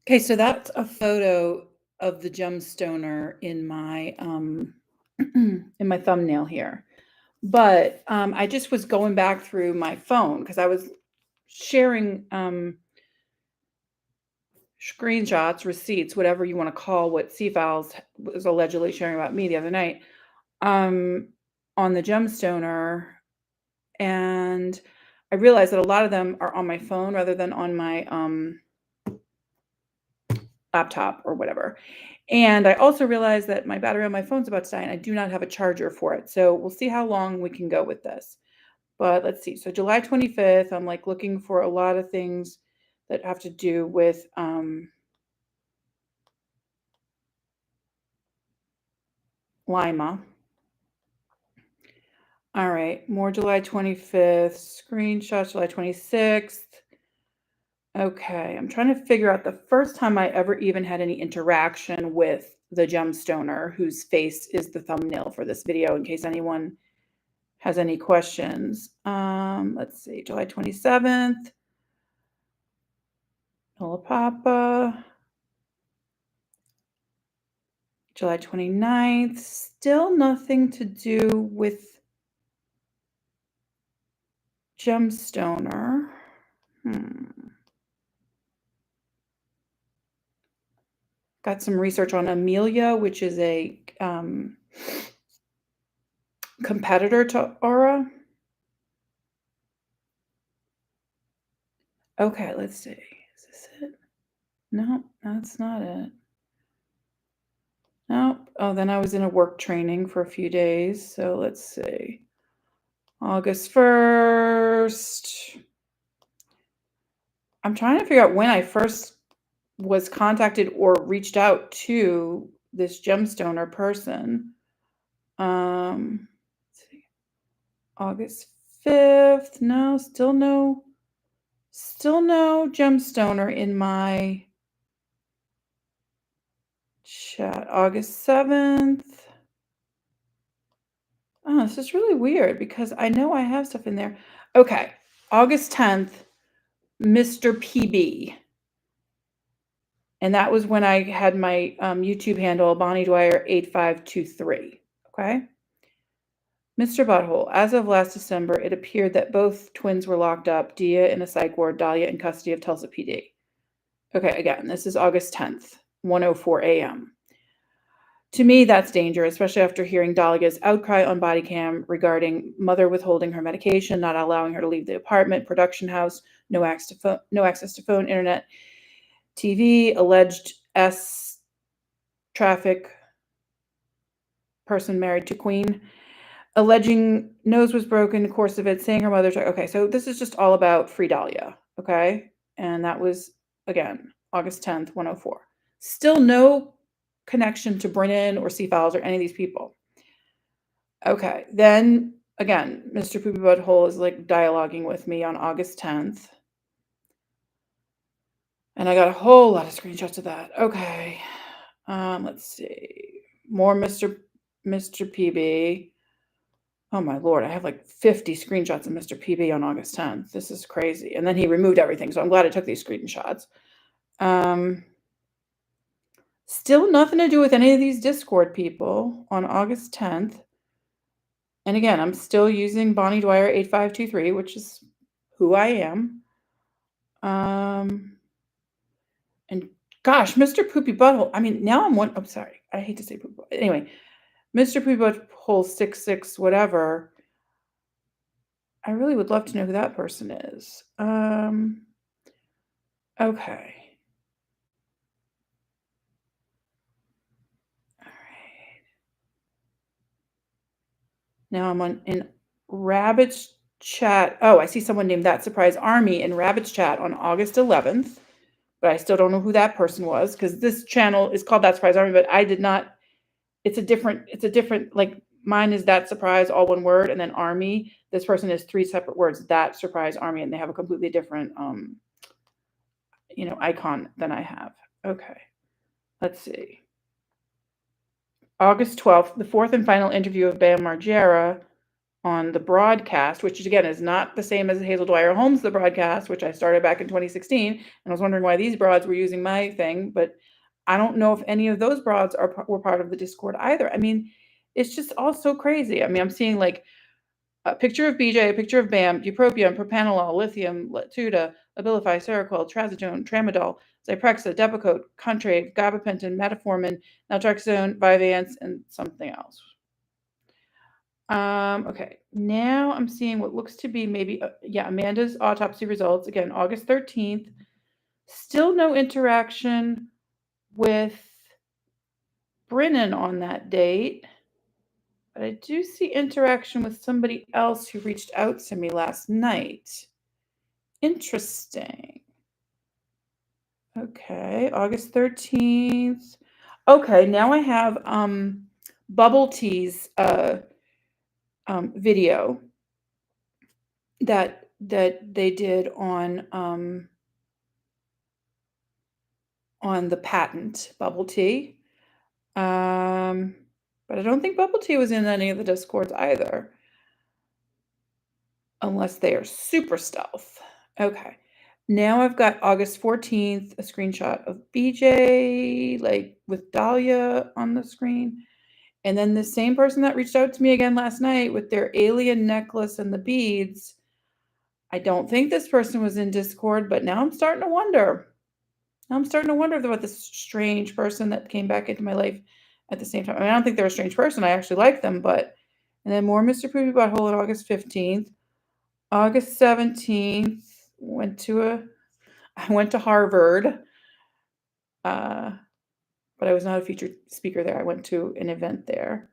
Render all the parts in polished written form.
Okay, so that's a photo of the gemstoner in my in my thumbnail here. But I just was going back through my phone because I was sharing screenshots, receipts, whatever you want to call what C Files was allegedly sharing about me the other night, um, on the gemstoner, and I realized that a lot of them are on my phone rather than on my laptop or whatever. And I also realized that my battery on my phone's about to die and I do not have a charger for it. So we'll see how long we can go with this. But let's see. So July 25th, I'm like looking for a lot of things that have to do with Lima. All right, more July 25th, screenshots July 26th. Okay, I'm trying to figure out the first time I ever even had any interaction with the gemstoner whose face is the thumbnail for this video in case anyone has any questions. Let's see, July 27th, Nola Papa. July 29th, still nothing to do with gemstoner. Got some research on Amelia, which is a competitor to Aura. Okay, let's see. Is this it? No, that's not it. No. Oh, then I was in a work training for a few days. So let's see. August 1st. I'm trying to figure out when I first was contacted or reached out to this gemstoner person. Let's see. August 5th. No, still no gemstoner in my chat. August 7th. Oh, this is really weird because I know I have stuff in there. Okay. August 10th, Mr. PB. And that was when I had my YouTube handle, Bonnie Dwyer 8523. Okay. Mr. Butthole, as of last December, it appeared that both twins were locked up, Dia in a psych ward, Dahlia in custody of Tulsa PD. Okay, again, this is August 10th, 1:04 a.m. To me, that's dangerous, especially after hearing Dahlia's outcry on body cam regarding mother withholding her medication, not allowing her to leave the apartment, production house, no access to phone, internet, TV, alleged S traffic person married to Queen, alleging nose was broken, course of it, saying her mother. Okay, so this is just all about Free Dahlia. Okay, and that was again August 10th, 1:04. Still no connection to Brennan or C Files or any of these people. Okay, then again, Mr. Poopy Butthole is like dialoguing with me on August 10th. And I got a whole lot of screenshots of that. Okay. Let's see. More Mr. PB. Oh my Lord, I have like 50 screenshots of Mr. PB on August 10th. This is crazy. And then he removed everything, so I'm glad I took these screenshots. Still nothing to do with any of these Discord people on August 10th. And again, I'm still using Bonnie Dwyer 8523, which is who I am. And gosh, Mr. Poopy Butthole. I mean, now I'm sorry. I hate to say poopy. Anyway, Mr. Poopy Butthole 66 whatever. I really would love to know who that person is. Okay. All right. Now I'm in Rabbit's chat. Oh, I see someone named That Surprise Army in Rabbit's chat on August 11th, but I still don't know who that person was because this channel is called That Surprise Army, but I did not. It's a different, like mine is That Surprise, all one word, and then Army. This person is 3 separate words, That Surprise Army, and they have a completely different, icon than I have. Okay, let's see. August 12th, the 4th and final interview of Bam Margera. on the broadcast, which again is not the same as Hazel Dwyer Holmes, the broadcast, which I started back in 2016. And I was wondering why these broads were using my thing, but I don't know if any of those broads were part of the Discord either. I mean, it's just all so crazy. I mean, I'm seeing like a picture of BJ, a picture of BAM, bupropion, propanolol, lithium, Latuda, Abilify, Seroquel, Trazodone, Tramadol, Zyprexa, Depakote, Contrave, Gabapentin, Metformin, Naltrexone, Vyvanse, and something else. Okay, now I'm seeing what looks to be maybe, Amanda's autopsy results. Again, August 13th. Still no interaction with Brennan on that date. But I do see interaction with somebody else who reached out to me last night. Interesting. Okay, August 13th. Okay, now I have Bubble Tea's video that they did on the patent Bubble Tea. But I don't think Bubble Tea was in any of the Discords either. Unless they are super stealth. Okay. Now I've got August 14th, a screenshot of BJ, like with Dahlia on the screen. And then the same person that reached out to me again last night with their alien necklace and the beads. I don't think this person was in Discord, but now I'm starting to wonder. I'm starting to wonder about this strange person that came back into my life at the same time. I mean, I don't think they're a strange person. I actually like them, but. And then more Mr. Poopy Butthole on August 15th. August 17th, I went to Harvard, but I was not a featured speaker there. I went to an event there.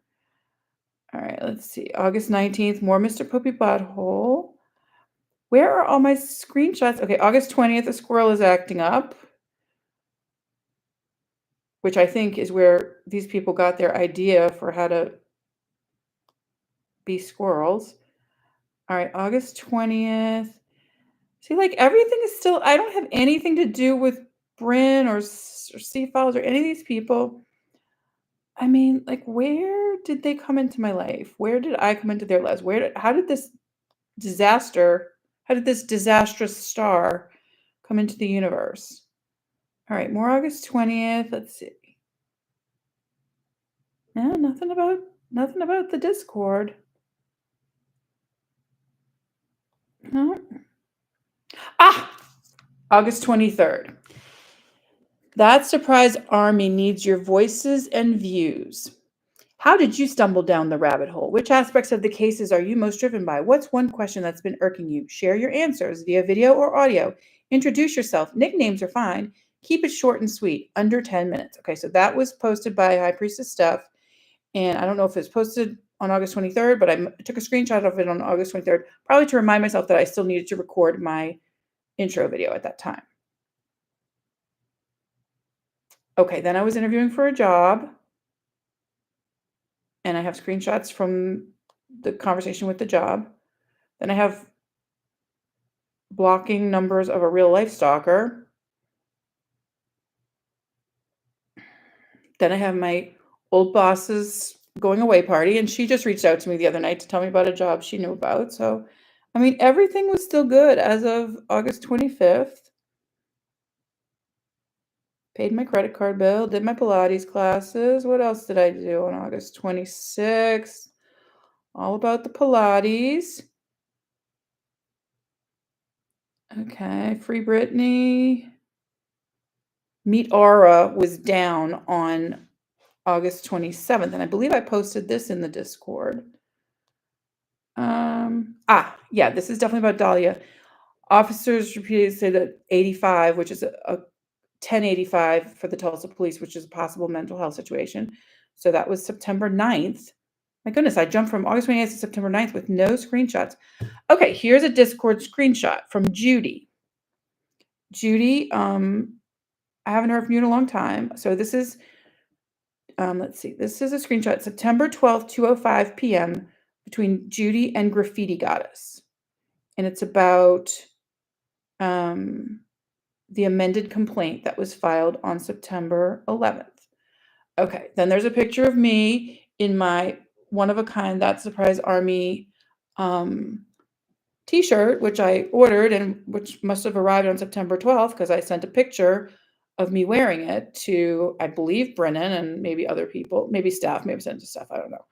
All right, let's see. August 19th, more Mr. Poopy Butthole. Where are all my screenshots? Okay, August 20th, a squirrel is acting up, which I think is where these people got their idea for how to be squirrels. All right, August 20th. See, like everything is still, I don't have anything to do with Bryn or C-Files or any of these people. I mean, like, where did they come into my life? Where did I come into their lives? How did this disastrous star come into the universe? All right, more August 20th. Let's see. No, nothing about the Discord. No. August 23rd. That surprise army needs your voices and views. How did you stumble down the rabbit hole? Which aspects of the cases are you most driven by? What's one question that's been irking you? Share your answers via video or audio. Introduce yourself. Nicknames are fine. Keep it short and sweet, under 10 minutes. Okay, so that was posted by High Priestess Steph. And I don't know if it was posted on August 23rd, but I took a screenshot of it on August 23rd, probably to remind myself that I still needed to record my intro video at that time. Okay, then I was interviewing for a job. And I have screenshots from the conversation with the job. Then I have blocking numbers of a real life stalker. Then I have my old boss's going away party, and she just reached out to me the other night to tell me about a job she knew about. So, I mean, everything was still good as of August 25th. Paid my credit card bill, did my Pilates classes. What else did I do on August 26th? All about the Pilates. Okay, Free Britney. Meet Aura was down on August 27th, and I believe I posted this in the Discord. Yeah, this is definitely about Dahlia. Officers repeatedly say that 85, which is a 1085 for the Tulsa police, which is a possible mental health situation. So that was September 9th. My goodness, I jumped from August 28th to September 9th with no screenshots. Okay, here's a Discord screenshot from Judy. Judy, I haven't heard from you in a long time. So this is, let's see, this is a screenshot, September 12th, 2:05 p.m. between Judy and Graffiti Goddess. And it's about the amended complaint that was filed on September 11th. Okay, then there's a picture of me in my one-of-a-kind That Surprise Army t-shirt, which I ordered and which must have arrived on September 12th because I sent a picture of me wearing it to, I believe, Brennan and maybe other people, maybe staff, maybe sent to staff. I don't know.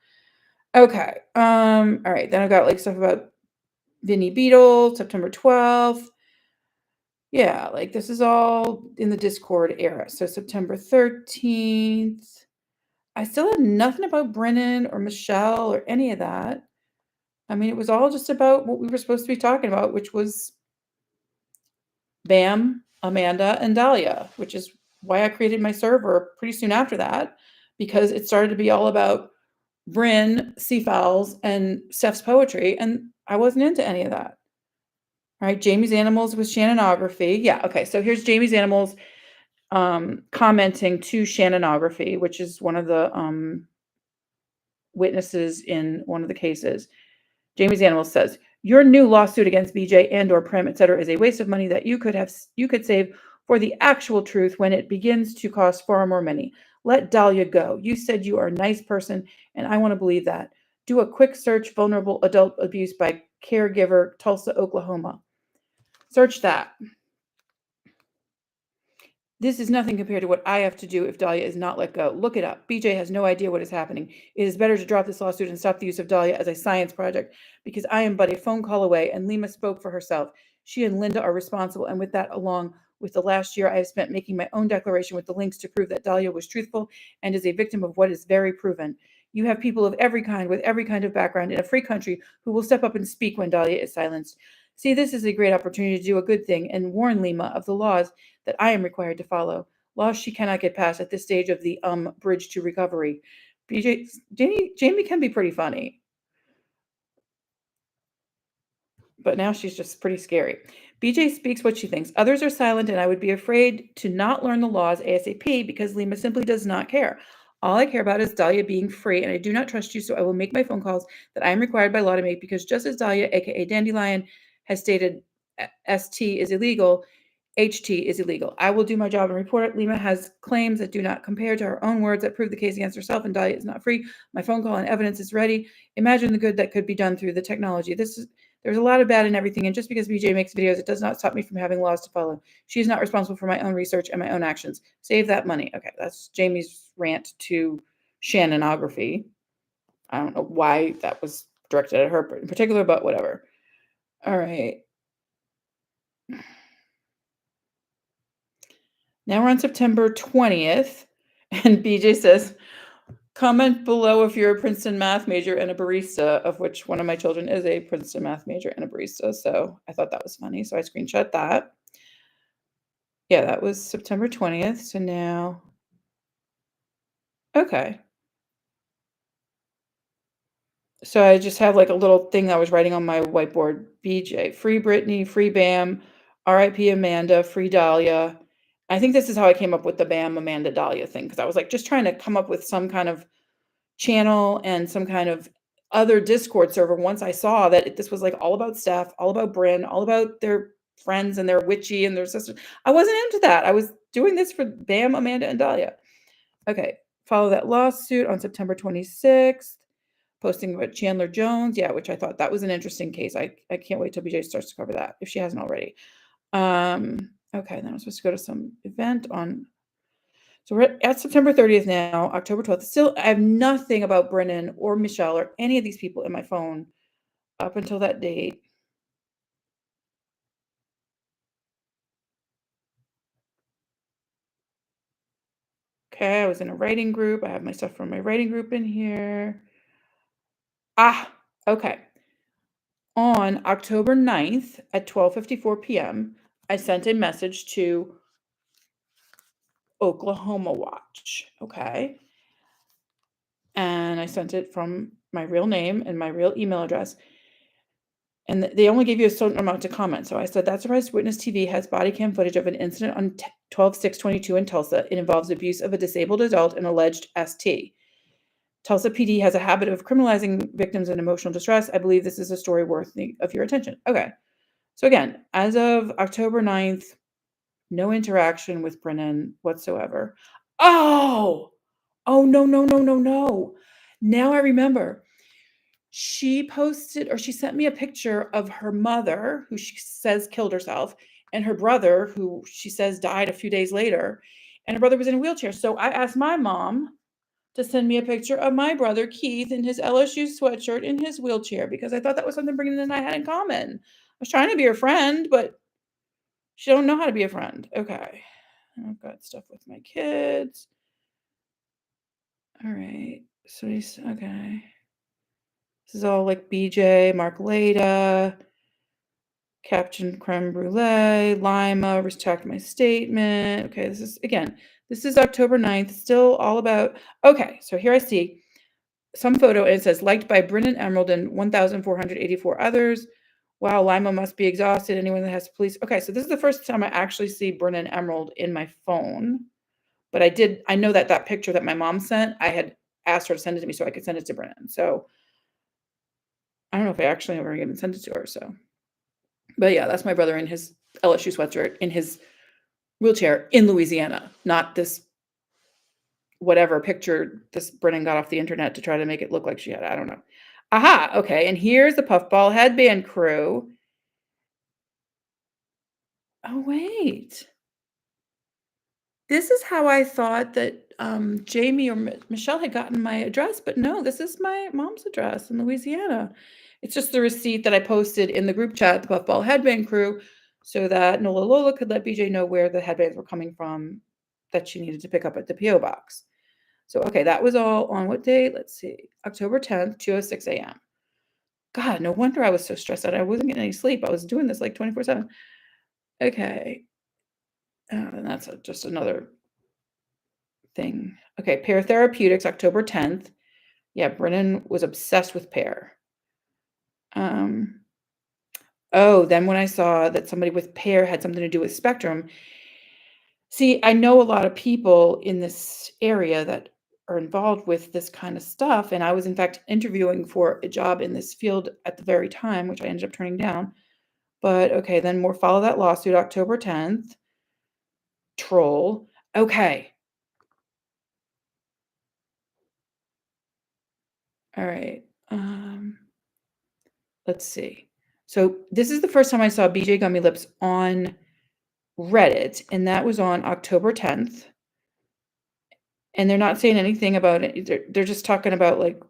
Okay. All right. Then I've got like stuff about Vinny Beetle, September 12th. Yeah, like this is all in the Discord era. So September 13th. I still had nothing about Brennan or Michelle or any of that. I mean, it was all just about what we were supposed to be talking about, which was Bam, Amanda, and Dahlia, which is why I created my server pretty soon after that, because it started to be all about Bryn, Seafowls, and Steph's poetry, and I wasn't into any of that. All right, Jamie's Animals was Shannonography. Yeah, okay, so here's Jamie's Animals commenting to Shannonography, which is one of the witnesses in one of the cases. Jamie's Animals says, your new lawsuit against BJ and or Prim, etc., is a waste of money that you could save for the actual truth when it begins to cost far more money. Let Dahlia go. You said you are a nice person, and I want to believe that. Do a quick search, vulnerable adult abuse by caregiver, Tulsa, Oklahoma. Search that. This is nothing compared to what I have to do if Dahlia is not let go. Look it up. BJ has no idea what is happening. It is better to drop this lawsuit and stop the use of Dahlia as a science project because I am but a phone call away, and Lima spoke for herself. She and Linda are responsible, and with that, along with the last year I have spent making my own declaration with the links to prove that Dahlia was truthful and is a victim of what is very proven. You have people of every kind, with every kind of background in a free country who will step up and speak when Dahlia is silenced. See, this is a great opportunity to do a good thing and warn Lima of the laws that I am required to follow. Laws she cannot get past at this stage of the bridge to recovery. Jamie can be pretty funny, but now she's just pretty scary. BJ speaks what she thinks. Others are silent, and I would be afraid to not learn the laws ASAP because Lima simply does not care. All I care about is Dahlia being free, and I do not trust you, so I will make my phone calls that I am required by law to make because just as Dahlia, aka Dandelion, has stated ST is illegal, HT is illegal. I will do my job and report it. Lima has claims that do not compare to her own words that prove the case against herself, and Dahlia is not free. My phone call and evidence is ready. Imagine the good that could be done through the technology. There's a lot of bad in everything, and just because BJ makes videos, it does not stop me from having laws to follow. She is not responsible for my own research and my own actions. Save that money. Okay, that's Jamie's rant to Shannonography. I don't know why that was directed at her in particular, but whatever. All right. Now we're on September 20th, and BJ says, comment below if you're a Princeton math major and a barista, of which one of my children is a Princeton math major and a barista. So I thought that was funny. So I screenshot that. Yeah, that was September 20th. So now, okay. So I just have like a little thing I was writing on my whiteboard. BJ, free Brittany, free Bam, RIP Amanda, free Dahlia. I think this is how I came up with the Bam, Amanda, Dahlia thing, because I was like just trying to come up with some kind of channel and some kind of other Discord server once I saw that this was like all about Steph, all about Bryn, all about their friends and their witchy and their sisters. I wasn't into that. I was doing this for Bam, Amanda, and Dahlia. Okay, follow that lawsuit on September 26th. Posting about Chandler Jones, yeah, which I thought that was an interesting case. I can't wait till BJ starts to cover that if she hasn't already. Okay, then I'm supposed to go to some event on. So we're at September 30th now, October 12th. Still, I have nothing about Brennan or Michelle or any of these people in my phone up until that date. Okay, I was in a writing group. I have my stuff from my writing group in here. Okay. On October 9th at 12:54 p.m., I sent a message to Oklahoma Watch. Okay. And I sent it from my real name and my real email address. And they only gave you a certain amount to comment. So I said, that surprise witness TV has body cam footage of an incident on 12/6/22 in Tulsa. It involves abuse of a disabled adult and alleged ST. Tulsa PD has a habit of criminalizing victims in emotional distress. I believe this is a story worthy of your attention. Okay. So again, as of October 9th, no interaction with Brennan whatsoever. Oh, no. Now I remember. she posted or she sent me a picture of her mother, who she says killed herself, and her brother, who she says died a few days later, and her brother was in a wheelchair. So I asked my mom to send me a picture of my brother Keith in his LSU sweatshirt in his wheelchair because I thought that was something Brandon and I had in common. I was trying to be her friend, but she don't know how to be a friend. Okay. I've got stuff with my kids. All right. So he's okay. This is all like BJ, Marcolita, Captain Creme Brulee, Lima, retract my statement. Okay, this is October 9th. Still all about, okay, so here I see some photo and it says liked by Brennan Emerald and 1,484 others. Wow, Lima must be exhausted. Anyone that has police. Okay, so this is the first time I actually see Brennan Emerald in my phone. But I know that picture that my mom sent, I had asked her to send it to me so I could send it to Brennan. So I don't know if I actually ever even sent it to her. So, but yeah, that's my brother in his LSU sweatshirt in his wheelchair in Louisiana, not this whatever picture this Brennan got off the internet to try to make it look like she had. I don't know. Aha, okay. And here's the Puffball headband crew. Oh, wait. This is how I thought that Jamie or Michelle had gotten my address, but no, this is my mom's address in Louisiana. It's just the receipt that I posted in the group chat, the Puffball headband crew, so that Nola Lola could let BJ know where the headbands were coming from that she needed to pick up at the P.O. box. So, okay, that was all on what day? Let's see, October 10th, 2:06 a.m. God, no wonder I was so stressed out. I wasn't getting any sleep. I was doing this like 24/7. Okay. And that's just another thing. Okay, Pear Therapeutics, October 10th. Yeah, Brennan was obsessed with Pear. Oh, then when I saw that somebody with Pear had something to do with Spectrum, see, I know a lot of people in this area that are involved with this kind of stuff, and I was in fact interviewing for a job in this field at the very time, which I ended up turning down. But okay, then more follow that lawsuit, October 10th. Troll. Okay. All right. Let's see. So this is the first time I saw BJ Gummy Lips on Reddit, and that was on October 10th. And they're not saying anything about it. They're just talking about like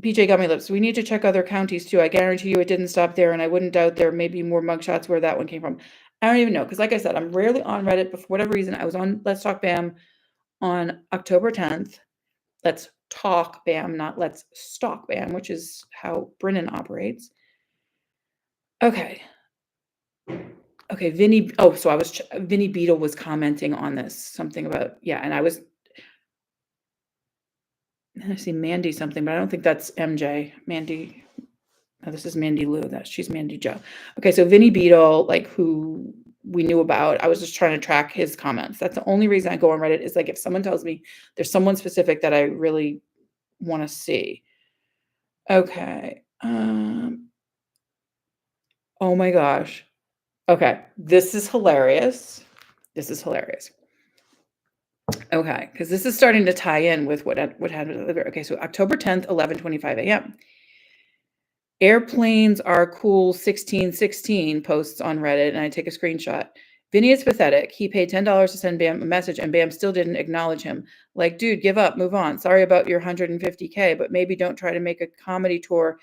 BJ Gummy Lips. We need to check other counties too. I guarantee you it didn't stop there, and I wouldn't doubt there may be more mugshots where that one came from. I don't even know, because like I said, I'm rarely on Reddit, but for whatever reason, I was on Let's Talk Bam on October 10th. Let's talk Bam, not let's stalk Bam, which is how Brennan operates. Okay. Okay, Vinny. Oh, so Vinny Beetle was commenting on this, something about, yeah, and I see Mandy something, but I don't think that's MJ. Mandy. Oh, this is Mandy Lou. She's Mandy Joe. Okay, so Vinny Beetle, like who we knew about, I was just trying to track his comments. That's the only reason I go on Reddit, is like if someone tells me there's someone specific that I really want to see. Okay. Oh my gosh. Okay, this is hilarious. This is hilarious. Okay, because this is starting to tie in with what happened. Okay, so October 10th, 11:25 a.m. Airplanes are cool 1616 posts on Reddit, and I take a screenshot. Vinny is pathetic. He paid $10 to send Bam a message, and Bam still didn't acknowledge him. Like, dude, give up, move on. Sorry about your 150K, but maybe don't try to make a comedy tour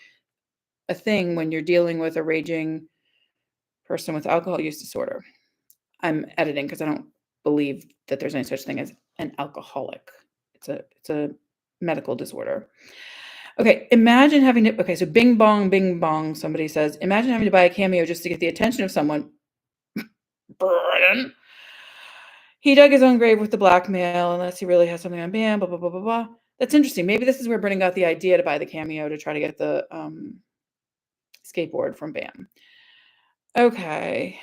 a thing when you're dealing with a raging person with alcohol use disorder. I'm editing because I don't believe that there's any such thing as an alcoholic. It's a medical disorder. Okay, imagine having to, okay, so bing bong, somebody says, imagine having to buy a cameo just to get the attention of someone. Burden. He dug his own grave with the blackmail, unless he really has something on Bam, blah, blah, blah, blah, blah. That's interesting. Maybe this is where Brennan got the idea to buy the cameo to try to get the skateboard from Bam. Okay.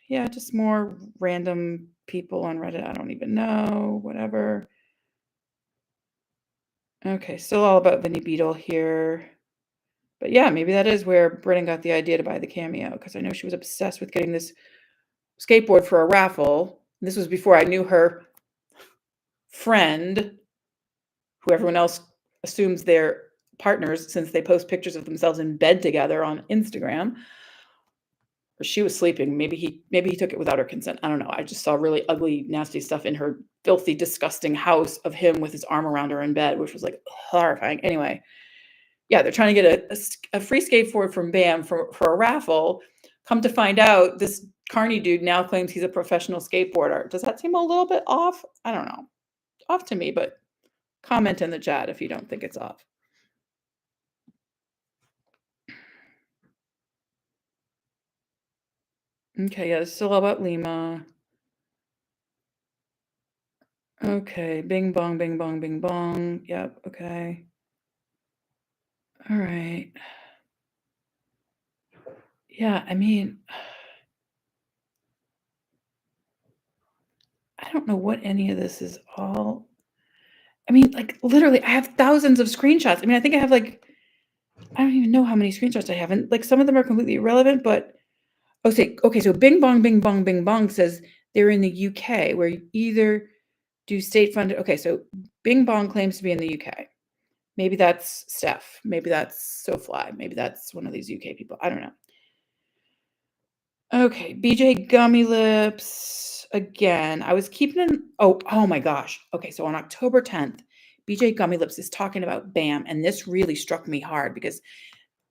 Yeah, just more random people on Reddit. I don't even know, whatever. Okay, still all about Vinny Beetle here. But yeah, maybe that is where Brennan got the idea to buy the cameo, because I know she was obsessed with getting this skateboard for a raffle. This was before I knew her friend, who everyone else assumes they're partners since they post pictures of themselves in bed together on Instagram. Or she was sleeping. Maybe he took it without her consent. I don't know. I just saw really ugly, nasty stuff in her filthy, disgusting house of him with his arm around her in bed, which was like horrifying. Anyway, yeah, they're trying to get a free skateboard from BAM for a raffle. Come to find out, this Carney dude now claims he's a professional skateboarder. Does that seem a little bit off? I don't know. Off to me, but comment in the chat if you don't think it's off. Okay, yeah, it's still about Lima. Okay, bing bong, bing bong, bing bong. Yep, okay. All right. Yeah, I mean, I don't know what any of this is all. I mean, like, literally, I have thousands of screenshots. I mean, I think I have, like, I don't even know how many screenshots I have, and, like, some of them are completely irrelevant, but okay, so bing bong, bing bong, bing bong says they're in the UK, where you either do state-funded. Okay, so bing bong claims to be in the UK. Maybe that's Steph. Maybe that's SoFly. Maybe that's one of these UK people. I don't know. Okay, BJ Gummy Lips again. I was keeping an oh my gosh. Okay, so on October 10th, BJ Gummy Lips is talking about BAM, and this really struck me hard because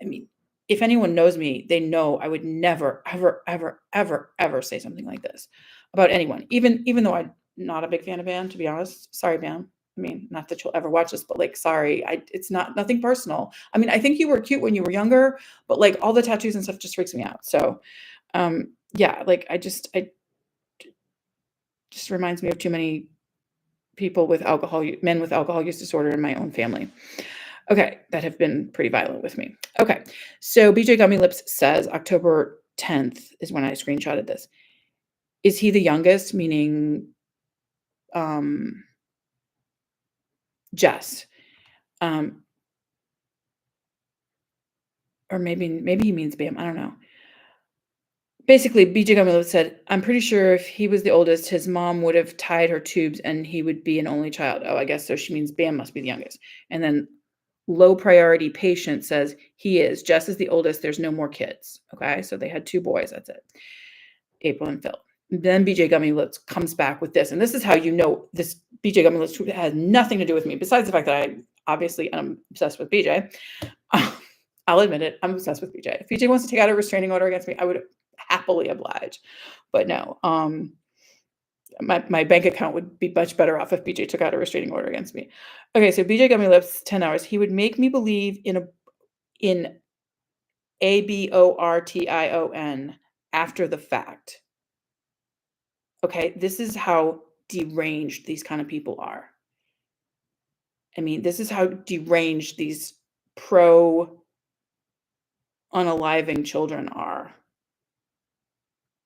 I mean, if anyone knows me, they know I would never, ever, ever, ever, ever say something like this about anyone. Even though I'm not a big fan of BAM, to be honest. Sorry, BAM. I mean, not that you'll ever watch this, but like, sorry, it's nothing personal. I mean, I think you were cute when you were younger, but like all the tattoos and stuff just freaks me out. So yeah, like I just reminds me of too many people with men with alcohol use disorder in my own family. Okay, that have been pretty violent with me. Okay, so BJ Gummy Lips says October 10th is when I screenshotted this. Is he the youngest? Meaning Jess. Or maybe he means Bam. I don't know. Basically, BJ Gummy Lips said, I'm pretty sure if he was the oldest, his mom would have tied her tubes and he would be an only child. Oh, I guess so. She means Bam must be the youngest. And then low priority patient says he is. Jess is the oldest. There's no more kids. Okay, so they had 2 boys. That's it. April and Phil. Then BJ Gummy Lips comes back with this, and this is how you know this BJ Gummy Lips has nothing to do with me, besides the fact that I obviously am obsessed with BJ. I'll admit it. I'm obsessed with BJ. If BJ wants to take out a restraining order against me, I would happily oblige. But no, my bank account would be much better off if BJ took out a restraining order against me. Okay, so BJ Gummy Lips, 10 hours. He would make me believe in abortion after the fact. Okay, this is how deranged these kind of people are. I mean, this is how deranged these pro unaliving children are,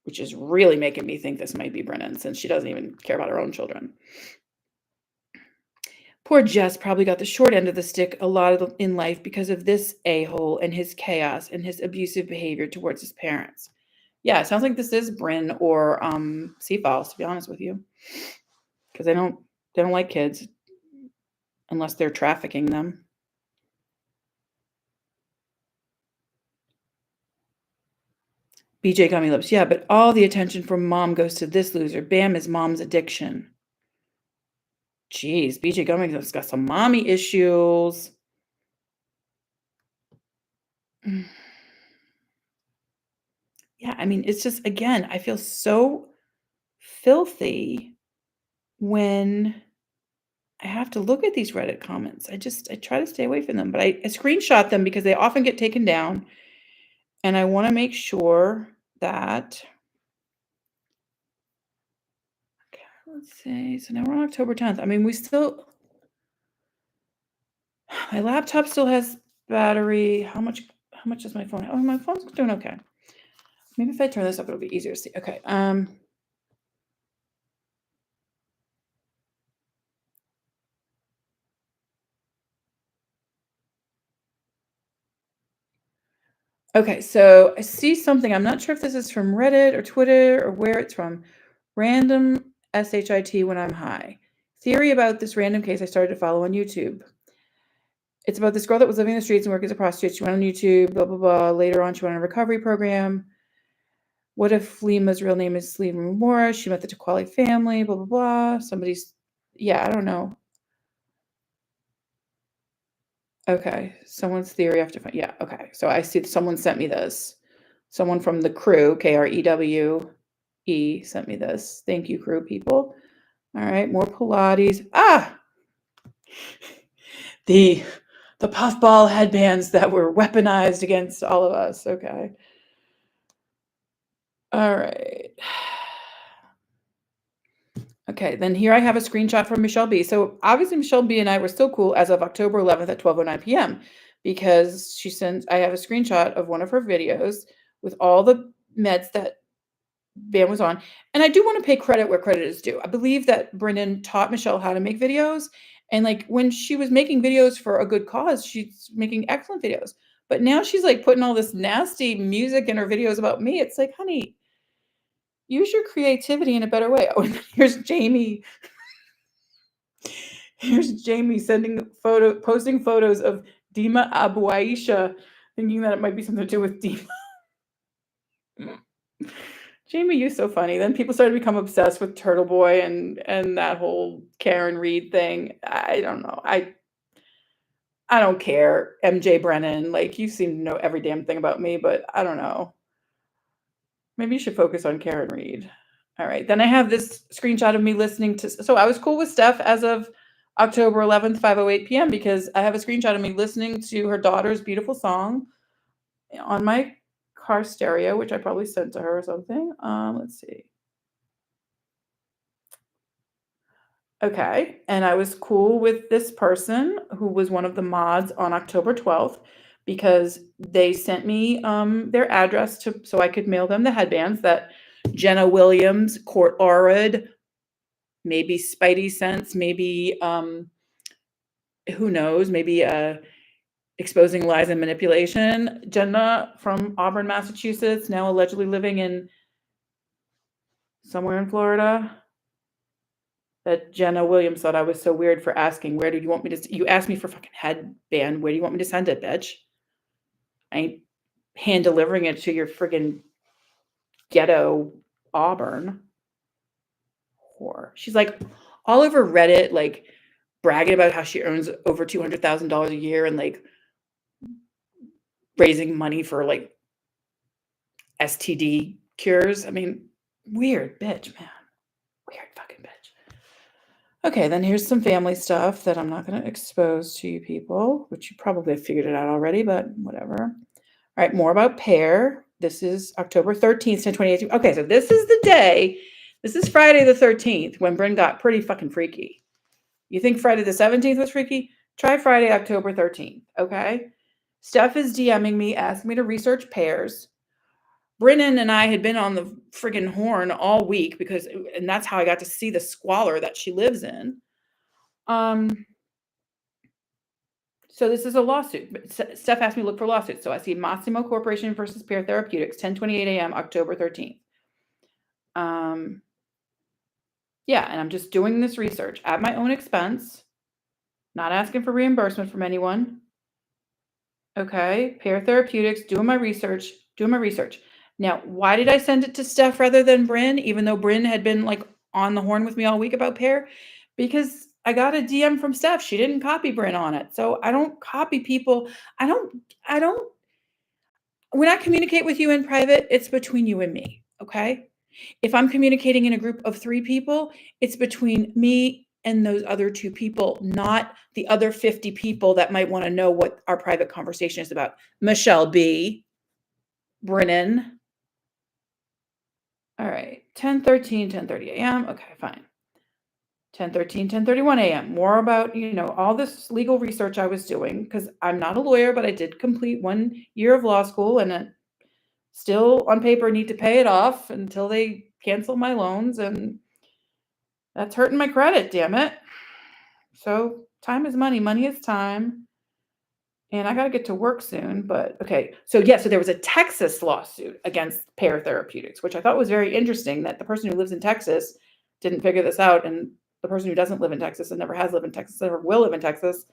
which is really making me think this might be Brennan, since she doesn't even care about her own children. Poor Jess probably got the short end of the stick a lot in life because of this a-hole and his chaos and his abusive behavior towards his parents. Yeah, it sounds like this is Bryn or C-Files, to be honest with you, because they don't like kids unless they're trafficking them. BJ Gummy Lips, yeah, but all the attention from mom goes to this loser. Bam is mom's addiction. Jeez, BJ Gummy Lips got some mommy issues. Yeah, I mean, it's just, again, I feel so filthy when I have to look at these Reddit comments. I try to stay away from them, but I screenshot them because they often get taken down, and I want to make sure that. Okay, let's see. So now we're on October 10th. I mean, my laptop still has battery. How much is my phone? Oh, my phone's doing okay. Maybe if I turn this up, it'll be easier to see. Okay. Okay, so I see something. I'm not sure if this is from Reddit or Twitter or where it's from. Random SHIT when I'm high. Theory about this random case I started to follow on YouTube. It's about this girl that was living in the streets and working as a prostitute. She went on YouTube, blah, blah, blah. Later on, she went on a recovery program. What if Lima's real name is Lima Mora? She met the Taquali family, blah, blah, blah. I don't know. Okay, someone's theory after yeah, okay. So I see someone sent me this. Someone from the crew, KREWE, sent me this. Thank you, crew people. All right, more Pilates. The puffball headbands that were weaponized against all of us. Okay. All right. Okay, then here I have a screenshot from Michelle B. So obviously Michelle B and I were still cool as of October 11th at 12:09 p.m. because I have a screenshot of one of her videos with all the meds that Van was on. And I do want to pay credit where credit is due. I believe that Brennan taught Michelle how to make videos. And like when she was making videos for a good cause, she's making excellent videos. But now she's like putting all this nasty music in her videos about me. It's like, honey, use your creativity in a better way. Oh, and here's Jamie. Here's Jamie posting photos of Dima Abu Aisha, thinking that it might be something to do with Dima. Jamie, you're so funny. Then people started to become obsessed with Turtle Boy and that whole Karen Reed thing. I don't know. I don't care. MJ Brennan, like you seem to know every damn thing about me, but I don't know. Maybe you should focus on Karen Reed. All right. Then I have this screenshot of me listening to. So I was cool with Steph as of October 11th, 5:08 p.m. because I have a screenshot of me listening to her daughter's beautiful song on my car stereo, which I probably sent to her or something. Let's see. Okay. And I was cool with this person who was one of the mods on October 12th because they sent me their address so I could mail them the headbands that Jenna Williams, Court Arid, maybe Spidey Sense, maybe who knows, maybe exposing lies and manipulation. Jenna from Auburn, Massachusetts, now allegedly living in somewhere in Florida. That Jenna Williams thought I was so weird for asking, where do you want me to, you asked me for fucking headband, where do you want me to send it, bitch? I ain't hand delivering it to your friggin' ghetto Auburn whore. She's like all over Reddit, like bragging about how she earns over $200,000 a year and like raising money for like STD cures. I mean, weird bitch, man. Weird fucking bitch. Okay, then here's some family stuff that I'm not going to expose to you people, which you probably have figured it out already, but whatever. All right, more about Pear. This is October 13th, 2018. Okay, so this is the day. This is Friday the 13th when Bryn got pretty fucking freaky. You think Friday the 17th was freaky? Try Friday, October 13th, okay? Steph is DMing me, asking me to research pears. Brennan and I had been on the friggin' horn all week and that's how I got to see the squalor that she lives in. So this is a lawsuit. Steph asked me to look for lawsuits. So I see Massimo Corporation versus Pear Therapeutics, 10:28 a.m., October 13th. Yeah, and I'm just doing this research at my own expense, not asking for reimbursement from anyone. Okay, Pear Therapeutics, doing my research. Now, why did I send it to Steph rather than Bryn, even though Bryn had been like on the horn with me all week about Pear? Because I got a DM from Steph. She didn't copy Bryn on it. So I don't copy people. When I communicate with you in private, it's between you and me. Okay. If I'm communicating in a group of 3 people, it's between me and those other 2 people, not the other 50 people that might want to know what our private conversation is about. Michelle B. Brennan. All right. 10:13, 10:30 a.m. Okay, fine. 10:13, 10:31 a.m. More about, all this legal research I was doing because I'm not a lawyer, but I did complete 1 year of law school and still on paper need to pay it off until they cancel my loans, and that's hurting my credit, damn it. So time is money. Money is time. And I got to get to work soon, but okay. So there was a Texas lawsuit against Pear Therapeutics, which I thought was very interesting that the person who lives in Texas didn't figure this out. And the person who doesn't live in Texas and never has lived in Texas, never will live in Texas,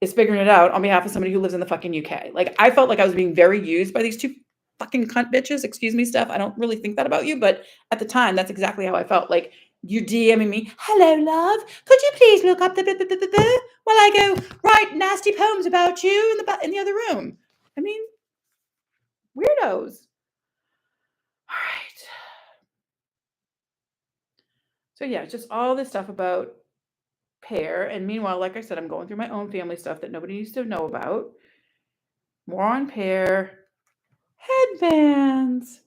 is figuring it out on behalf of somebody who lives in the fucking UK. Like, I felt like I was being very used by these 2 fucking cunt bitches, excuse me, Steph, I don't really think that about you, but at the time, that's exactly how I felt, like, you're DMing me, "Hello, love, could you please look up the while I go write nasty poems about you in the other room?" I mean, weirdos. Alright. So, yeah, just all this stuff about Pear, and meanwhile, like I said, I'm going through my own family stuff that nobody needs to know about. More on Pear. Headbands.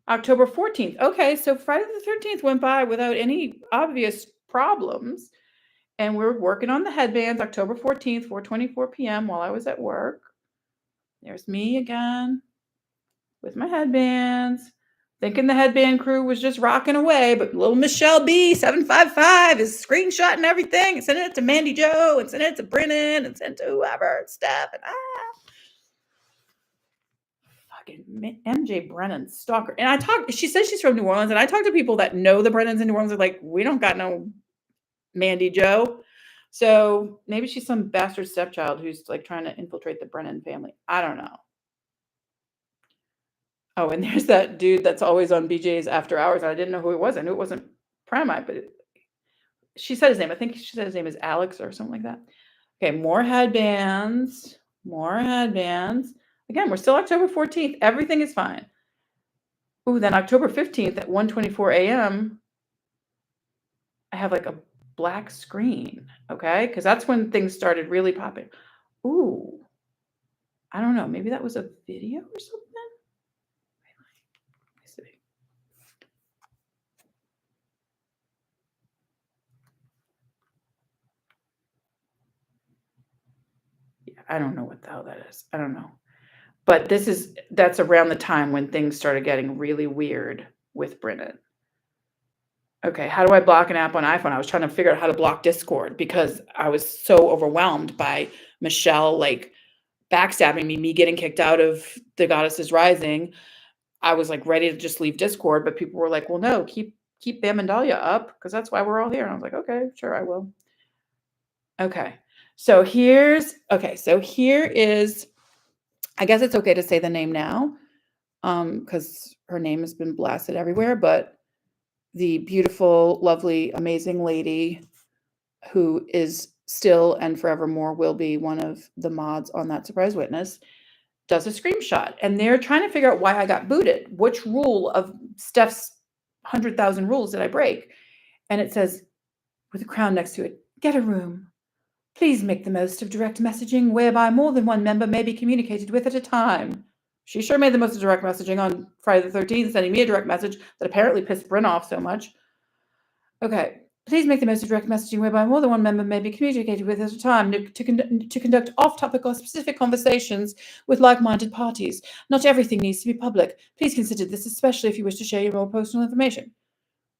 October 14th. Okay, so Friday the 13th went by without any obvious problems. And we're working on the headbands October 14th, 4:24 p.m. while I was at work. There's me again with my headbands, thinking the headband crew was just rocking away, but little Michelle B 755 is screenshotting everything and sending it to Mandy Joe and sending it to Brennan and sending it to whoever, Steph, and fucking MJ Brennan stalker. And she says she's from New Orleans, and I talk to people that know the Brennans in New Orleans. They're like, we don't got no Mandy Joe. So maybe she's some bastard stepchild who's like trying to infiltrate the Brennan family. I don't know. Oh, and there's that dude that's always on BJ's After Hours. I didn't know who it was. I knew it wasn't Primite, but she said his name. I think she said his name is Alex or something like that. Okay, more headbands. More headbands. Again, we're still October 14th. Everything is fine. Ooh, then October 15th at 1:24 a.m., I have like a black screen, okay? Because that's when things started really popping. Ooh, I don't know. Maybe that was a video or something? Let me see. Yeah, I don't know what the hell that is. I don't know. But that's around the time when things started getting really weird with Brennan. Okay, how do I block an app on iPhone? I was trying to figure out how to block Discord because I was so overwhelmed by Michelle, like, backstabbing me getting kicked out of The Goddess is Rising. I was, like, ready to just leave Discord, but people were like, "Well, no, keep Bam and Dahlia up because that's why we're all here." And I was like, "Okay, sure, I will." Okay. So here is I guess it's okay to say the name now, because her name has been blasted everywhere, but the beautiful, lovely, amazing lady who is still and forevermore will be one of the mods on that surprise witness does a screenshot, and they're trying to figure out why I got booted. Which rule of Steph's 100,000 rules did I break? And it says, with a crown next to it, "Get a room. Please make the most of direct messaging whereby more than one member may be communicated with at a time." She sure made the most of direct messaging on Friday the 13th, sending me a direct message that apparently pissed Bryn off so much. Okay. Please make the most of direct messaging whereby more than one member may be communicated with at a time to conduct off-topic or specific conversations with like-minded parties. Not everything needs to be public. Please consider this, especially if you wish to share your more personal information.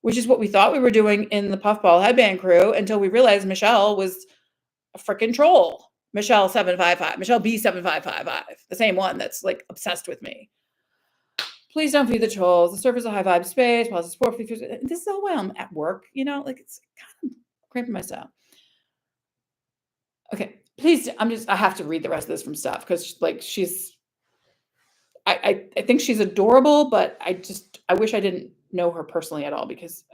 Which is what we thought we were doing in the Puffball Headband crew until we realized Michelle was a freaking troll. Michelle 755, Michelle B7555, the same one that's like obsessed with me. Please don't feed the trolls. The server's a high vibe space. Positive support features. This is all why I'm at work, like it's kind of cramping my style. Okay, please. I have to read the rest of this from Steph because like I think she's adorable, but I wish I didn't know her personally at all because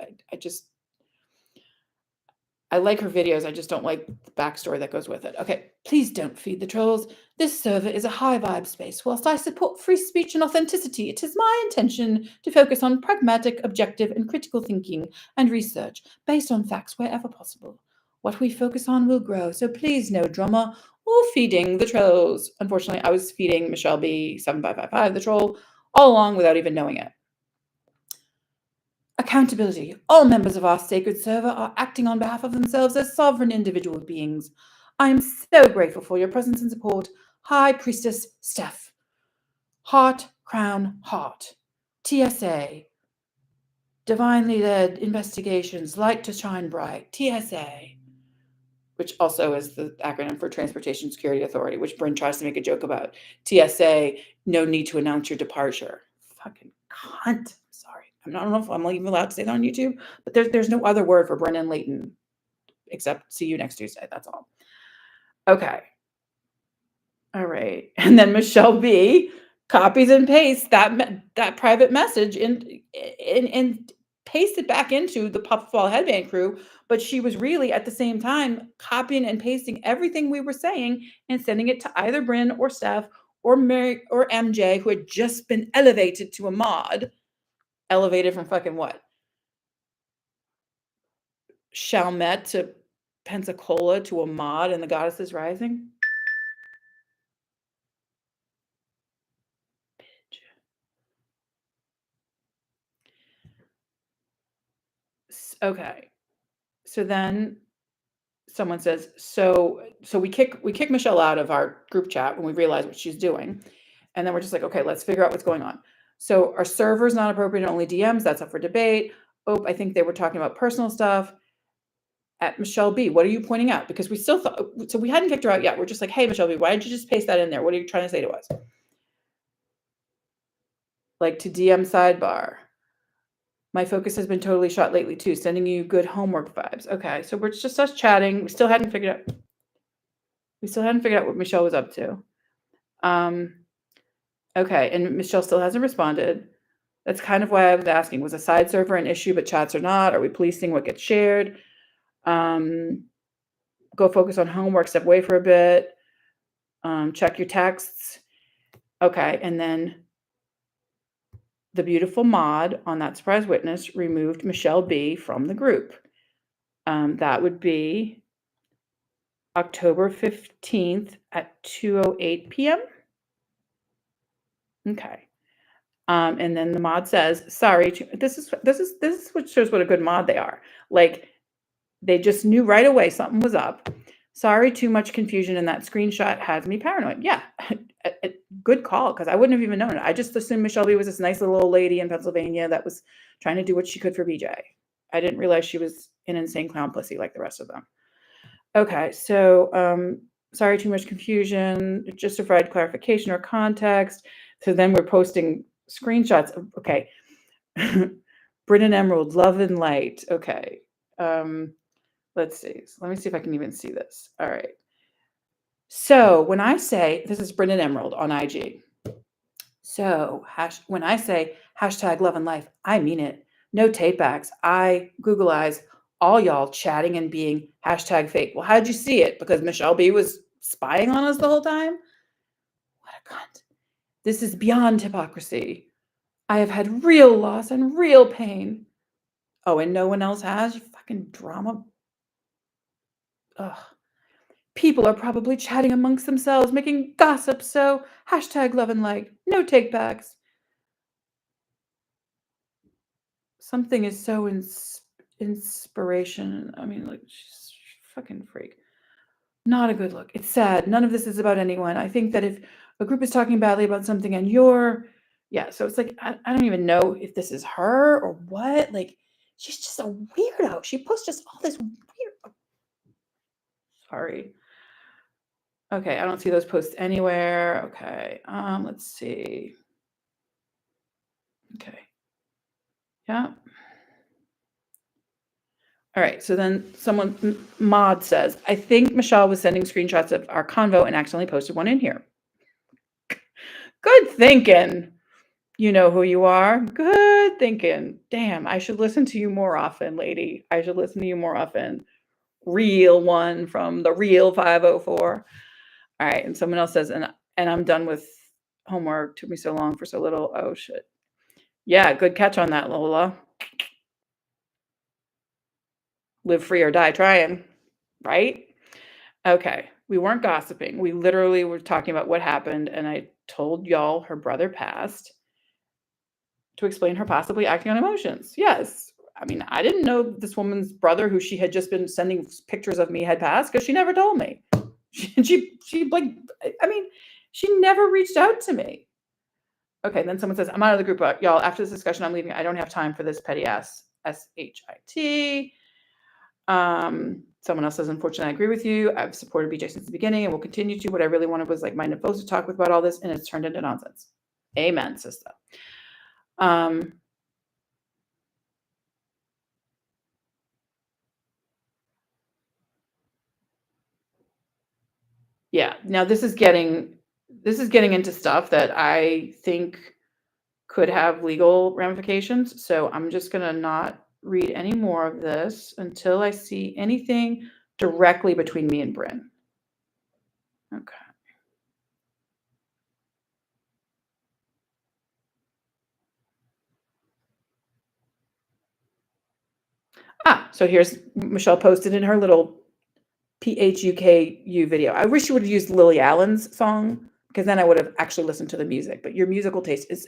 I like her videos, I just don't like the backstory that goes with it. Okay, please don't feed the trolls. This server is a high vibe space. Whilst I support free speech and authenticity, it is my intention to focus on pragmatic, objective, and critical thinking and research based on facts wherever possible. What we focus on will grow, so please no drama or feeding the trolls. Unfortunately, I was feeding Michelle B7555, the troll, all along without even knowing it. Accountability. All members of our sacred server are acting on behalf of themselves as sovereign individual beings. I am so grateful for your presence and support. High Priestess Steph. Heart, crown, heart. TSA. Divinely led investigations, light to shine bright. TSA. Which also is the acronym for Transportation Security Authority, which Bryn tries to make a joke about. TSA, no need to announce your departure. Fucking cunt. Sorry. I don't know if I'm even allowed to say that on YouTube, but there's no other word for Brennan Leighton except see you next Tuesday. That's all. Okay. All right. And then Michelle B copies and pastes that private message and paste it back into the Puffball Headband crew, but she was really at the same time copying and pasting everything we were saying and sending it to either Bryn or Steph or Mary or MJ, who had just been elevated to a mod. Elevated from fucking what? Chalmette to Pensacola to a mod in the Goddesses Rising? Okay. So then someone says, so we kick Michelle out of our group chat when we realize what she's doing. And then we're just like, okay, let's figure out what's going on. So our server's not appropriate, only DMs, that's up for debate. Oh, I think they were talking about personal stuff. At Michelle B, what are you pointing out? Because we still thought, so we hadn't kicked her out yet. We're just like, hey, Michelle B, why did you just paste that in there? What are you trying to say to us? Like to DM sidebar. My focus has been totally shot lately too, sending you good homework vibes. Okay, so we're just us chatting. We still hadn't figured out what Michelle was up to. Okay, and Michelle still hasn't responded. That's kind of why I was asking. Was a side server an issue, but chats are not? Are we policing what gets shared? Go focus on homework, step away for a bit. Check your texts. Okay, and then the beautiful mod on that surprise witness removed Michelle B from the group. That would be October 15th at 2:08 p.m. Okay. And then the mod says, sorry, this is what shows what a good mod they are. Like they just knew right away something was up. Sorry, too much confusion in that screenshot has me paranoid. Yeah, good call, because I wouldn't have even known it. I just assumed Michelle B was this nice little old lady in Pennsylvania that was trying to do what she could for BJ. I didn't realize she was an insane clown pussy like the rest of them. Okay, so sorry, too much confusion. Just to provide clarification or context. So then we're posting screenshots of, okay. Britton Emerald, Love and Light. Okay. Let's see. So let me see if I can even see this. All right. So when I say, this is Britton Emerald on IG. So when I say hashtag love and life, I mean it. No take backs. I Google eyes all y'all chatting and being hashtag fake. Well, how'd you see it? Because Michelle B was spying on us the whole time? What a cunt. This is beyond hypocrisy. I have had real loss and real pain. Oh, and no one else has? You fucking drama. Ugh. People are probably chatting amongst themselves, making gossip, so hashtag love and light. No take backs. Something is so inspiration. I mean, like, she's fucking freak. Not a good look. It's sad. None of this is about anyone. I think that if a group is talking badly about something and yeah, so it's like, I don't even know if this is her or what. Like, she's just a weirdo. She posts just all this weird. Sorry. Okay, I don't see those posts anywhere. Okay, let's see. Okay. Yeah. All right, so then someone, mod says, I think Michelle was sending screenshots of our convo and accidentally posted one in here. Good thinking. You know who you are. Good thinking. Damn, I should listen to you more often, lady. I should listen to you more often. Real one from the real 504. All right, and someone else says, and I'm done with homework. Took me so long for so little. Oh shit. Yeah, good catch on that, Lola. Live free or die trying, right? Okay, we weren't gossiping. We literally were talking about what happened, and I told y'all her brother passed to explain her possibly acting on emotions. Yes. I mean, I didn't know this woman's brother, who she had just been sending pictures of me, had passed because she never told me. She like, I mean, she never reached out to me. Okay, then someone says, I'm out of the group, y'all. After this discussion, I'm leaving. I don't have time for this petty ass SHIT. Someone else says, unfortunately, I agree with you. I've supported BJ since the beginning and will continue to. What I really wanted was like minded folks to talk with about all this, and it's turned into nonsense. Amen, sister. Yeah, now this is getting This is getting into stuff that I think could have legal ramifications, so I'm just gonna not read any more of this until I see anything directly between me and Bryn. Okay. So here's Michelle posted in her little PHUKU video. I wish you would have used Lily Allen's song, because then I would have actually listened to the music, but your musical taste is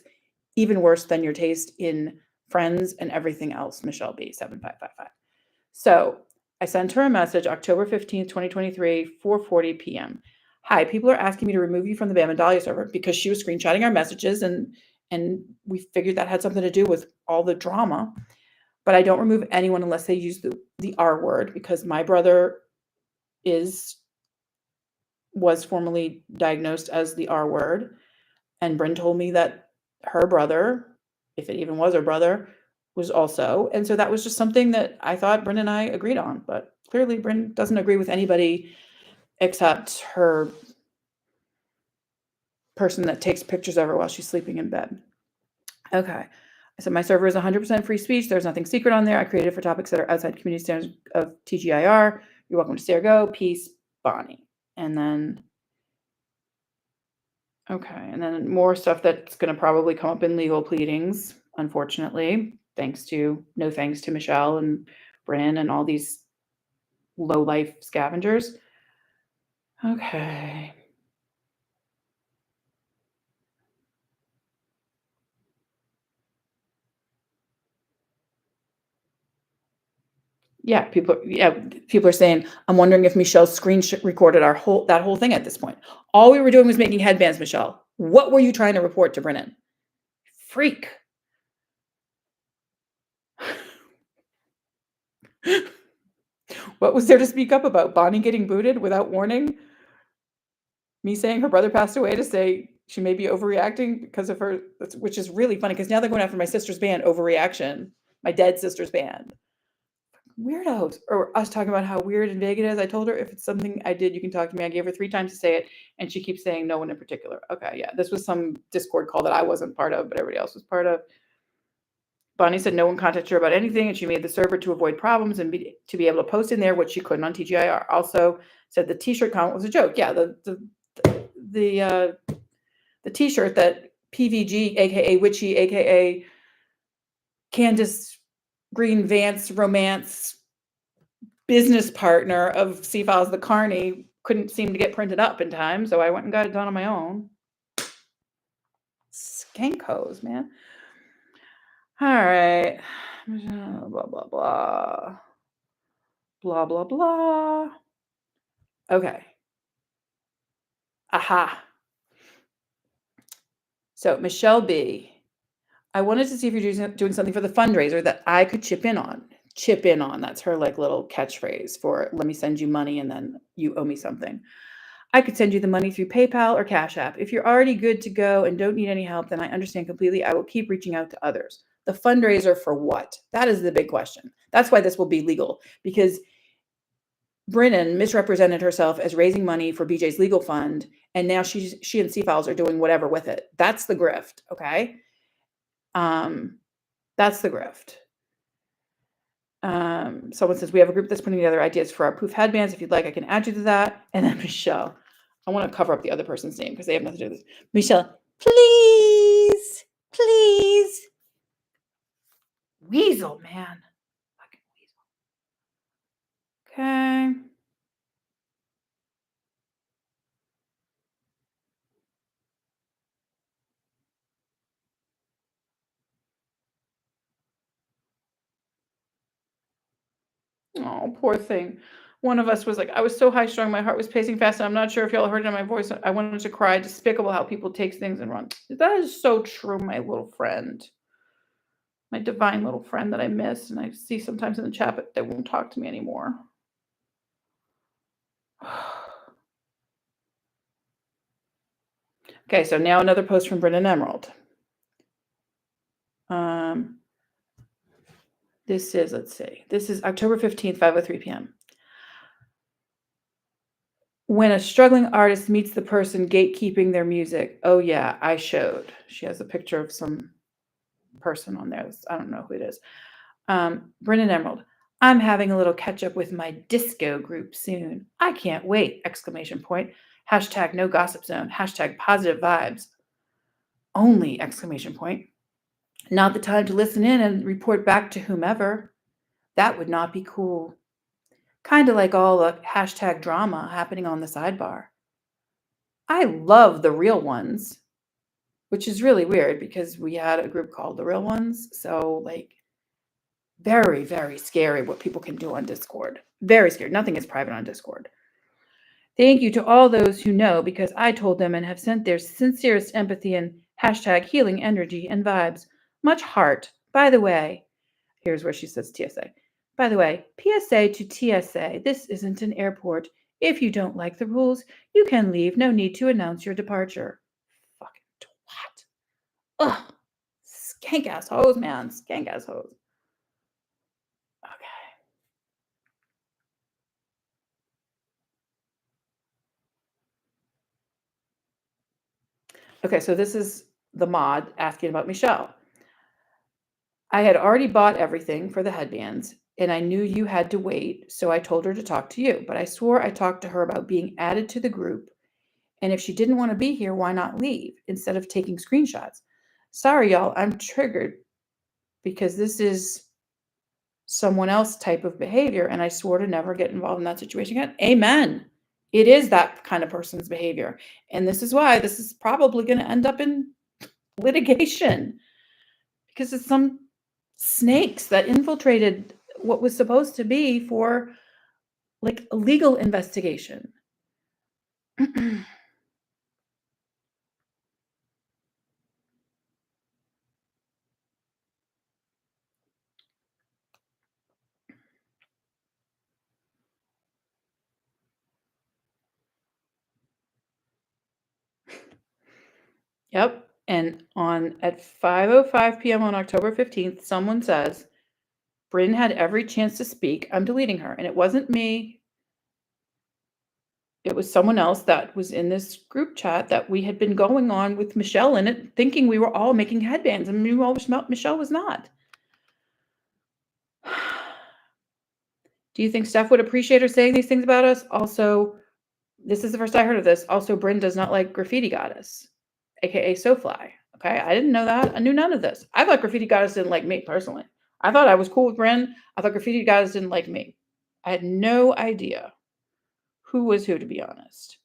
even worse than your taste in Friends and everything else, Michelle B. 7555. So I sent her a message October 15th, 2023, 4:40 p.m. Hi, people are asking me to remove you from the Bam and Dahlia server because she was screenshotting our messages, and we figured that had something to do with all the drama. But I don't remove anyone unless they use the R word, because my brother was formerly diagnosed as the R word, and Bryn told me that her brother, if it even was her brother, was also, and so that was just something that I thought Bryn and I agreed on, but clearly Bryn doesn't agree with anybody except her person that takes pictures of her while she's sleeping in bed. Okay. So my server is 100% free speech. There's nothing secret on there. I created it for topics that are outside community standards of TGIR. You're welcome to stay or go. Peace, Bonnie. And then, okay, and then more stuff that's going to probably come up in legal pleadings, unfortunately, no thanks to Michelle and Bryn and all these low life scavengers. Okay. Yeah, people are saying, I'm wondering if Michelle recorded that whole thing at this point. All we were doing was making headbands, Michelle. What were you trying to report to Brennan? Freak. What was there to speak up about? Bonnie getting booted without warning? Me saying her brother passed away to say she may be overreacting because of her, which is really funny because now they're going after my sister's band, Overreaction, my dead sister's band. Weirdos. Or us talking about how weird and vague it is. I told her if it's something I did, you can talk to me. I gave her 3 times to say it, and she keeps saying no one in particular. Okay, yeah, this was some Discord call that I wasn't part of, but everybody else was part of. Bonnie said no one contacted her about anything, and she made the server to avoid problems and to be able to post in there what she couldn't on TGIR. Also said the T-shirt comment was a joke. Yeah, the T-shirt that PVG, aka Witchy, aka Candace Green Vance romance business partner of C-Files the Carney couldn't seem to get printed up in time, so I went and got it done on my own. Skank hose, man. All right. Blah, blah, blah. Blah, blah, blah. Okay. Aha. So, Michelle B., I wanted to see if you're doing something for the fundraiser that I could chip in on. Chip in on. That's her like little catchphrase for let me send you money and then you owe me something. I could send you the money through PayPal or Cash App. If you're already good to go and don't need any help, then I understand completely. I will keep reaching out to others. The fundraiser for what? That is the big question. That's why this will be legal, because Brennan misrepresented herself as raising money for BJ's legal fund, and now she and C-Files are doing whatever with it. That's the grift, okay? That's the grift. Someone says, we have a group that's putting together ideas for our poof headbands. If you'd like, I can add you to that. And then Michelle, I want to cover up the other person's name because they have nothing to do with this. Michelle, please, please. Weasel, man. Fucking weasel. Okay. Oh, poor thing. One of us was like, I was so high strung, my heart was pacing fast, and I'm not sure if y'all heard it in my voice. I wanted to cry. Despicable how people take things and run. That is so true, my little friend. My divine little friend that I miss and I see sometimes in the chat, but they won't talk to me anymore. Okay, so now another post from Brennan Emerald. This is, let's see, this is October 15th, 5:03 p.m. When a struggling artist meets the person gatekeeping their music. Oh yeah, I showed. She has a picture of some person on there. I don't know who it is. Brennan Emerald. I'm having a little catch up with my disco group soon. I can't wait! Exclamation point. Hashtag no gossip zone. Hashtag positive vibes. Only! Exclamation point. Not the time to listen in and report back to whomever. That would not be cool. Kind of like all the hashtag drama happening on the sidebar. I love the real ones, which is really weird because we had a group called the real ones. So like very, very scary what people can do on Discord. Very scary. Nothing is private on Discord. Thank you to all those who know because I told them and have sent their sincerest empathy and hashtag healing energy and vibes. Much heart. By the way, here's where she says TSA. By the way, PSA to TSA, this isn't an airport. If you don't like the rules, you can leave. No need to announce your departure. Fucking twat. Ugh. Skank ass hoes, man. Skank ass hoes. Okay. Okay, so this is the mod asking about Michelle. I had already bought everything for the headbands, and I knew you had to wait, so I told her to talk to you. But I swore I talked to her about being added to the group, and if she didn't want to be here, why not leave instead of taking screenshots? Sorry, y'all, I'm triggered because this is someone else type of behavior, and I swore to never get involved in that situation again. Amen. It is that kind of person's behavior. And this is why this is probably going to end up in litigation because it's some snakes that infiltrated what was supposed to be for like a legal investigation. Yep. And on at 5:05 p.m. on October 15th, someone says, Bryn had every chance to speak. I'm deleting her. And it wasn't me. It was someone else that was in this group chat that we had been going on with Michelle in it, thinking we were all making headbands. And meanwhile, Michelle was not. Do you think Steph would appreciate her saying these things about us? Also, this is the first I heard of this. Also, Bryn does not like Graffiti Goddess, aka SoFly. Okay, I didn't know that. I knew none of this. I thought Graffiti Goddess didn't like me personally. I thought I was cool with Bryn. I thought Graffiti Goddess didn't like me. I had no idea who was who, to be honest.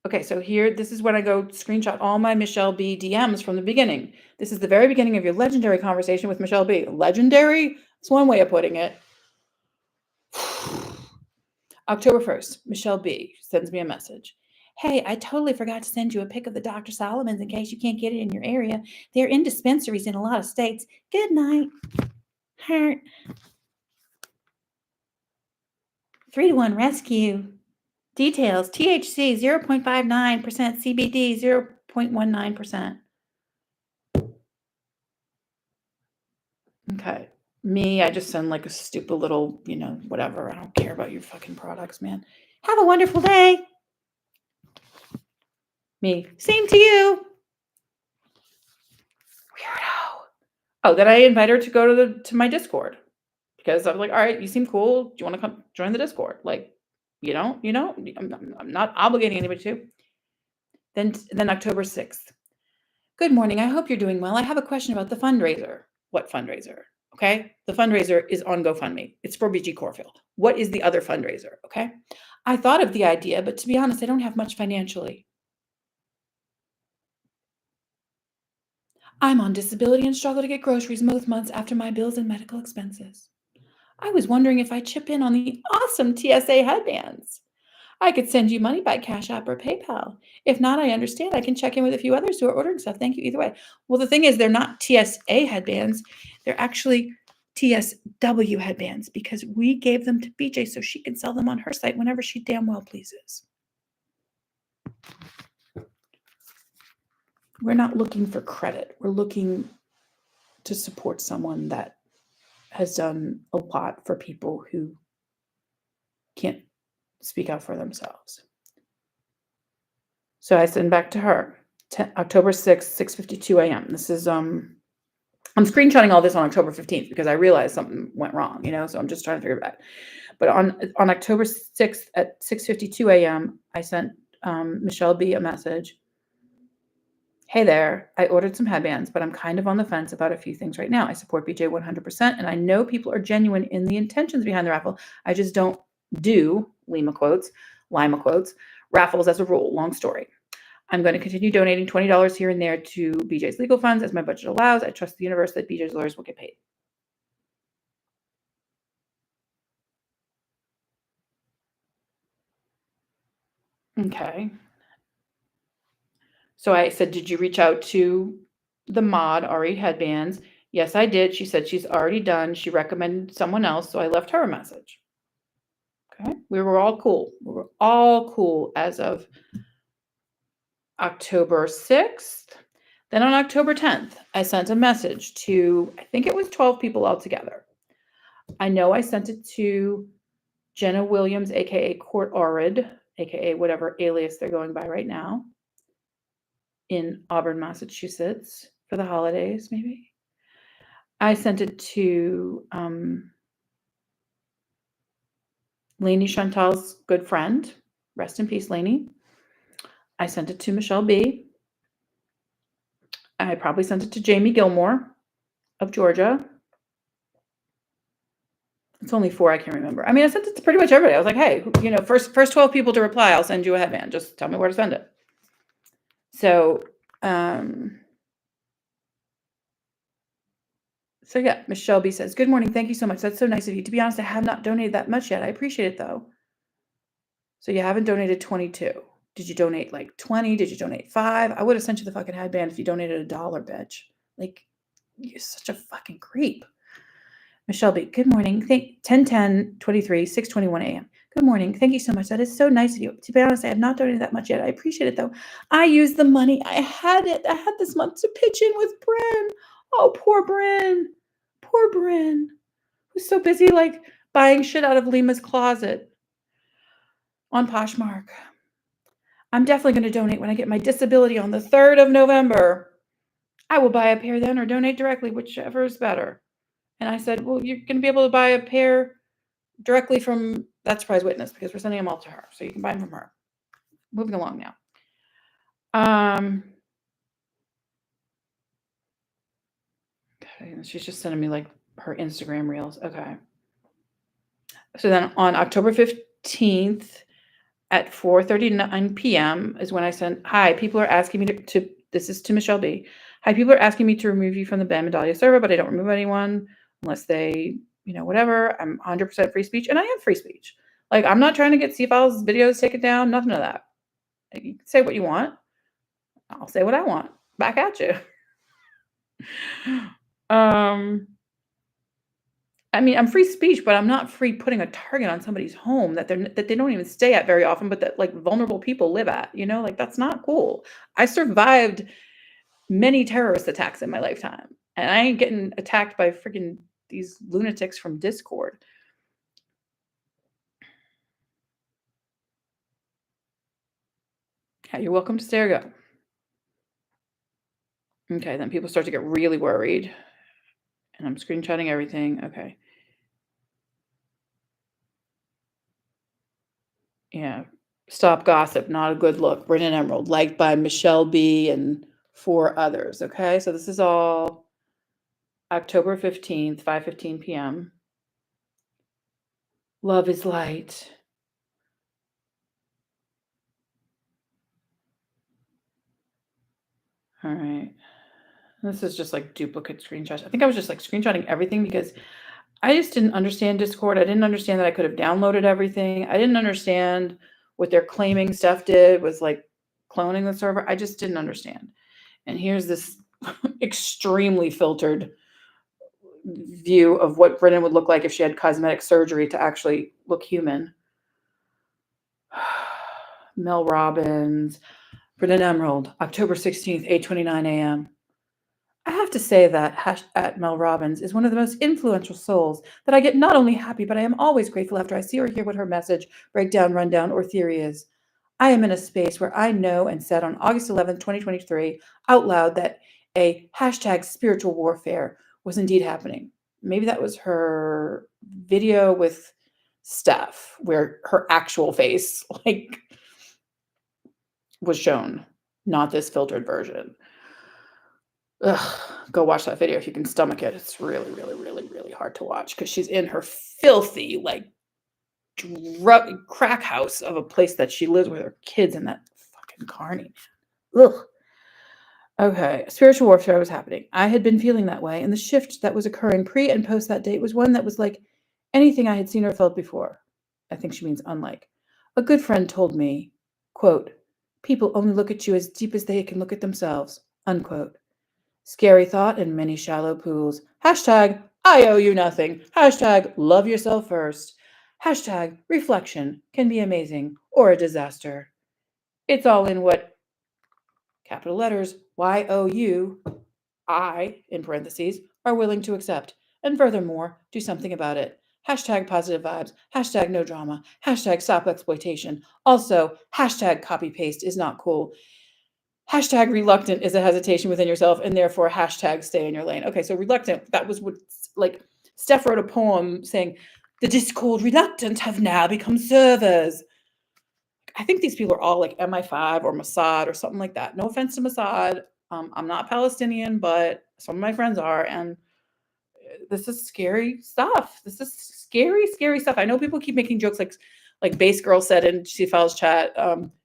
Okay, so here, this is when I go screenshot all my Michelle B DMs from the beginning. This is the very beginning of your legendary conversation with Michelle B. Legendary? That's one way of putting it. October 1st, Michelle B sends me a message. Hey, I totally forgot to send you a pic of the Dr. Solomons in case you can't get it in your area. They're in dispensaries in a lot of states. Good night. Heart. 3-to-1 rescue. Details, THC 0.59%, CBD 0.19%. Okay. Me, I just send like a stupid little, whatever. I don't care about your fucking products, man. Have a wonderful day. Me, same to you. Weirdo. Oh, then I invite her to go to my Discord because I was like, all right, you seem cool. Do you want to come join the Discord? Like, I'm not obligating anybody to. Then October 6th. Good morning. I hope you're doing well. I have a question about the fundraiser. What fundraiser? Okay. The fundraiser is on GoFundMe. It's for BG Corfield. What is the other fundraiser? Okay. I thought of the idea, but to be honest, I don't have much financially. I'm on disability and struggle to get groceries most months after my bills and medical expenses. I was wondering if I chip in on the awesome TSA headbands. I could send you money by Cash App or PayPal. If not, I understand. I can check in with a few others who are ordering stuff. Thank you either way. Well, the thing is, they're not TSA headbands. They're actually TSW headbands because we gave them to BJ so she can sell them on her site whenever she damn well pleases. We're not looking for credit. We're looking to support someone that has done a lot for people who can't speak out for themselves. So I send back to her, October 6th, 6:52 a.m. This is I'm screenshotting all this on October 15th because I realized something went wrong, so I'm just trying to figure it out. But on October 6th at 6:52 a.m., I sent Michelle B a message. Hey there, I ordered some headbands, but I'm kind of on the fence about a few things right now. I support BJ 100%, and I know people are genuine in the intentions behind the raffle. I just don't do, Lima quotes, raffles as a rule. Long story. I'm going to continue donating $20 here and there to BJ's legal funds as my budget allows. I trust the universe that BJ's lawyers will get paid. Okay. So I said, did you reach out to the mod, Ari Headbands? Yes, I did. She said she's already done. She recommended someone else, so I left her a message. Okay. We were all cool. We were all cool as of October 6th. Then on October 10th, I sent a message to, I think it was 12 people altogether. I know I sent it to Jenna Williams, aka Court Orid, aka whatever alias they're going by right now, in Auburn, Massachusetts for the holidays, maybe. I sent it to Lainey Chantal's good friend. Rest in peace, Lainey. I sent it to Michelle B. I probably sent it to Jamie Gilmore of Georgia. It's only 4, I can't remember. I mean, I sent it to pretty much everybody. I was like, hey, first 12 people to reply, I'll send you a headband. Just tell me where to send it. So yeah, Michelle B says, good morning. Thank you so much. That's so nice of you. To be honest, I have not donated that much yet. I appreciate it though. So you haven't donated 22. Did you donate like 20? Did you donate 5? I would have sent you the fucking headband if you donated $1, bitch. Like, you're such a fucking creep. Michelle B, good morning. 10:10:23, 6:21 a.m. Good morning. Thank you so much. That is so nice of you. To be honest, I have not donated that much yet. I appreciate it though. I used the money. I had this month to pitch in with Bryn. Oh, poor Bryn. Poor Bryn. Who's so busy like buying shit out of Lima's closet on Poshmark. I'm definitely going to donate when I get my disability on the 3rd of November. I will buy a pair then or donate directly, whichever is better. And I said, well, you're going to be able to buy a pair directly from that surprise witness because we're sending them all to her. So you can buy them from her. Moving along now. Okay, she's just sending me like her Instagram reels. Okay. So then on October 15th at 4:39 p.m. is when I sent, hi, people are asking me to this is to Michelle B. Hi, people are asking me to remove you from the Ben Medallia server, but I don't remove anyone unless they, whatever. I'm 100% free speech, and I am free speech. Like, I'm not trying to get C-Files videos taken down, nothing of that. You can say what you want. I'll say what I want back at you. I mean, I'm free speech, but I'm not free putting a target on somebody's home that they don't even stay at very often, but that like vulnerable people live at, like that's not cool. I survived many terrorist attacks in my lifetime, and I ain't getting attacked by freaking these lunatics from Discord. Yeah, you're welcome to stay or go. Okay, then people start to get really worried, and I'm screenshotting everything. Okay. Yeah. Stop gossip, not a good look. Brennan Emerald, liked by Michelle B and 4 others. Okay, so this is all October 15th, 5:15 p.m. Love is light. All right. This is just like duplicate screenshots. I think I was just like screenshotting everything because I just didn't understand Discord. I didn't understand that I could have downloaded everything. I didn't understand what they're claiming Steph did was like cloning the server. I just didn't understand. And here's this extremely filtered view of what Brennan would look like if she had cosmetic surgery to actually look human. Mel Robbins, Brennan Emerald, October 16th, 8:29 a.m. I have to say that at Mel Robbins is one of the most influential souls that I get not only happy, but I am always grateful after I see or hear what her message, breakdown, rundown, or theory is. I am in a space where I know and said on August 11th, 2023, out loud that a hashtag spiritual warfare was indeed happening. Maybe that was her video with Steph, where her actual face like was shown, not this filtered version. Ugh, go watch that video if you can stomach it. It's really, really, really, really hard to watch because she's in her filthy, like, crack house of a place that she lives with her kids in that fucking carny. Ugh. Okay, spiritual warfare was happening. I had been feeling that way, and the shift that was occurring pre and post that date was one that was like anything I had seen or felt before. I think she means unlike. A good friend told me, quote, people only look at you as deep as they can look at themselves, unquote. Scary thought in many shallow pools. Hashtag, I owe you nothing. Hashtag, love yourself first. Hashtag, reflection can be amazing or a disaster. It's all in what, capital letters, YOU, I, in parentheses, are willing to accept. And furthermore, do something about it. Hashtag positive vibes. Hashtag no drama. Hashtag stop exploitation. Also, hashtag copy paste is not cool. Hashtag reluctant is a hesitation within yourself, and therefore hashtag stay in your lane. Okay, so reluctant, that was what, like, Steph wrote a poem saying, the Discord reluctant have now become servers. I think these people are all like MI5 or Mossad or something like that. No offense to Mossad. I'm not Palestinian, but some of my friends are, and this is scary stuff. This is scary, scary stuff. I know people keep making jokes like Base Girl said in Shifal's chat.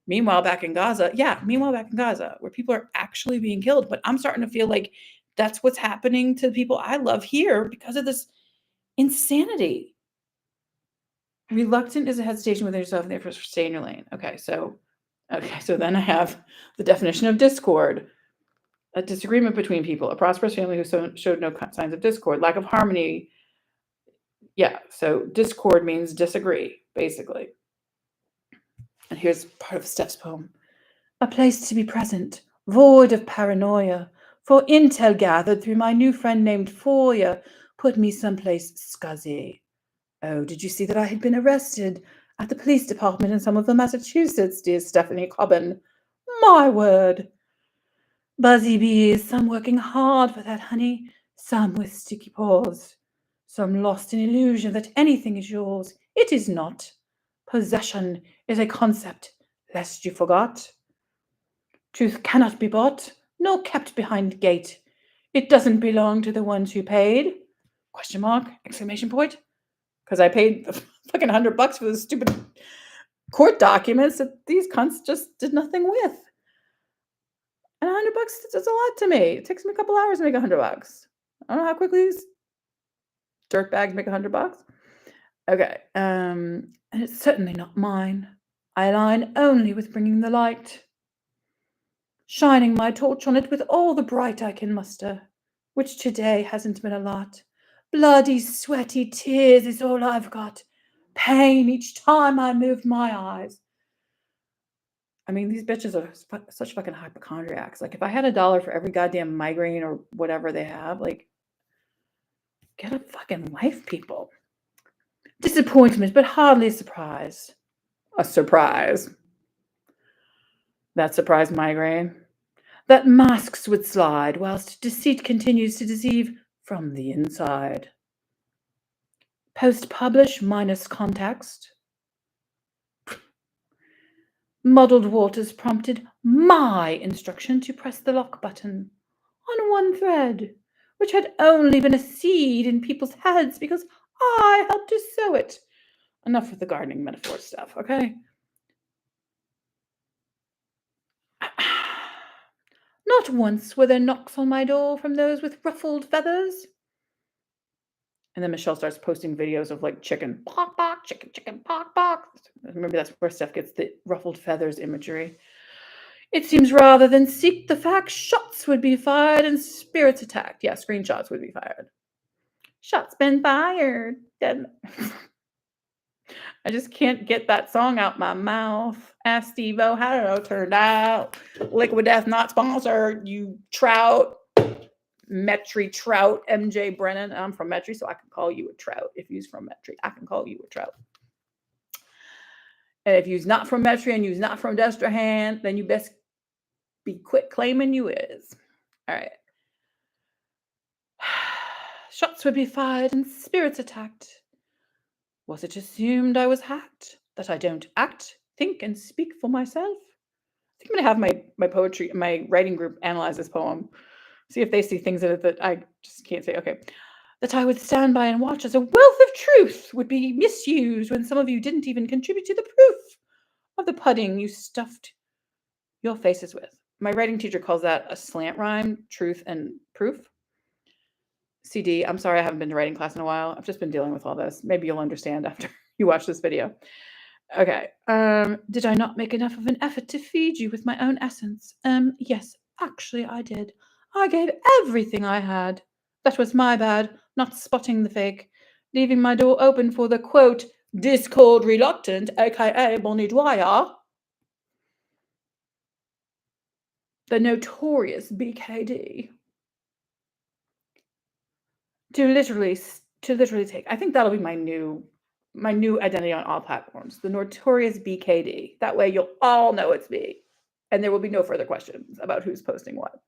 Meanwhile, back in Gaza, where people are actually being killed. But I'm starting to feel like that's what's happening to the people I love here because of this insanity. Reluctant is a hesitation within yourself, and therefore stay in your lane. Okay, so then I have the definition of discord. A disagreement between people, a prosperous family who showed no signs of discord, lack of harmony. Yeah, so discord means disagree, basically. And here's part of Steph's poem. A place to be present, void of paranoia, for intel gathered through my new friend named Foya put me someplace scuzzy. Oh, did you see that I had been arrested at the police department in some of the Massachusetts, dear Stephanie Cobbin? My word. Buzzy bees, some working hard for that honey, some with sticky paws, some lost in illusion that anything is yours. It is not. Possession is a concept, lest you forgot. Truth cannot be bought, nor kept behind gate. It doesn't belong to the ones who paid. Question mark, exclamation point. Because I paid fucking $100 for the stupid court documents that these cunts just did nothing with. And $100 is a lot to me. It takes me a couple hours to make $100. I don't know how quickly these dirtbags make $100. Okay, and it's certainly not mine. I align only with bringing the light, shining my torch on it with all the bright I can muster, which today hasn't been a lot. Bloody, sweaty tears is all I've got. Pain each time I moved my eyes. I mean, these bitches are such fucking hypochondriacs. Like, if I had $1 for every goddamn migraine or whatever they have, like, get a fucking life, people. Disappointment, but hardly a surprise. A surprise. That surprise migraine. That masks would slide whilst deceit continues to deceive from the inside. Post-publish minus context. Muddled waters prompted my instruction to press the lock button on one thread, which had only been a seed in people's heads because I helped to sow it. Enough with the gardening metaphor stuff, okay? Not once were there knocks on my door from those with ruffled feathers. And then Michelle starts posting videos of like chicken, pock, pock, chicken, chicken, pock, pock. Remember, that's where Steph gets the ruffled feathers imagery. It seems rather than seek the fact, shots would be fired and spirits attacked. Yeah, screenshots would be fired. Shots been fired. Dead. I just can't get that song out my mouth. Ask Steve-O how did it turn out. Liquid Death not sponsored, you trout. Metry Trout, MJ Brennan. I'm from Metry, so I can call you a trout. If you's from Metry, I can call you a trout. And if you's not from Metry and you's not from Destrehan, then you best be quit claiming you is. All right. Shots would be fired and spirits attacked. Was it assumed I was hacked? That I don't act, think, and speak for myself? I think I'm gonna have my writing group analyze this poem. See if they see things in it that I just can't say. Okay. That I would stand by and watch as a wealth of truth would be misused when some of you didn't even contribute to the proof of the pudding you stuffed your faces with. My writing teacher calls that a slant rhyme, truth and proof. CD, I'm sorry I haven't been to writing class in a while. I've just been dealing with all this. Maybe you'll understand after you watch this video. Okay. Did I not make enough of an effort to feed you with my own essence? Yes, actually I did. I gave everything I had. That was my bad, not spotting the fake, leaving my door open for the, quote, discord reluctant, aka Bonnie Dwyer, the notorious BKD, to literally take. I think that'll be my new identity on all platforms, the notorious BKD. That way you'll all know it's me, and there will be no further questions about who's posting what.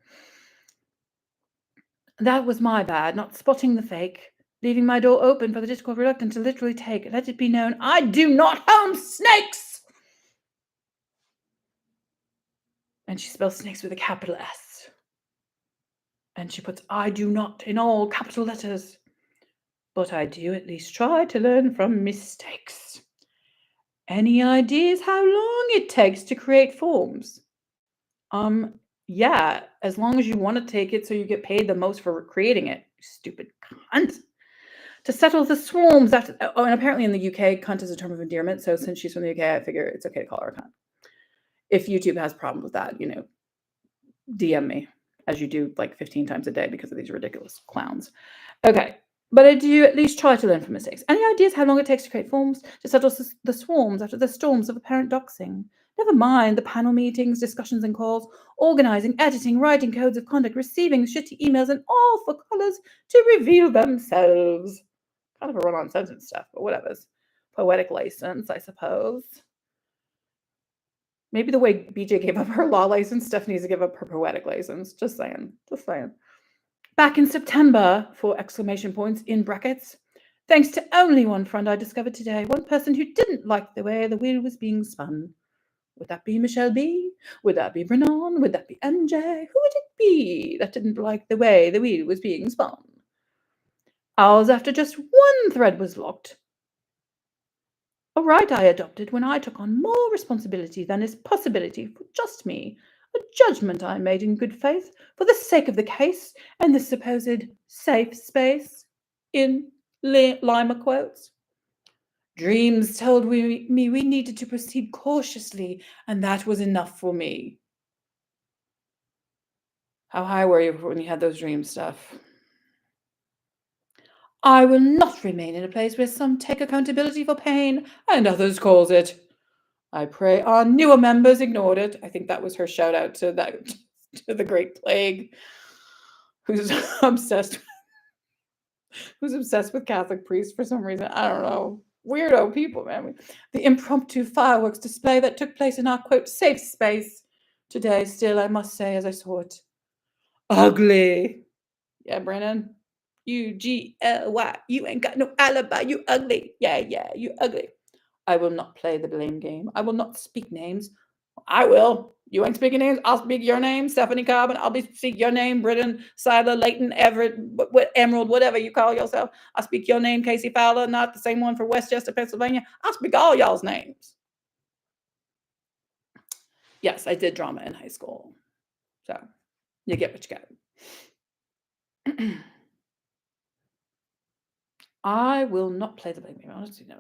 That was my bad, not spotting the fake, leaving my door open for the discord reluctant to literally take. Let it be known, I do not home snakes! And she spells snakes with a capital S. And she puts I do not in all capital letters. But I do at least try to learn from mistakes. Any ideas how long it takes to create forms? Yeah, as long as you want to take it so you get paid the most for creating it, you stupid cunt. To settle the swarms after, and apparently in the UK, cunt is a term of endearment, so since she's from the UK, I figure it's okay to call her a cunt. If YouTube has problems with that, DM me, as you do like 15 times a day because of these ridiculous clowns. Okay, but I do at least try to learn from mistakes. Any ideas how long it takes to create forms to settle the swarms after the storms of apparent doxing? Never mind the panel meetings, discussions and calls, organizing, editing, writing codes of conduct, receiving shitty emails, and all for colors to reveal themselves. Kind of a run-on sentence stuff, but whatever's. Poetic license, I suppose. Maybe the way BJ gave up her law license, Steph needs to give up her poetic license. Just saying. Back in September, 4 exclamation points in brackets. Thanks to only one friend I discovered today, one person who didn't like the way the wheel was being spun. Would that be Michelle B? Would that be Brennan? Would that be MJ? Who would it be that didn't like the way the wheel was being spun? Hours after just one thread was locked. A right I adopted when I took on more responsibility than is possibility for just me. A judgment I made in good faith for the sake of the case and the supposed safe space. In Lima quotes. Dreams told me we needed to proceed cautiously, and that was enough for me. How high were you when you had those dreams, Steph? I will not remain in a place where some take accountability for pain and others cause it. I pray our newer members ignored it. I think that was her shout out to the Great Plague, who's obsessed with Catholic priests for some reason. I don't know. Weirdo people, man. The impromptu fireworks display that took place in our, quote, safe space today, still, I must say, as I saw it, ugly. Yeah, Brennan. UGLY. You ain't got no alibi. You ugly. Yeah, you ugly. I will not play the blame game. I will not speak names. I will. You ain't speaking names. I'll speak your name, Stephanie Cobb, and I'll speak your name, Britton, Siler, Leighton, Everett, Emerald, whatever you call yourself. I'll speak your name, Casey Fowler, not the same one for Westchester, Pennsylvania. I'll speak all y'all's names. Yes, I did drama in high school. So you get what you get. I will not play the blame game. Honestly, no.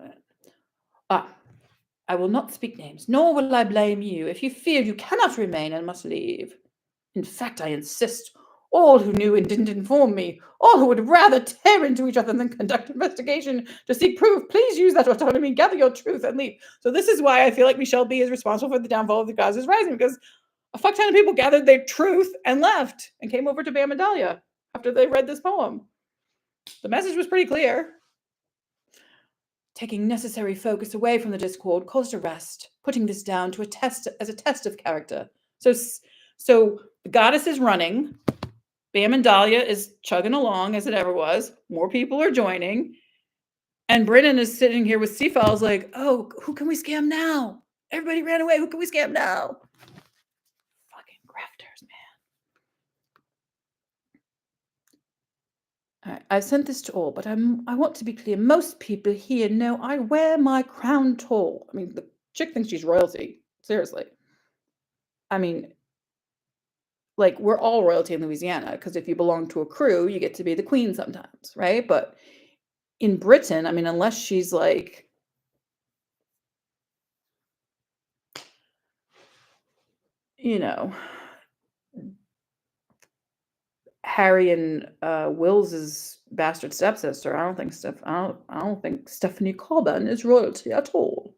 I will not speak names, nor will I blame you if you feel you cannot remain and must leave. In fact, I insist all who knew and didn't inform me, all who would rather tear into each other than conduct investigation to seek proof, please use that autonomy, gather your truth, and leave. So this is why I feel like Michelle B is responsible for the downfall of the Gaza's Rising, because a fuck ton of people gathered their truth and left and came over to Bam and Dahlia. after they read this poem. The message was pretty clear. Taking necessary focus away from the discord caused a rest, putting this down to a test of character. So the goddess is running. Bam and Dahlia is chugging along as it ever was. More people are joining. And Brennan is sitting here with Seafowls like, oh, who can we scam now? Everybody ran away. Who can we scam now? Fucking grafters, man. All right, I've sent this to all, but I want to be clear. Most people here know I wear my crown tall. I mean, the chick thinks she's royalty. Seriously. I mean, like, we're all royalty in Louisiana, because if you belong to a crew, you get to be the queen sometimes, right? But in Britain, I mean, unless she's like, you know, Harry and Wills's bastard stepsister, I don't think Stephanie Corbin is royalty at all.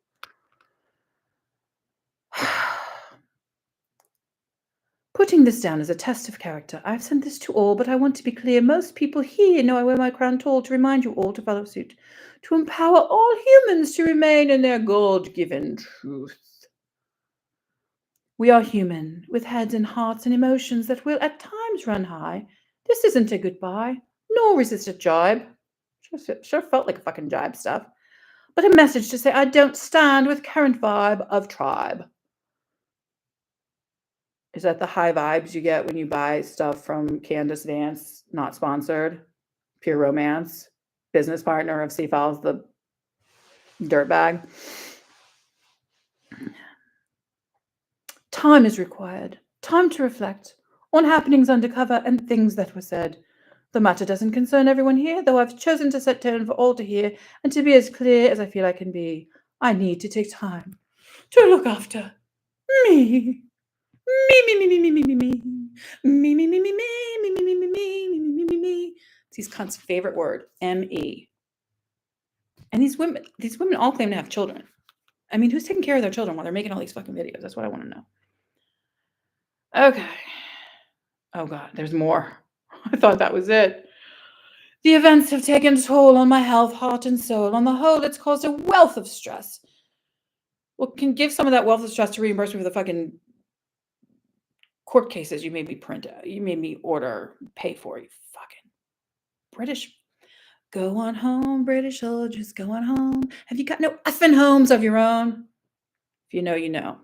Putting this down as a test of character, I've sent this to all, but I want to be clear. Most people here know I wear my crown tall to remind you all to follow suit, to empower all humans to remain in their God-given truth. We are human, with heads and hearts and emotions that will at times run high. This isn't a goodbye, nor is it a jibe. Sure felt like a fucking jibe stuff. But a message to say I don't stand with current vibe of tribe. Is that the high vibes you get when you buy stuff from Candace Vance, not sponsored? Pure romance. Business partner of Seafowls, the dirtbag. Time is required. Time to reflect on happenings undercover and things that were said. The matter doesn't concern everyone here, though I've chosen to set tone for all to hear, and to be as clear as I feel I can be, I need to take time to look after me. Me. It's these cunts' favorite word, M-E. And these women all claim to have children. I mean, who's taking care of their children while they're making all these fucking videos? That's what I want to know. Okay. Oh God, there's more. I thought that was it. The events have taken a toll on my health, heart, and soul. On the whole, it's caused a wealth of stress. Well, can give some of that wealth of stress to reimburse me for the fucking court cases you made me print out. You made me order, pay for, you fucking British. Go on home, British soldiers, go on home. Have you got no effing homes of your own? If you know, you know.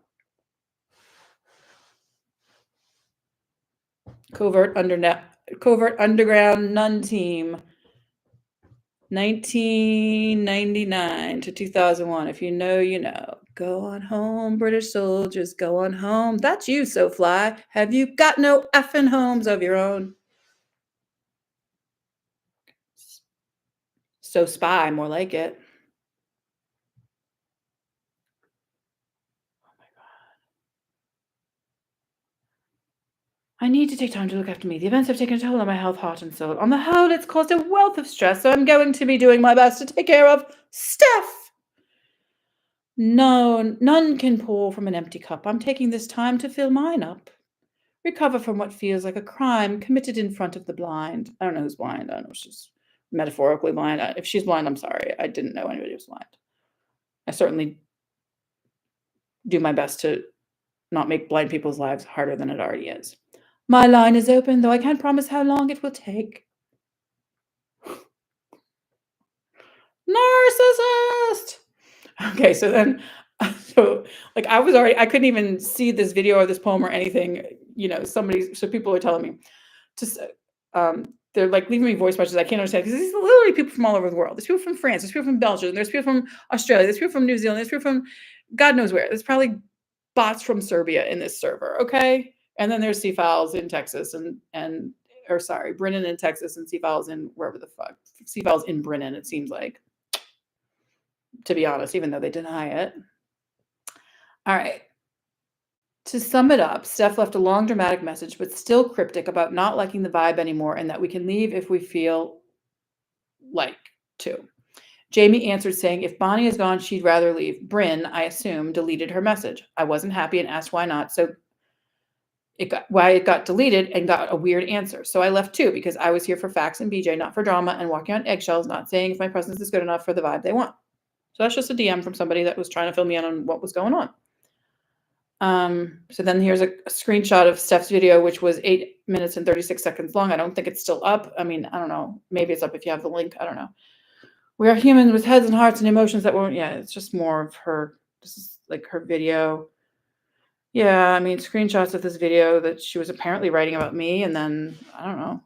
Covert Underground Nun Team, 1999 to 2001. If you know, you know. Go on home, British soldiers, go on home. That's you, so fly. Have you got no effing homes of your own? So spy, more like it. Oh my God. I need to take time to look after me. The events have taken a toll on my health, heart, and soul. On the whole, it's caused a wealth of stress, so I'm going to be doing my best to take care of Steph. No, none can pour from an empty cup. I'm taking this time to fill mine up. Recover from what feels like a crime committed in front of the blind. I don't know who's blind. I don't know if she's metaphorically blind. If she's blind, I'm sorry. I didn't know anybody was blind. I certainly do my best to not make blind people's lives harder than it already is. My line is open, though I can't promise how long it will take. Narcissist! Okay, so then, like I couldn't even see this video or this poem or anything, so people are telling me they're like leaving me voice messages I can't understand, because these are literally people from all over the world. There's people from France, there's people from Belgium, there's people from Australia, there's people from New Zealand, there's people from God knows where. There's probably bots from Serbia in this server, okay? And then there's Seafowls in Texas Brennan in Texas and Seafowls in wherever the fuck. Seafowls in Brennan, it seems like. To be honest, even though they deny it. All right. To sum it up, Steph left a long dramatic message, but still cryptic, about not liking the vibe anymore and that we can leave if we feel like to. Jamie answered saying if Bonnie is gone, she'd rather leave. Bryn, I assume, deleted her message. I wasn't happy and asked why not. So why it got deleted and got a weird answer. So I left too because I was here for facts and BJ, not for drama and walking on eggshells, not saying if my presence is good enough for the vibe they want. So that's just a DM from somebody that was trying to fill me in on what was going on. So then here's a screenshot of Steph's video, which was 8 minutes and 36 seconds long. I don't think it's still up. I mean, I don't know. Maybe it's up if you have the link. I don't know. We are human with heads and hearts and emotions that won't. Yeah, it's just more of her. This is like her video. Yeah, I mean, screenshots of this video that she was apparently writing about me, and then I don't know.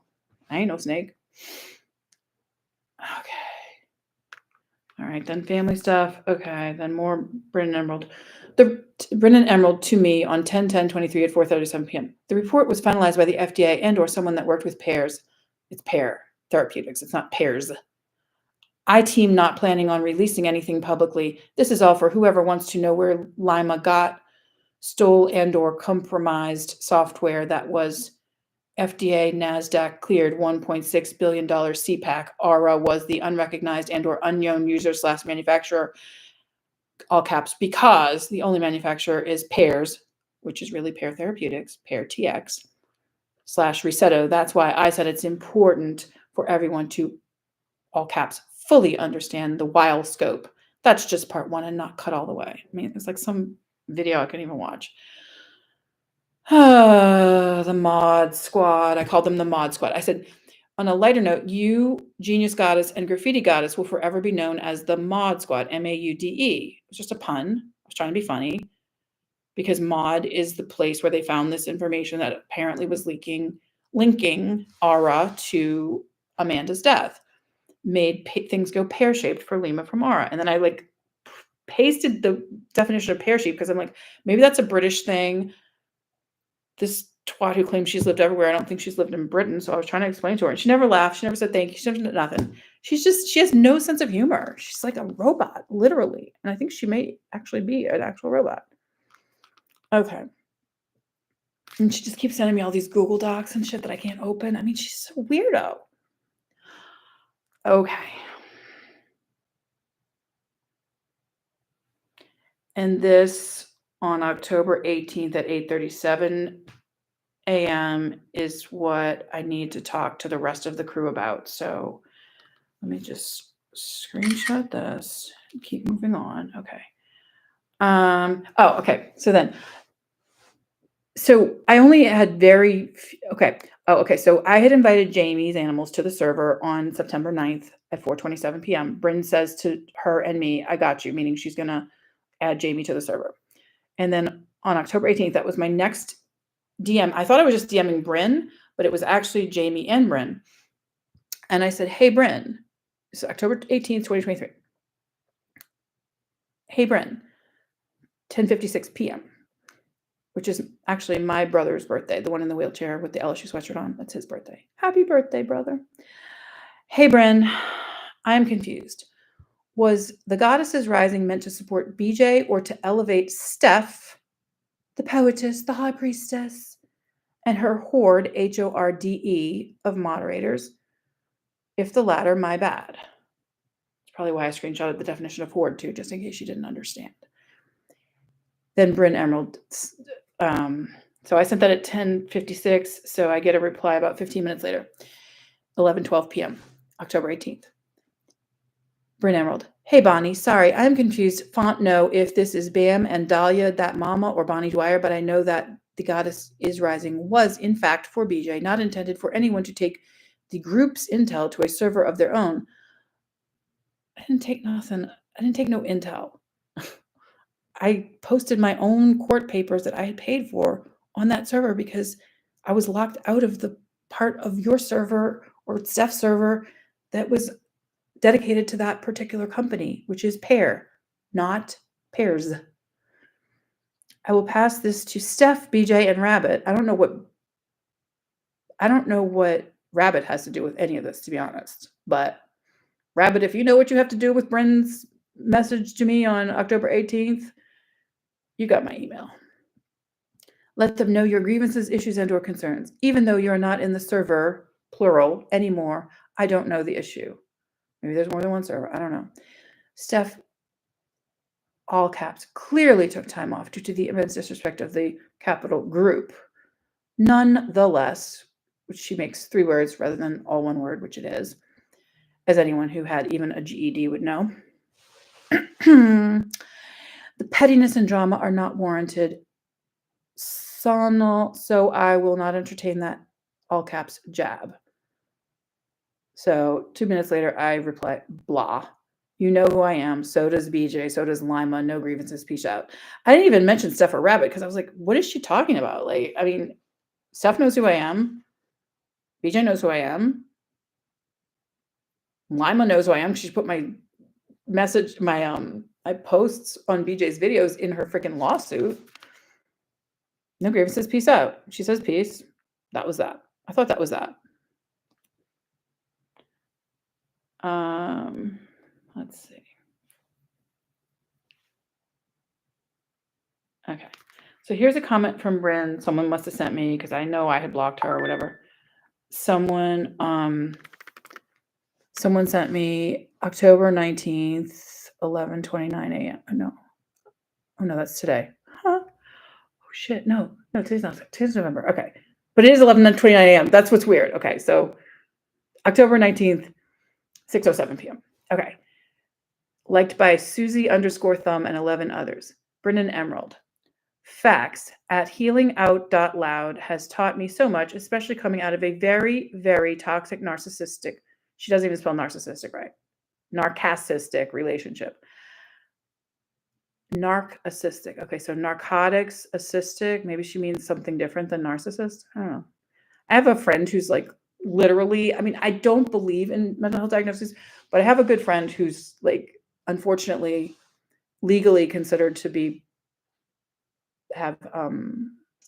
I ain't no snake. Okay. All right, then family stuff. Okay, then more Bryn and Emerald. The Bryn and Emerald to me on 10/10/23 at 4:37 p.m. The report was finalized by the FDA and/or someone that worked with pairs. It's Pear Therapeutics. It's not Pairs. I team not planning on releasing anything publicly. This is all for whoever wants to know where Lima got, stole, and/or compromised software that was FDA NASDAQ cleared $1.6 billion CPAC. ARA was the unrecognized and/or unknown user / manufacturer, all caps, because the only manufacturer is Pairs, which is really Pear Therapeutics, Pear TX / Resetto. That's why I said it's important for everyone to, all caps, fully understand the wild scope. That's just part one and not cut all the way. I mean, it's like some video I couldn't even watch. The mod squad. I called them the mod squad. I said, on a lighter note, you, Genius Goddess, and Graffiti Goddess will forever be known as the mod squad, MAUDE. It's just a pun. I was trying to be funny because mod is the place where they found this information that apparently was linking Aura to Amanda's death. Made things go pear-shaped for Lima from Aura. And then I like pasted the definition of pear-shaped because I'm like, maybe that's a British thing. This twat who claims she's lived everywhere, I don't think she's lived in Britain. So I was trying to explain to her. And she never laughed. She never said thank you. She never did nothing. She has no sense of humor. She's like a robot, literally. And I think she may actually be an actual robot. Okay. And she just keeps sending me all these Google Docs and shit that I can't open. I mean, she's so weirdo. Okay. And this on October 18th at 8:37 a.m. is what I need to talk to the rest of the crew about. So let me just screenshot this and keep moving on. Okay. Okay. So I only had okay. So I had invited Jamie's animals to the server on September 9th at 4:27 p.m. Bryn says to her and me, I got you, meaning she's going to add Jamie to the server. And then on October 18th, that was my next DM. I thought I was just DMing Bryn, but it was actually Jamie and Bryn. And I said, hey, Bryn, it's October 18th, 2023. Hey, Bryn, 10:56 p.m., which is actually my brother's birthday, the one in the wheelchair with the LSU sweatshirt on. That's his birthday. Happy birthday, brother. Hey, Bryn, I'm confused. Was the Goddesses Rising meant to support BJ or to elevate Steph, the poetess, the high priestess, and her horde, HORDE, of moderators? If the latter, my bad. It's probably why I screenshotted the definition of horde too, just in case you didn't understand. Then Bryn Emerald. So I sent that at 10:56. So I get a reply about 15 minutes later, 11:12 p.m., October 18th. Bryn Emerald. Hey, Bonnie. Sorry, I'm confused. Font no if this is Bam and Dahlia, that mama, or Bonnie Dwyer, but I know that the Goddess is Rising was, in fact, for BJ, not intended for anyone to take the group's intel to a server of their own. I didn't take nothing. I didn't take no intel. I posted my own court papers that I had paid for on that server because I was locked out of the part of your server or Steph's server that was dedicated to that particular company, which is Pear, not Pairs. I will pass this to Steph, BJ, and Rabbit. I don't know what Rabbit has to do with any of this, to be honest. But Rabbit, if you know what you have to do with Bryn's message to me on October 18th, you got my email. Let them know your grievances, issues, and/or concerns. Even though you're not in the server, plural, anymore, I don't know the issue. Maybe there's more than one server. I don't know. Steph, all caps, clearly took time off due to the immense disrespect of the Capital Group. Nonetheless, which she makes 3 words rather than all one word, which it is, as anyone who had even a GED would know. The pettiness and drama are not warranted. So I will not entertain that all caps jab. So 2 minutes later, I reply, blah. You know who I am. So does BJ. So does Lima. No grievances. Peace out. I didn't even mention Steph or Rabbit because I was like, what is she talking about? Like, I mean, Steph knows who I am. BJ knows who I am. Lima knows who I am. She put my message, my posts on BJ's videos in her freaking lawsuit. No grievances. Peace out. She says peace. That was that. I thought that was that. Let's see. Okay. So here's a comment from Bryn. Someone must have sent me because I know I had blocked her or whatever. Someone sent me October 19th, 11:29 a.m. Oh no, that's today. Huh? Oh shit. No, today's not. Today's November. Okay. But it is 11:29 a.m. That's what's weird. Okay. So October 19th, 6:07 p.m. Okay. Liked by Susie_thumb and 11 others. Brennan Emerald. Facts at healingout.loud has taught me so much, especially coming out of a very, very toxic narcissistic, she doesn't even spell narcissistic right, narcissistic relationship. Narcissistic. Okay, so narcotics assistic. Maybe she means something different than narcissist. I don't know. I have a friend who's like literally, I mean, I don't believe in mental health diagnoses, but I have a good friend who's like, unfortunately, legally considered to have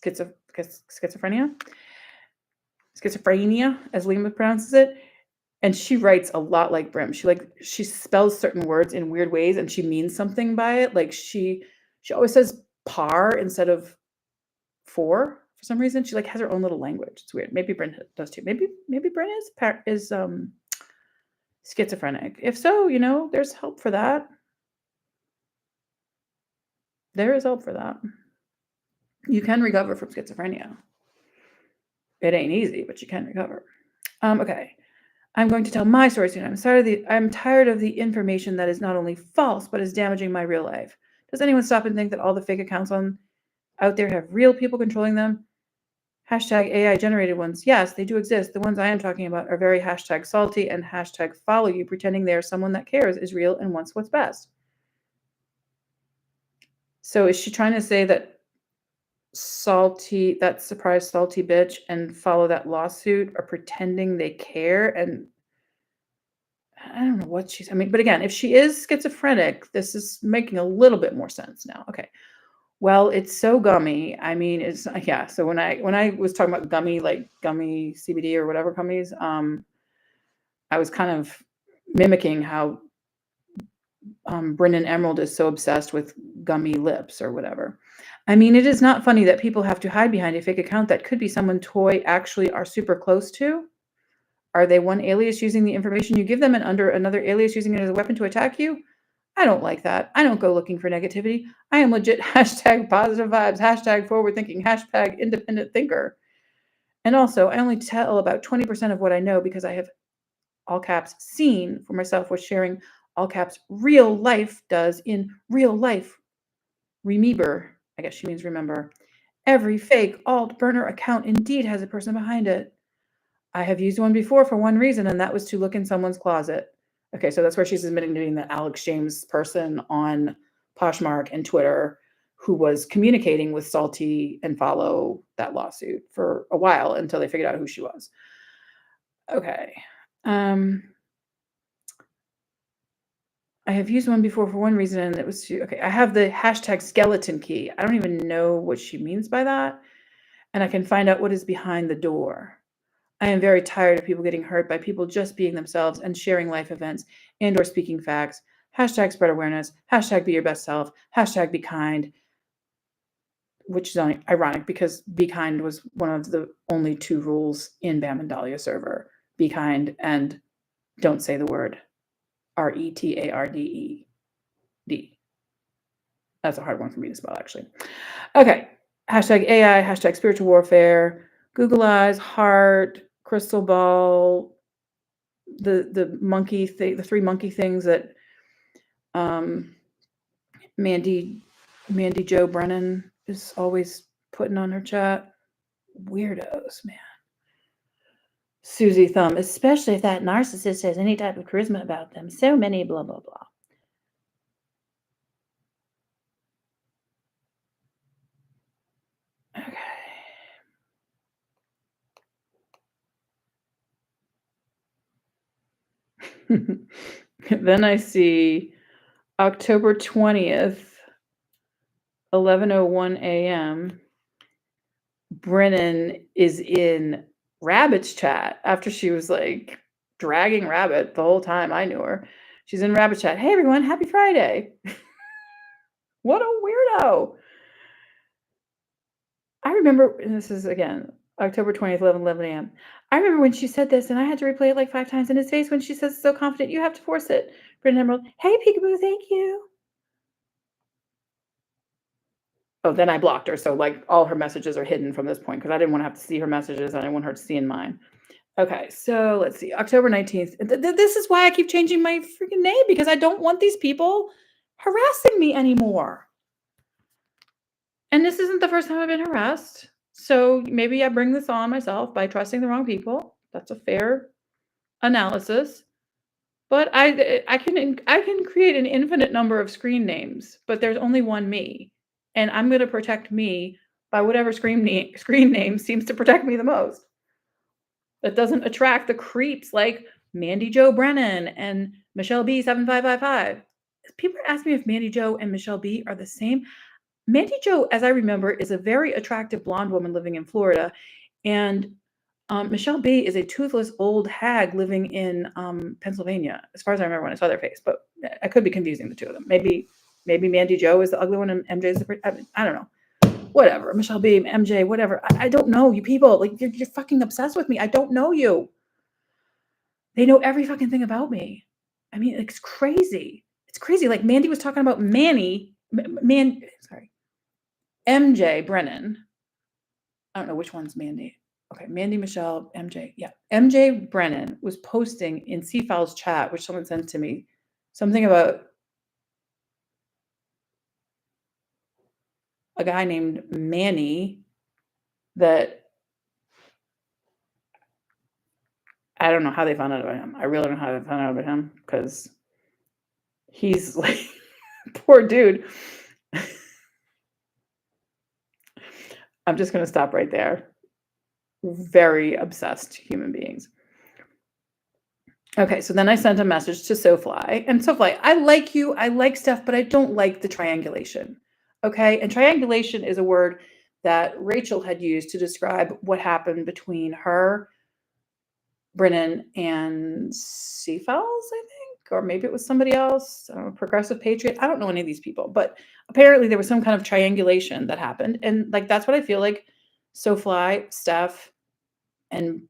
schizophrenia, as Liam pronounces it. And she writes a lot like Brim. She spells certain words in weird ways and she means something by it. Like she always says par instead of for some reason. She like has her own little language. It's weird. Maybe Brim does too. Maybe Brim is schizophrenic. If so, there's help for that. There is help for that. You can recover from schizophrenia. It ain't easy, but you can recover. Okay. I'm going to tell my story soon. I'm tired of the information that is not only false, but is damaging my real life. Does anyone stop and think that all the fake accounts out there have real people controlling them? Hashtag AI generated ones. Yes, they do exist. The ones I am talking about are very hashtag salty and hashtag follow you, pretending they are someone that cares, is real, and wants what's best. So is she trying to say that that surprise salty bitch and follow that lawsuit are pretending they care? And I don't know what but again, if she is schizophrenic, this is making a little bit more sense now. Okay. Well, it's so gummy. I mean, it's yeah. So when I was talking about gummy, like gummy CBD or whatever gummies, I was kind of mimicking how Brennan Emerald is so obsessed with gummy lips or whatever. I mean, it is not funny that people have to hide behind a fake account that could be someone Toy actually are super close to. Are they one alias using the information you give them and under another alias using it as a weapon to attack you? I don't like that. I don't go looking for negativity. I am legit hashtag positive vibes, hashtag forward thinking, hashtag independent thinker. And also, I only tell about 20% of what I know because I have, all caps, seen for myself what sharing, all caps, real life does in real life. Remember, I guess she means remember. Every fake alt burner account indeed has a person behind it. I have used one before for one reason, and that was to look in someone's closet. Okay, so that's where she's admitting to being the Alex James person on Poshmark and Twitter who was communicating with Salty and Follow that lawsuit for a while until they figured out who she was. Okay. I have used one before for one reason, and it was to, okay, I have the hashtag skeleton key. I don't even know what she means by that. And I can find out what is behind the door. I am very tired of people getting hurt by people just being themselves and sharing life events and or speaking facts. Hashtag spread awareness. Hashtag be your best self. Hashtag be kind. Which is ironic because be kind was one of the only 2 rules in Bam and Dahlia server. Be kind and don't say the word RETARDED. That's a hard one for me to spell, actually. Okay. Hashtag AI. Hashtag spiritual warfare. Google eyes, heart, crystal ball, the monkey thing, the 3 monkey things that um, Mandy Jo Brennan is always putting on her chat. Weirdos, man. Susie Thumb, especially if that narcissist has any type of charisma about them. So many blah, blah, blah. Okay. Then I see October 20th, 11:01 a.m. Brennan is in Rabbit's chat after she was like dragging Rabbit the whole time I knew her. She's in Rabbit chat. Hey everyone, happy Friday. What a weirdo. I remember, and this is again, October 20th, 11 a.m. I remember when she said this and I had to replay it like 5 times in his face when she says so confident, you have to force it. Brennan Emerald, hey Peekaboo, thank you. Oh, then I blocked her. So like all her messages are hidden from this point because I didn't want to have to see her messages. I didn't want her to see in mine. Okay, so let's see. October 19th. This is why I keep changing my freaking name because I don't want these people harassing me anymore. And this isn't the first time I've been harassed. So maybe I bring this on myself by trusting the wrong people. That's a fair analysis. But I can create an infinite number of screen names, but there's only one me. And I'm going to protect me by whatever screen name seems to protect me the most. That doesn't attract the creeps like Mandy Jo Brennan and Michelle B 7555. People ask me if Mandy Jo and Michelle B are the same. Mandy Jo, as I remember, is a very attractive blonde woman living in Florida, and Michelle B is a toothless old hag living in Pennsylvania, as far as I remember when I saw their face. But I could be confusing the two of them. Maybe Mandy Jo is the ugly one and MJ is the pretty. I don't know. Whatever, Michelle B, MJ, whatever. I don't know you people. Like you're fucking obsessed with me. I don't know you. They know every fucking thing about me. I mean, it's crazy. It's crazy. Like Mandy was talking about MJ Brennan. I don't know which one's Mandy. Okay, Mandy, Michelle, MJ. Yeah, MJ Brennan was posting in CFAL's chat, which someone sent to me, something about a guy named Manny that I don't know how they found out about him. I really don't know how they found out about him because he's like, poor dude. I'm just going to stop right there. Very obsessed human beings. Okay, so then I sent a message to SoFly. And SoFly, I like you. I like stuff, but I don't like the triangulation. Okay, and triangulation is a word that Rachel had used to describe what happened between her, Brennan, and Seafels, I think, or maybe it was somebody else, Progressive Patriot. I don't know any of these people, but apparently there was some kind of triangulation that happened. And like, that's what I feel like SoFly, Steph, and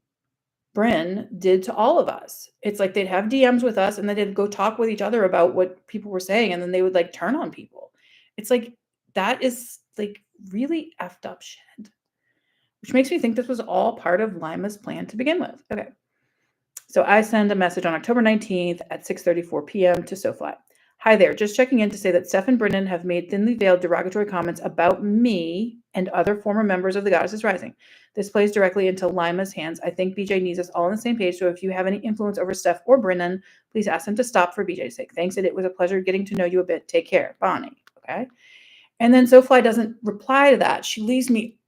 Bryn did to all of us. It's like they'd have DMs with us and then they'd go talk with each other about what people were saying. And then they would like turn on people. It's like, that is like really effed up shit, which makes me think this was all part of Lima's plan to begin with. Okay. So I send a message on October 19th at 6:34 p.m. to SoFly. Hi there, just checking in to say that Steph and Brennan have made thinly veiled derogatory comments about me and other former members of the Goddesses Rising. This plays directly into Lima's hands. I think BJ needs us all on the same page, so if you have any influence over Steph or Brennan, please ask them to stop for BJ's sake. Thanks, and it was a pleasure getting to know you a bit. Take care, Bonnie. Okay. And then SoFly doesn't reply to that. She leaves me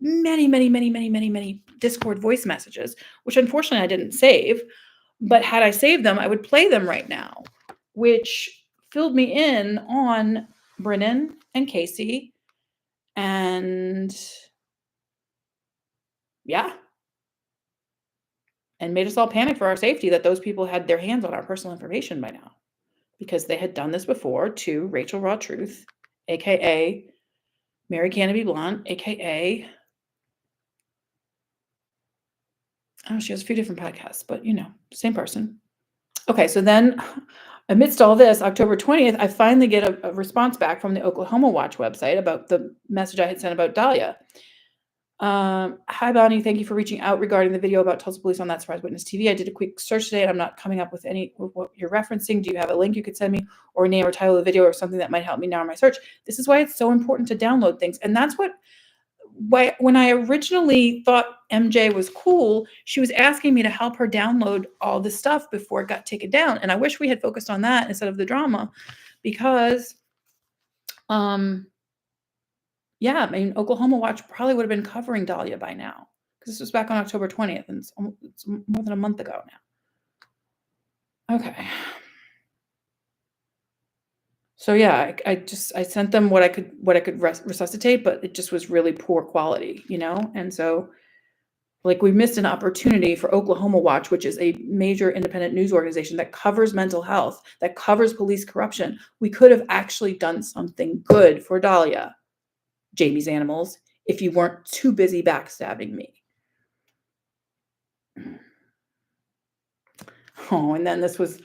many Discord voice messages, which unfortunately I didn't save. But had I saved them, I would play them right now, which filled me in on Brennan and Casey. And yeah. And made us all panic for our safety that those people had their hands on our personal information by now. Because they had done this before to Rachel Raw Truth, aka Mary Canopy Blunt, aka oh, she has a few different podcasts, but you know, same person. Okay, so then amidst all this, October 20th, I finally get a response back from the Oklahoma Watch website about the message I had sent about Dahlia. Hi, Bonnie. Thank you for reaching out regarding the video about Tulsa Police on That Surprise Witness TV. I did a quick search today and I'm not coming up with what you're referencing. Do you have a link you could send me, or name or title of the video, or something that might help me narrow my search? This is why it's so important to download things. And that's why when I originally thought MJ was cool, she was asking me to help her download all this stuff before it got taken down. And I wish we had focused on that instead of the drama, because yeah, I mean, Oklahoma Watch probably would have been covering Dahlia by now, because this was back on October 20th, and it's more than a month ago now. Okay. So yeah, I sent them what I could resuscitate, but it just was really poor quality, And so, like, we missed an opportunity for Oklahoma Watch, which is a major independent news organization that covers mental health, that covers police corruption. We could have actually done something good for Dahlia, Jamie's animals, if you weren't too busy backstabbing me. Oh, and then this was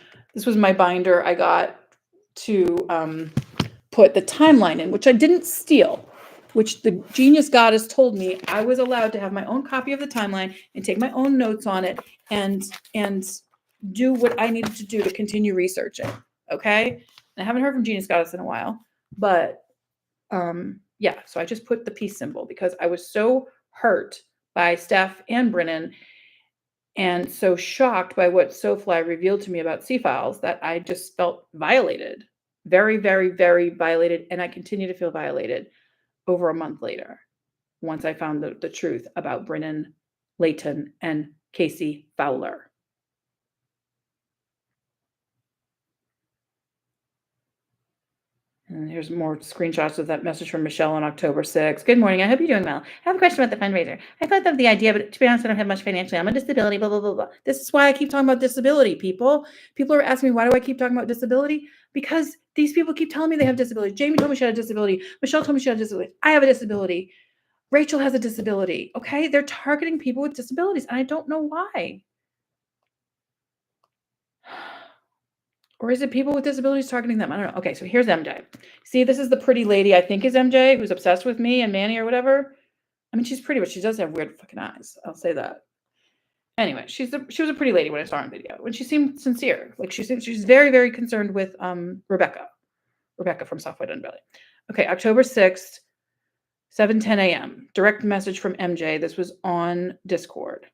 my binder I got to put the timeline in, which I didn't steal, which the genius goddess told me I was allowed to have my own copy of the timeline and take my own notes on it and do what I needed to do to continue researching. Okay. And I haven't heard from Genius Goddess in a while, but yeah, so I just put the peace symbol because I was so hurt by Steph and Brennan and so shocked by what SoFly revealed to me about C-Files that I just felt violated. Very, very, very violated. And I continue to feel violated over a month later, once I found the truth about Brennan, Layton, and Casey Fowler. And here's more screenshots of that message from Michelle on October 6th. Good morning. I hope you're doing well. I have a question about the fundraiser. I thought of the idea, but to be honest, I don't have much financially. I'm on disability, blah, blah, blah, blah. This is why I keep talking about disability, people. People are asking me, why do I keep talking about disability? Because these people keep telling me they have disability. Jamie told me she had a disability. Michelle told me she had a disability. I have a disability. Rachel has a disability. Okay. They're targeting people with disabilities, and I don't know why. Or is it people with disabilities targeting them? I don't know. Okay, so here's MJ. See, this is the pretty lady I think is MJ, who's obsessed with me and Manny or whatever. I mean, she's pretty, but she does have weird fucking eyes. I'll say that. Anyway, she was a pretty lady when I saw her in video, and she seemed sincere. Like she's very, very concerned with Rebecca from Software Done Belly. Okay, October 6th, 7:10 a.m. Direct message from MJ. This was on Discord.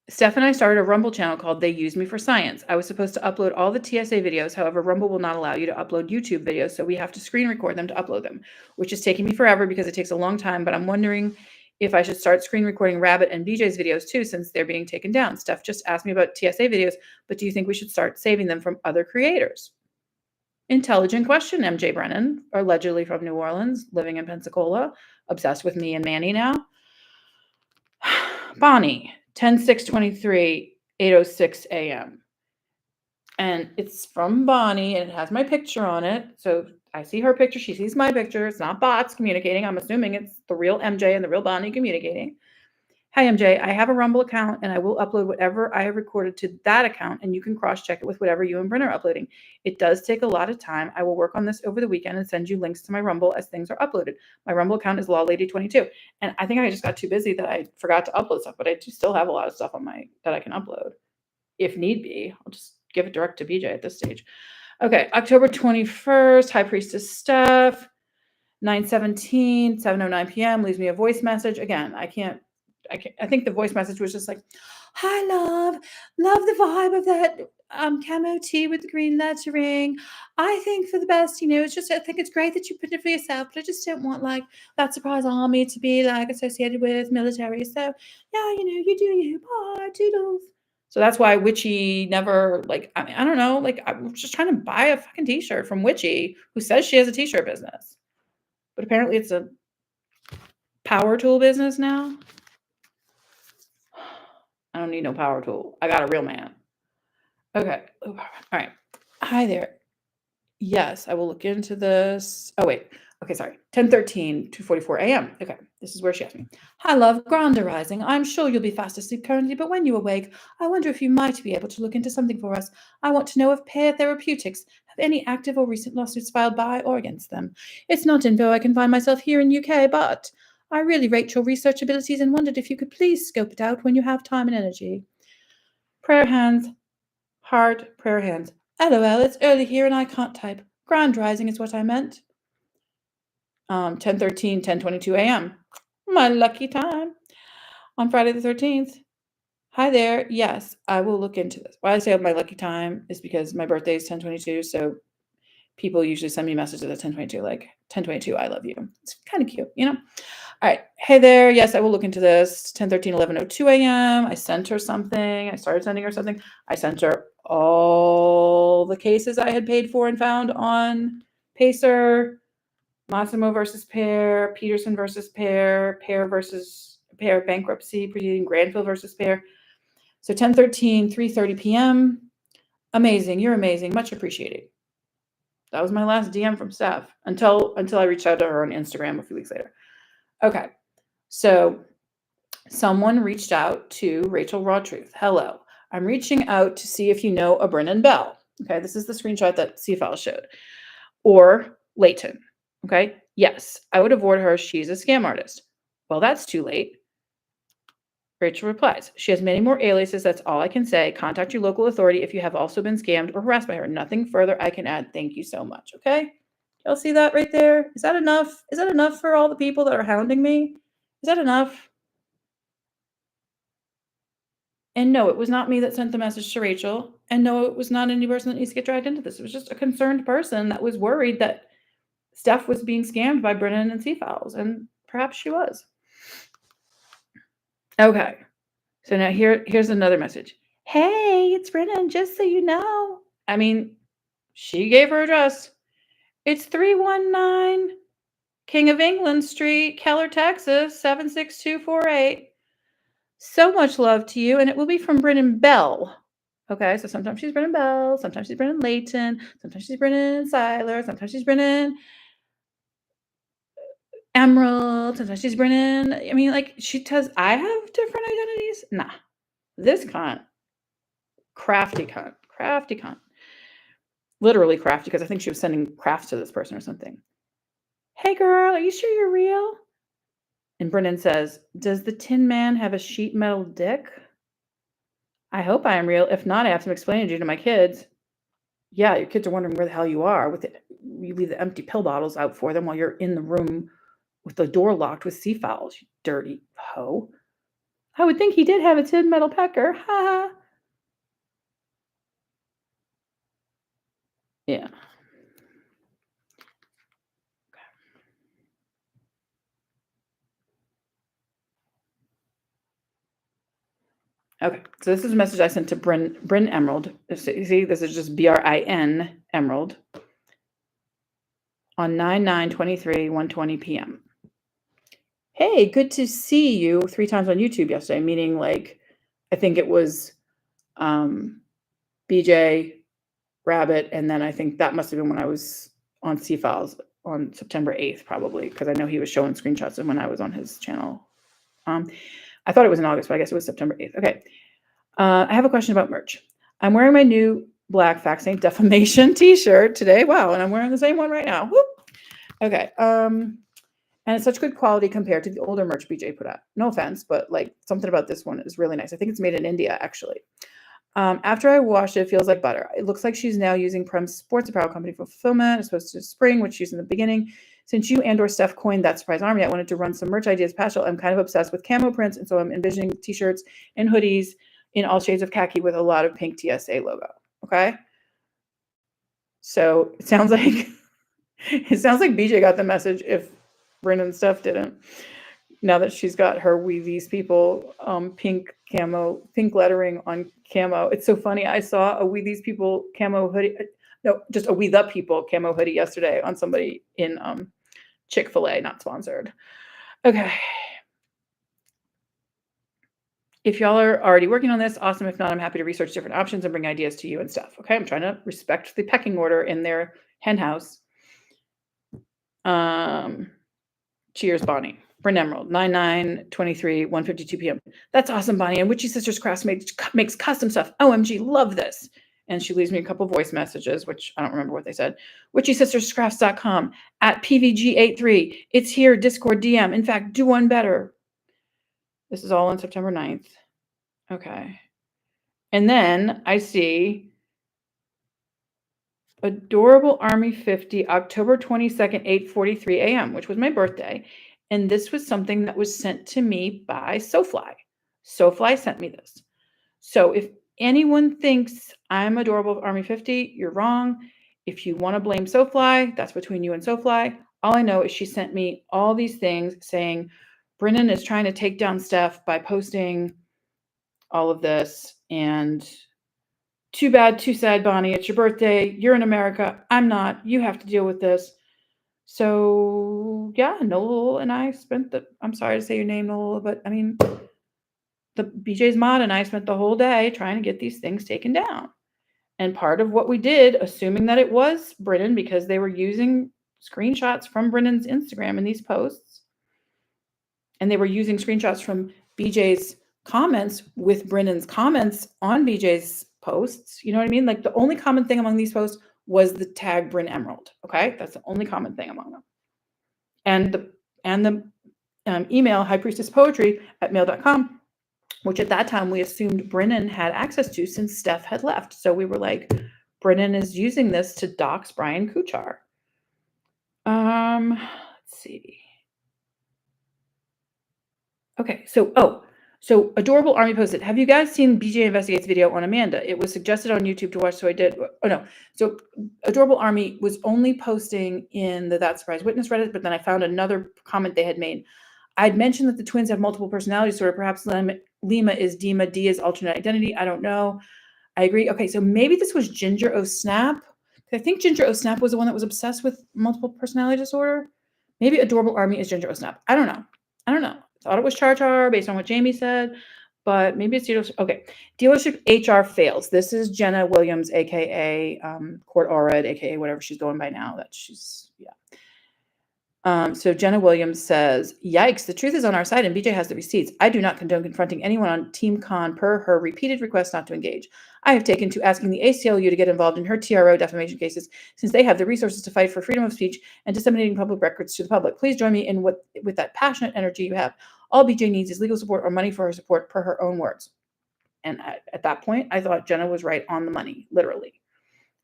Steph and I started a Rumble channel called They Use Me for Science. I was supposed to upload all the TSA videos. However, Rumble will not allow you to upload YouTube videos, so we have to screen record them to upload them, which is taking me forever because it takes a long time, but I'm wondering if I should start screen recording Rabbit and BJ's videos too, since they're being taken down. Steph just asked me about TSA videos, but do you think we should start saving them from other creators? Intelligent question, MJ Brennan, allegedly from New Orleans, living in Pensacola, obsessed with me and Manny now. Bonnie, 10/6/23, 8:06 a.m. And it's from Bonnie, and it has my picture on it. So I see her picture. She sees my picture. It's not bots communicating. I'm assuming it's the real MJ and the real Bonnie communicating. Hi, MJ. I have a Rumble account, and I will upload whatever I have recorded to that account, and you can cross-check it with whatever you and Bryn are uploading. It does take a lot of time. I will work on this over the weekend and send you links to my Rumble as things are uploaded. My Rumble account is LawLady22, and I think I just got too busy that I forgot to upload stuff, but I do still have a lot of stuff on that I can upload if need be. I'll just give it direct to BJ at this stage. Okay, October 21st, High Priestess Steph, 9:17, 7:09 p.m. leaves me a voice message. Again, I think the voice message was just like, hi, love the vibe of that camo tee with the green lettering. I think for the best, it's just, I think it's great that you put it for yourself, but I just don't want like that surprise army to be like associated with military. So yeah, you do you. Bye, toodles. So that's why Witchy never, like, I mean, I don't know, like, I was just trying to buy a fucking t-shirt from Witchy, who says she has a t-shirt business. But apparently it's a power tool business now. I don't need no power tool. I got a real man. Okay. All right. Hi there. Yes, I will look into this. Oh, wait. Okay, sorry, 10:13, 2:44 a.m. Okay, this is where she asked me. Hi, love, Grande Rising. I'm sure you'll be fast asleep currently, but when you awake, I wonder if you might be able to look into something for us. I want to know if Pear Therapeutics have any active or recent lawsuits filed by or against them. It's not info I can find myself here in UK, but I really rate your research abilities and wondered if you could please scope it out when you have time and energy. Prayer hands, heart, prayer hands. LOL, it's early here and I can't type. Grand Rising is what I meant. 10:13, 10:22 a.m. My lucky time on Friday the 13th. Hi there. Yes, I will look into this. Why I say my lucky time is because my birthday is 10:22, so people usually send me messages at 10:22, like 10:22, I love you. It's kind of cute, you know? All right. Hey there. Yes, I will look into this. 10:13, 11:02 a.m. I sent her something. I started sending her something. I sent her all the cases I had paid for and found on Pacer. Massimo versus Pear, Peterson versus Pear, Pear versus Pear bankruptcy proceeding, Granville versus Pear. So 10:13, 3:30 p.m. Amazing. You're amazing. Much appreciated. That was my last DM from Steph until I reached out to her on Instagram a few weeks later. Okay. So someone reached out to Rachel Raw Truth. Hello. I'm reaching out to see if you know a Brennan Bell. Okay. This is the screenshot that C-File showed. Or Leighton. Okay. Yes, I would avoid her. She's a scam artist. Well, that's too late. Rachel replies, she has many more aliases. That's all I can say. Contact your local authority if you have also been scammed or harassed by her. Nothing further I can add. Thank you so much. Okay. Y'all see that right there? Is that enough? Is that enough for all the people that are hounding me? Is that enough? And no, it was not me that sent the message to Rachel. And no, it was not any person that needs to get dragged into this. It was just a concerned person that was worried that Steph was being scammed by Brennan and C-Files, and perhaps she was. Okay. So now here's another message. Hey, it's Brennan, just so you know. I mean, she gave her address. It's 319 King of England Street, Keller, Texas, 76248. So much love to you, and it will be from Brennan Bell. Okay, so sometimes she's Brennan Bell, sometimes she's Brennan Leighton, sometimes she's Brennan Seiler, sometimes she's Brennan Emerald, sometimes she's Brennan. I mean, like, she does. I have different identities. Nah, this cunt, crafty cunt, literally crafty, because I think she was sending crafts to this person or something. Hey, girl, are you sure you're real? And Brennan says, does the Tin Man have a sheet metal dick? I hope I am real. If not, I have some explaining to do to my kids. Yeah, your kids are wondering where the hell you are. With it, you leave the empty pill bottles out for them while you're in the room with the door locked with C-Files, you dirty hoe. I would think he did have a tin metal pecker. Ha ha. Yeah. Okay. So this is a message I sent to Bryn Emerald. See, this is just BRIN Emerald on 9/9/23, 1:20 p.m. Hey, good to see you 3 times on YouTube yesterday, meaning like I think it was BJ, Rabbit, and then I think that must have been when I was on C-Files on September 8th, probably, because I know he was showing screenshots of when I was on his channel. I thought it was in August, but I guess it was September 8th. Okay. I have a question about merch. I'm wearing my new black Facts Ain't Defamation t-shirt today. Wow, and I'm wearing the same one right now. Whoop. Okay. And it's such good quality compared to the older merch BJ put out. No offense, but like something about this one is really nice. I think it's made in India, actually. After I wash it, it feels like butter. It looks like she's now using Prem's sports apparel company for fulfillment. It's supposed to spring, which she's in the beginning. Since you and or Steph coined that surprise army, I wanted to run some merch ideas past you. I'm kind of obsessed with camo prints, and so I'm envisioning t-shirts and hoodies in all shades of khaki with a lot of pink TSA logo. Okay. So it sounds like BJ got the message if Brandon and Steph didn't. Now that she's got her We These People pink lettering on camo. It's so funny. I saw a We These People camo hoodie. No, just a We The People camo hoodie yesterday on somebody in Chick-fil-A, not sponsored. Okay. If y'all are already working on this, awesome. If not, I'm happy to research different options and bring ideas to you and stuff. Okay, I'm trying to respect the pecking order in their hen house. Cheers, Bonnie. Bryn Emerald, 9923, 1:52 p.m. That's awesome, Bonnie. And Witchy Sisters Crafts makes custom stuff. OMG, love this. And she leaves me a couple voice messages, which I don't remember what they said. WitchySistersCrafts.com at PVG83. It's here, Discord DM. In fact, do one better. This is all on September 9th. Okay. And then I see Adorable Army 50, October 22nd, 8:43 a.m., which was my birthday. And this was something that was sent to me by SoFly. SoFly sent me this. So if anyone thinks I'm Adorable Army 50, you're wrong. If you want to blame SoFly, that's between you and SoFly. All I know is she sent me all these things saying Brennan is trying to take down Steph by posting all of this. And too bad, too sad, Bonnie. It's your birthday. You're in America. I'm not. You have to deal with this. So yeah, Noel and I spent I'm sorry to say your name, Noel, but I mean, the BJ's mod and I spent the whole day trying to get these things taken down. And part of what we did, assuming that it was Brennan, because they were using screenshots from Brennan's Instagram in these posts, and they were using screenshots from BJ's comments with Brennan's comments on BJ's posts. You know what I mean? Like the only common thing among these posts was the tag Bryn Emerald. Okay, that's the only common thing among them. And the email highpriestesspoetry@mail.com, which at that time we assumed Brennan had access to since Steph had left. So we were like, Brennan is using this to dox Brian Kuchar. Let's see. Okay, so Adorable Army posted, have you guys seen BJ Investigates video on Amanda? It was suggested on YouTube to watch, so I did. Oh, no. So Adorable Army was only posting in the That Surprise Witness Reddit, but then I found another comment they had made. I'd mentioned that the twins have multiple personalities, so perhaps Lima is Dima, D is alternate identity. I don't know. I agree. Okay, so maybe this was Ginger O Snap. I think Ginger O Snap was the one that was obsessed with multiple personality disorder. Maybe Adorable Army is Ginger O Snap. I don't know. Thought it was Char Char based on what Jamie said, but maybe it's dealership. Okay, dealership HR fails. This is Jenna Williams, aka Court Orred, aka whatever she's going by now. That she's So Jenna Williams says, "Yikes! The truth is on our side, and BJ has the receipts. I do not condone confronting anyone on Team Con per her repeated request not to engage. I have taken to asking the ACLU to get involved in her TRO defamation cases since they have the resources to fight for freedom of speech and disseminating public records to the public. Please join me in with that passionate energy you have. All BJ needs is legal support or money for her support, per her own words." And at that point, I thought Jenna was right on the money, literally,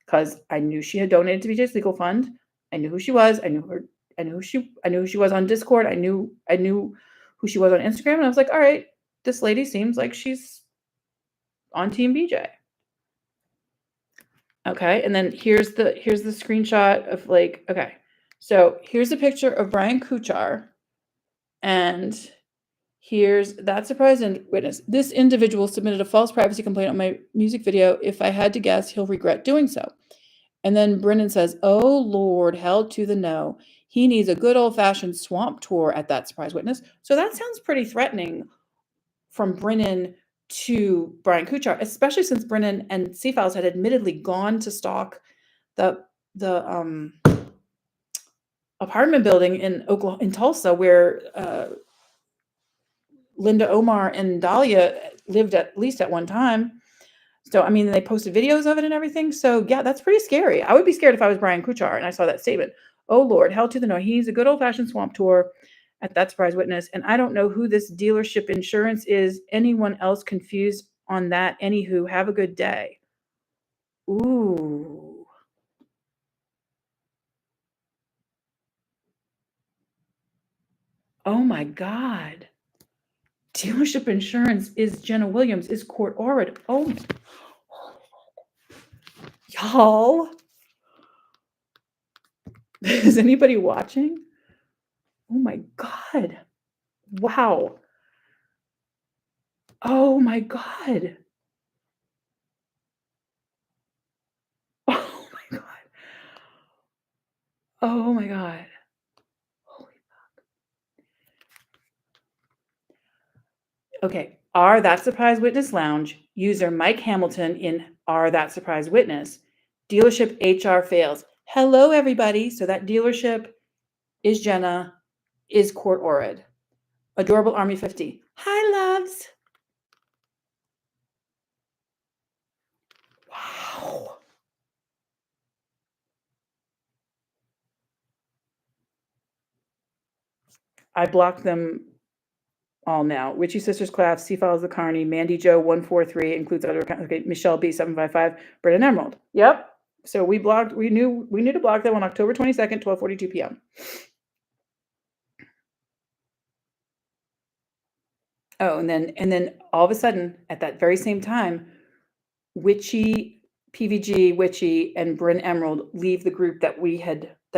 because I knew she had donated to BJ's legal fund. I knew who she was. I knew who she was on Discord. I knew who she was on Instagram, and I was like, all right, this lady seems like she's on Team BJ. Okay, and then here's the screenshot of like, okay, so here's a picture of Brian Kuchar, and here's That Surprise Witness. This individual submitted a false privacy complaint on my music video. If I had to guess, he'll regret doing so. And then Brennan says, oh, Lord, hell to the no. He needs a good old-fashioned swamp tour at That Surprise Witness. So that sounds pretty threatening from Brennan to Brian Kuchar, especially since Brennan and C-Files had admittedly gone to stalk the apartment building in Tulsa, where Linda Omar and Dahlia lived at least at one time. So, I mean, they posted videos of it and everything. So, yeah, that's pretty scary. I would be scared if I was Brian Kuchar and I saw that statement. Oh, Lord, hell to the no. He needs a good old-fashioned swamp tour at That Surprise Witness. And I don't know who this dealership insurance is. Anyone else confused on that? Anywho, have a good day. Ooh. Oh, my God. Dealership insurance is Jenna Williams, is Court Orred. Oh, y'all. Is anybody watching? Oh my God. Wow. Oh my God. Oh my God. Oh my God. Holy fuck. Okay. Are That Surprise Witness Lounge, user Mike Hamilton in Are That Surprise Witness, dealership HR fails. Hello, everybody. So that dealership is Jenna, is Court Orid. Adorable Army 50. Hi, loves. Wow. I blocked them all now. Witchy Sisters class, C follows the Carney, Mandy Joe 143 includes other accounts. Okay, Michelle B 755, Brennan Emerald. Yep. So we knew to block them on October 22nd, 12:42 p.m. Oh, and then all of a sudden, at that very same time, Witchy, PVG, Witchy, and Bryn Emerald leave the group that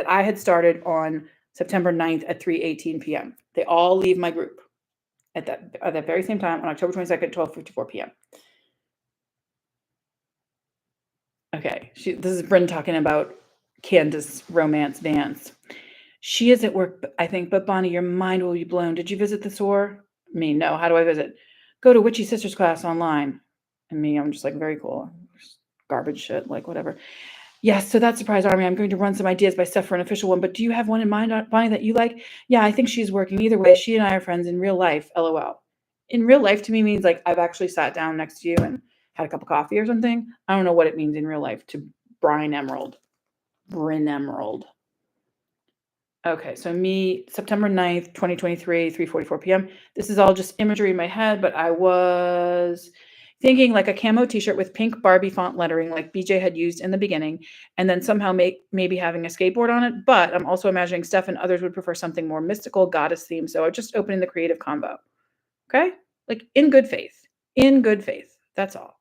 I had started on September 9th at 3:18 p.m. They all leave my group at that very same time on October 22nd, 12:54 p.m. Okay, this is Bryn talking about Candace romance dance. She is at work, I think, but Bonnie, your mind will be blown. Did you visit the SOAR? Me, no. How do I visit? Go to Witchy Sisters class online. And me, I'm just like, very cool. Garbage shit, like whatever. Yes, so that surprise army, I'm going to run some ideas by Steph for an official one, but do you have one in mind, Bonnie, that you like? Yeah, I think she's working. Either way, she and I are friends in real life, LOL. In real life to me means like I've actually sat down next to you and had a cup of coffee or something. I don't know what it means in real life to Bryn Emerald. Okay, so me, September 9th, 2023, 3:44 p.m. This is all just imagery in my head, but I was thinking like a camo t-shirt with pink Barbie font lettering like BJ had used in the beginning, and then somehow maybe having a skateboard on it. But I'm also imagining Steph and others would prefer something more mystical, goddess theme. So I'm just opening the creative combo. Okay? Like in good faith. In good faith. That's all.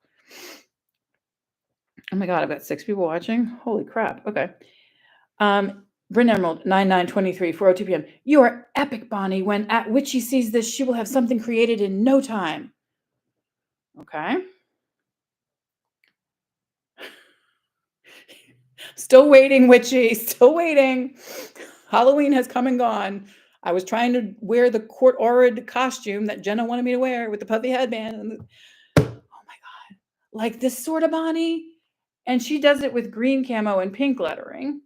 Oh my God, I've got 6 people watching. Holy crap. Okay. Bryn Emerald, 9923, 4:02 p.m. You are epic, Bonnie. When at which she sees this, she will have something created in no time. Okay. Still waiting, Witchy. Still waiting. Halloween has come and gone. I was trying to wear the Court Orid costume that Jenna wanted me to wear with the puffy headband. Oh my God. Like this sort of Bonnie. And she does it with green camo and pink lettering.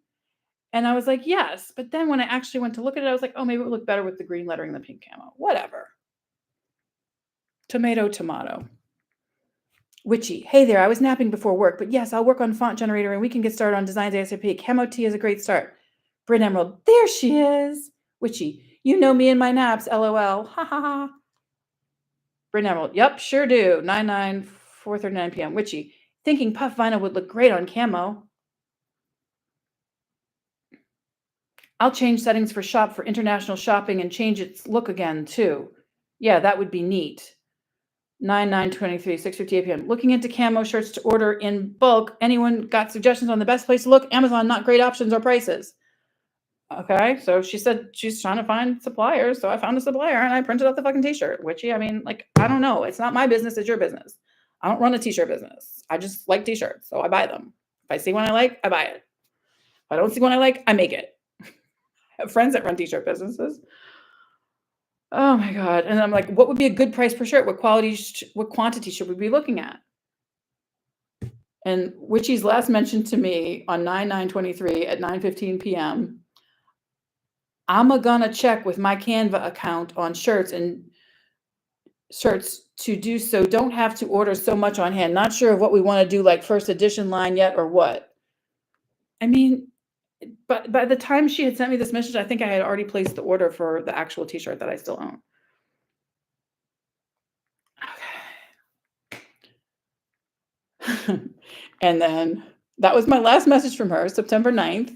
And I was like, yes. But then when I actually went to look at it, I was like, oh, maybe it would look better with the green lettering than the pink camo. Whatever. Tomato, tomato. Witchy. Hey there, I was napping before work, but yes, I'll work on font generator and we can get started on designs ASAP. Camo T is a great start. Bryn Emerald. There she is. Witchy. You know me and my naps, LOL. Ha ha ha. Bryn Emerald. Yep, sure do. 4:39 p.m. Witchy. Thinking puff vinyl would look great on camo. I'll change settings for shop for international shopping and change its look again, too. Yeah, that would be neat. 9/9/23, 6:58 p.m. Looking into camo shirts to order in bulk. Anyone got suggestions on the best place to look? Amazon, not great options or prices. Okay, so she said she's trying to find suppliers. So I found a supplier and I printed out the fucking t-shirt. Witchy, I mean, like, I don't know. It's not my business, it's your business. I don't run a t-shirt business. I just like t-shirts, so I buy them. If I see one I like, I buy it. If I don't see one I like, I make it. I have friends that run t-shirt businesses. Oh my God. And I'm like, what would be a good price per shirt? What quantity should we be looking at? And Witchy's last mentioned to me on 9/9/23 at 9:15 p.m. I'm gonna check with my Canva account on shirts to do so. Don't have to order so much on hand. Not sure of what we want to do, like first edition line yet or what. I mean, but by the time she had sent me this message, I think I had already placed the order for the actual t-shirt that I still own. Okay. And then that was my last message from her, September 9th,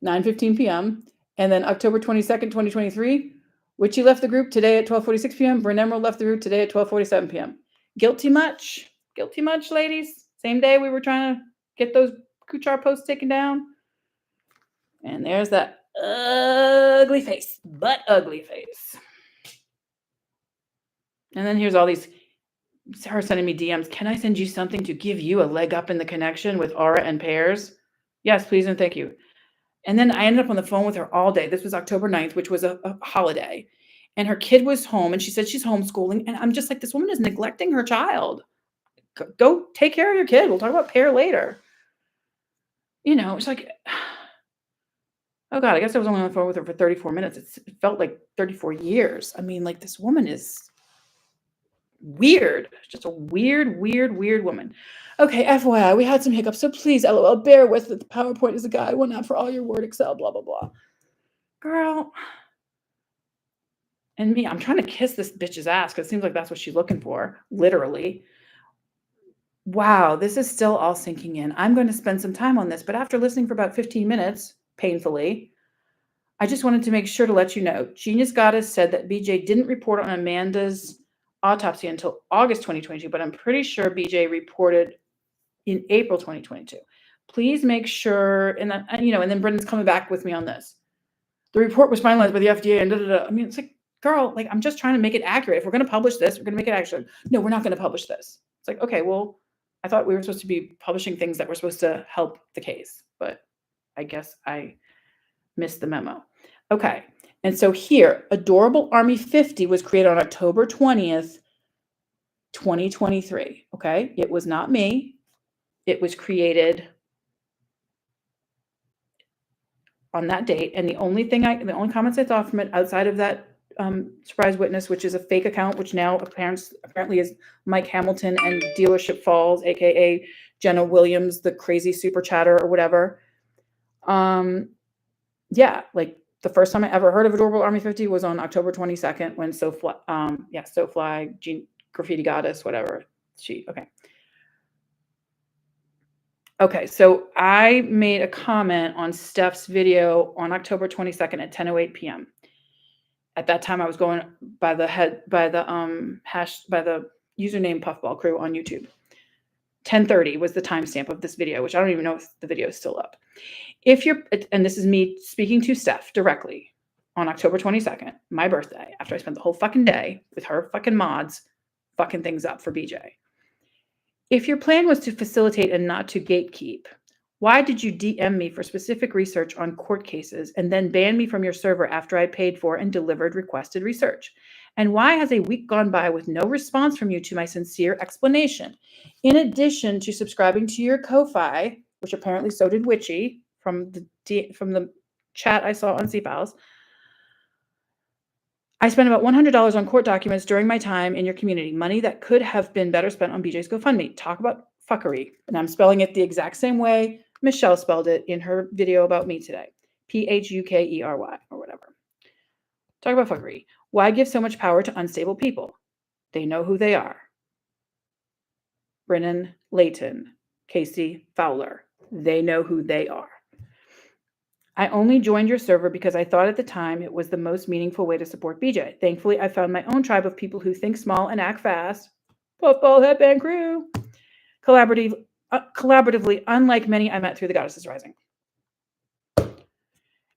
9:15 p.m. And then October 22nd, 2023, Witchy left the group today at 12:46 p.m. Bryn Emerald left the group today at 12:47 p.m. Guilty much? Guilty much, ladies? Same day we were trying to get those Kuchar posts taken down. And there's that ugly face, but ugly face. And then here's all these, her sending me DMs. Can I send you something to give you a leg up in the connection with Aura and Pairs? Yes, please and thank you. And then I ended up on the phone with her all day. This was October 9th, which was a holiday. And her kid was home and she said she's homeschooling. And I'm just like, this woman is neglecting her child. Go take care of your kid. We'll talk about Pair later. You know, it's like, Oh God, I guess I was only on the phone with her for 34 minutes. It felt like 34 years. I mean, like, this woman is weird. Just a weird, weird, weird woman. Okay, FYI, we had some hiccups, so please, LOL, bear with it. The PowerPoint is a guide, one app for all your Word, Excel, blah, blah, blah. Girl. And me, I'm trying to kiss this bitch's ass because it seems like that's what she's looking for, literally. Wow, this is still all sinking in. I'm going to spend some time on this, but after listening for about 15 minutes, painfully, I just wanted to make sure to let you know. Genius Goddess said that BJ didn't report on Amanda's autopsy until August 2022, but I'm pretty sure BJ reported in April 2022. Please make sure, and then, and then Brendan's coming back with me on this. The report was finalized by the FDA and I mean, it's like, girl, like, I'm just trying to make it accurate. If we're going to publish this, we're going to make it accurate. No, we're not going to publish this. It's like, okay, well, I thought we were supposed to be publishing things that were supposed to help the case, but I guess I missed the memo. Okay. And so here, Adorable Army 50 was created on October 20th, 2023. Okay. It was not me. It was created on that date. And the only comments I thought from it outside of that surprise witness, which is a fake account, which now apparently is Mike Hamilton and Dealership Falls, aka Jenna Williams, the crazy super chatter or whatever. Yeah, like the first time I ever heard of Adorable Army 50 was on October 22nd when SoFly, Graffiti Goddess, whatever. Okay, so I made a comment on Steph's video on October 22nd at 10:08 p.m. At that time, I was going by the username Puffball Crew on YouTube. 10:30 was the timestamp of this video, which I don't even know if the video is still up. And this is me speaking to Steph directly on October 22nd, my birthday, after I spent the whole fucking day with her fucking mods fucking things up for BJ. If your plan was to facilitate and not to gatekeep, why did you DM me for specific research on court cases and then ban me from your server after I paid for and delivered requested research? And why has a week gone by with no response from you to my sincere explanation? In addition to subscribing to your Ko-Fi, which apparently so did Witchy from the chat I saw on CPALs, I spent about $100 on court documents during my time in your community, money that could have been better spent on BJ's GoFundMe. Talk about fuckery. And I'm spelling it the exact same way Michelle spelled it in her video about me today. Phukery or whatever. Talk about fuckery. Why give so much power to unstable people? They know who they are. Brennan Layton, Casey Fowler. They know who they are. I only joined your server because I thought at the time it was the most meaningful way to support BJ. Thankfully, I found my own tribe of people who think small and act fast. Puffball Headband Crew. Collaboratively, unlike many I met through the Goddesses Rising. And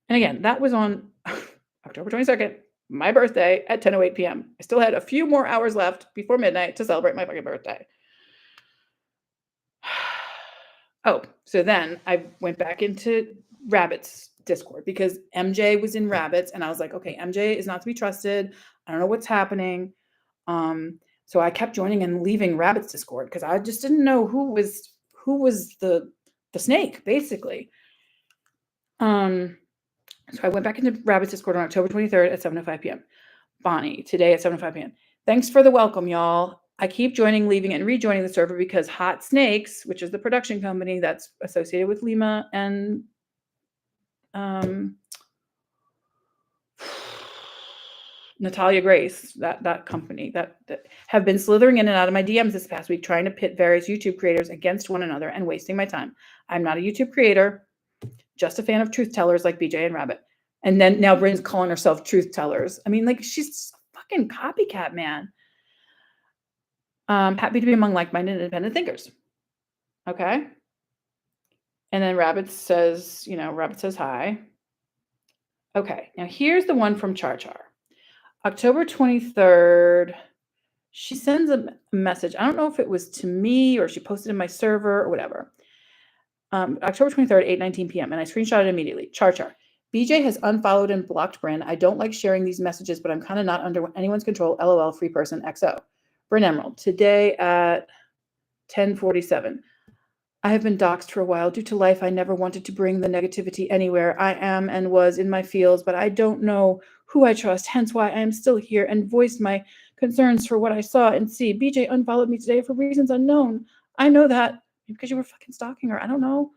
again, that was on October 22nd, my birthday at 10:08 p.m. I still had a few more hours left before midnight to celebrate my fucking birthday. Oh, so then I went back into Rabbit's Discord because MJ was in Rabbit's and I was like, okay, MJ is not to be trusted. I don't know what's happening. So I kept joining and leaving Rabbit's Discord because I just didn't know who was the snake, basically. So I went back into Rabbit's Discord on October 23rd at 7:05 p.m. Bonnie, today at 7:05 p.m. Thanks for the welcome, y'all. I keep joining, leaving, and rejoining the server because Hot Snakes, which is the production company that's associated with Lima and Natalia Grace, that company that have been slithering in and out of my DMs this past week, trying to pit various YouTube creators against one another and wasting my time. I'm not a YouTube creator, just a fan of truth tellers like BJ and Rabbit. And then now Bryn's calling herself truth tellers. I mean, like, she's a fucking copycat, man. Happy to be among like-minded independent thinkers. Okay. And then Rabbit says hi. Okay. Now here's the one from Char Char. October 23rd, she sends a message. I don't know if it was to me or she posted in my server or whatever. October 23rd, 8:19 p.m. And I screenshot it immediately. Char Char. BJ has unfollowed and blocked Bryn. I don't like sharing these messages, but I'm kind of not under anyone's control. LOL, free person XO. Bryn Emerald, today at 10:47. I have been doxxed for a while. Due to life, I never wanted to bring the negativity anywhere. I am and was in my fields, but I don't know who I trust, hence why I am still here and voiced my concerns for what I saw and see. BJ unfollowed me today for reasons unknown. I know that because you were fucking stalking her. I don't know.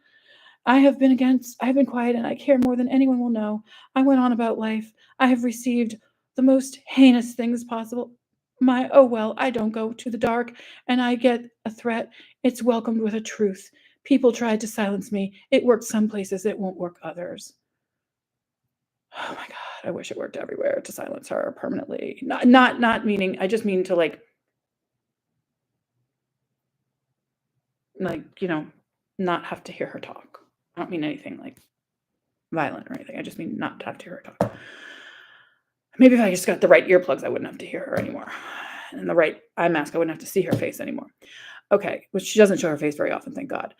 I have been quiet and I care more than anyone will know. I went on about life. I have received the most heinous things possible. Oh well, I don't go to the dark and I get a threat. It's welcomed with a truth. People tried to silence me. It worked some places, it won't work others. Oh my God, I wish it worked everywhere to silence her permanently. Not meaning, I just mean to like, not have to hear her talk. I don't mean anything like violent or anything. I just mean not to have to hear her talk. Maybe if I just got the right earplugs, I wouldn't have to hear her anymore. And the right eye mask, I wouldn't have to see her face anymore. Okay, which she doesn't show her face very often, thank God.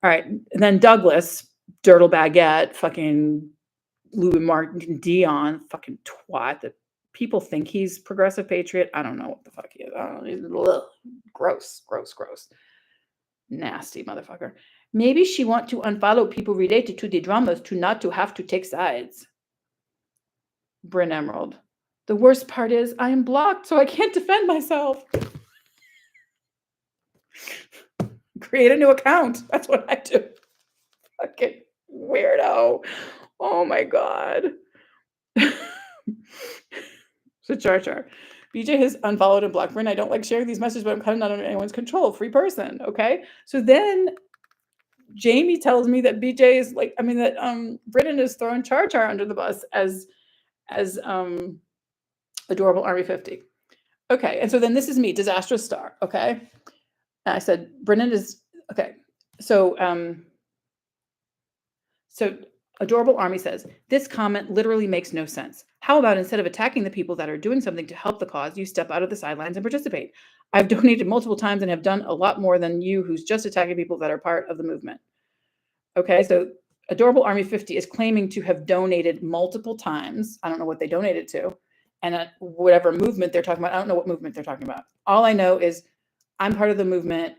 All right, and then Douglas, Dirtle Baguette, fucking Louis Martin Dion, fucking twat that people think he's progressive patriot. I don't know what the fuck he is. I don't know. Gross. Nasty motherfucker. Maybe she want to unfollow people related to the dramas to not to have to take sides. Bryn Emerald. The worst part is I am blocked, so I can't defend myself. Create a new account. That's what I do. Fucking weirdo. Oh my God. So Char. BJ has unfollowed and blocked Bryn. I don't like sharing these messages, but I'm kind of not under anyone's control. Free person. Okay. So then Jamie tells me that BJ is like, that Brennan is throwing Char under the bus as adorable Army 50. Okay. And so then this is me, disastrous star. Okay. And I said, Brennan is okay. So Adorable Army says, this comment literally makes no sense. How about instead of attacking the people that are doing something to help the cause, you step out of the sidelines and participate? I've donated multiple times and have done a lot more than you who's just attacking people that are part of the movement. Okay, so Adorable Army 50 is claiming to have donated multiple times. I don't know what they donated to. And whatever movement they're talking about, I don't know what movement they're talking about. All I know is I'm part of the movement.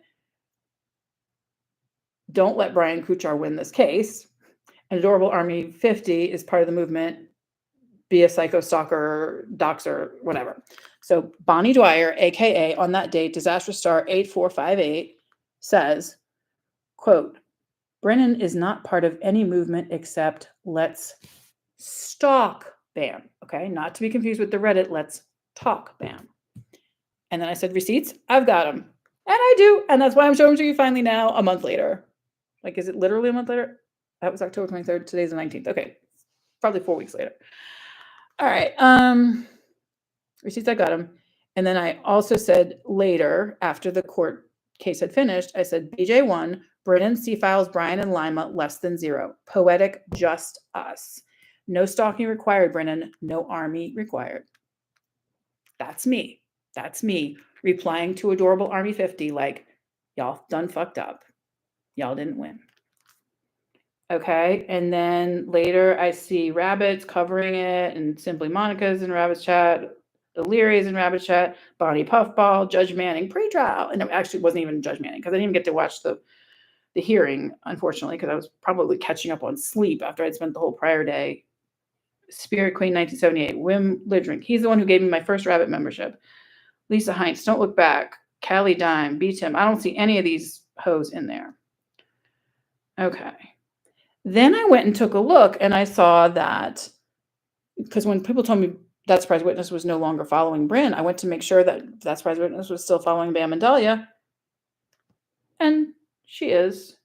Don't let Brian Kuchar win this case. And Adorable Army 50 is part of the movement. Be a psycho stalker, doxer, whatever. So Bonnie Dwyer, AKA on that date, Disaster Star 8458, says, quote, Brennan is not part of any movement except Let's Stalk BAM. Okay, not to be confused with the Reddit Let's Talk BAM. And then I said, receipts? I've got them. And I do. And that's why I'm showing to you finally now, a month later. Like, is it literally a month later? That was October 23rd. Today's the 19th. Okay, probably 4 weeks later. All right. Receipts, I got them. And then I also said later, after the court case had finished, I said, BJ 1, Brennan, C-Files, Brian, and Lima, less than 0. Poetic, just us. No stalking required, Brennan. No army required. That's me. That's me replying to Adorable Army 50 like, y'all done fucked up. Y'all didn't win. Okay, and then later I see Rabbits covering it, and Simply Monica's in Rabbit's chat, Delirious in Rabbit's chat, Bonnie Puffball, Judge Manning pre-trial, and it actually wasn't even Judge Manning because I didn't even get to watch the hearing, unfortunately, because I was probably catching up on sleep after I'd spent the whole prior day. Spirit Queen 1978, Wim Lidrink, he's the one who gave me my first Rabbit membership. Lisa Heinz, Don't Look Back, Callie Dime, Beat Him. I don't see any of these hoes in there. Okay. Then I went and took a look and I saw that, because when people told me That Surprise Witness was no longer following Bryn, I went to make sure that That Surprise Witness was still following Bam and Dahlia. And she is.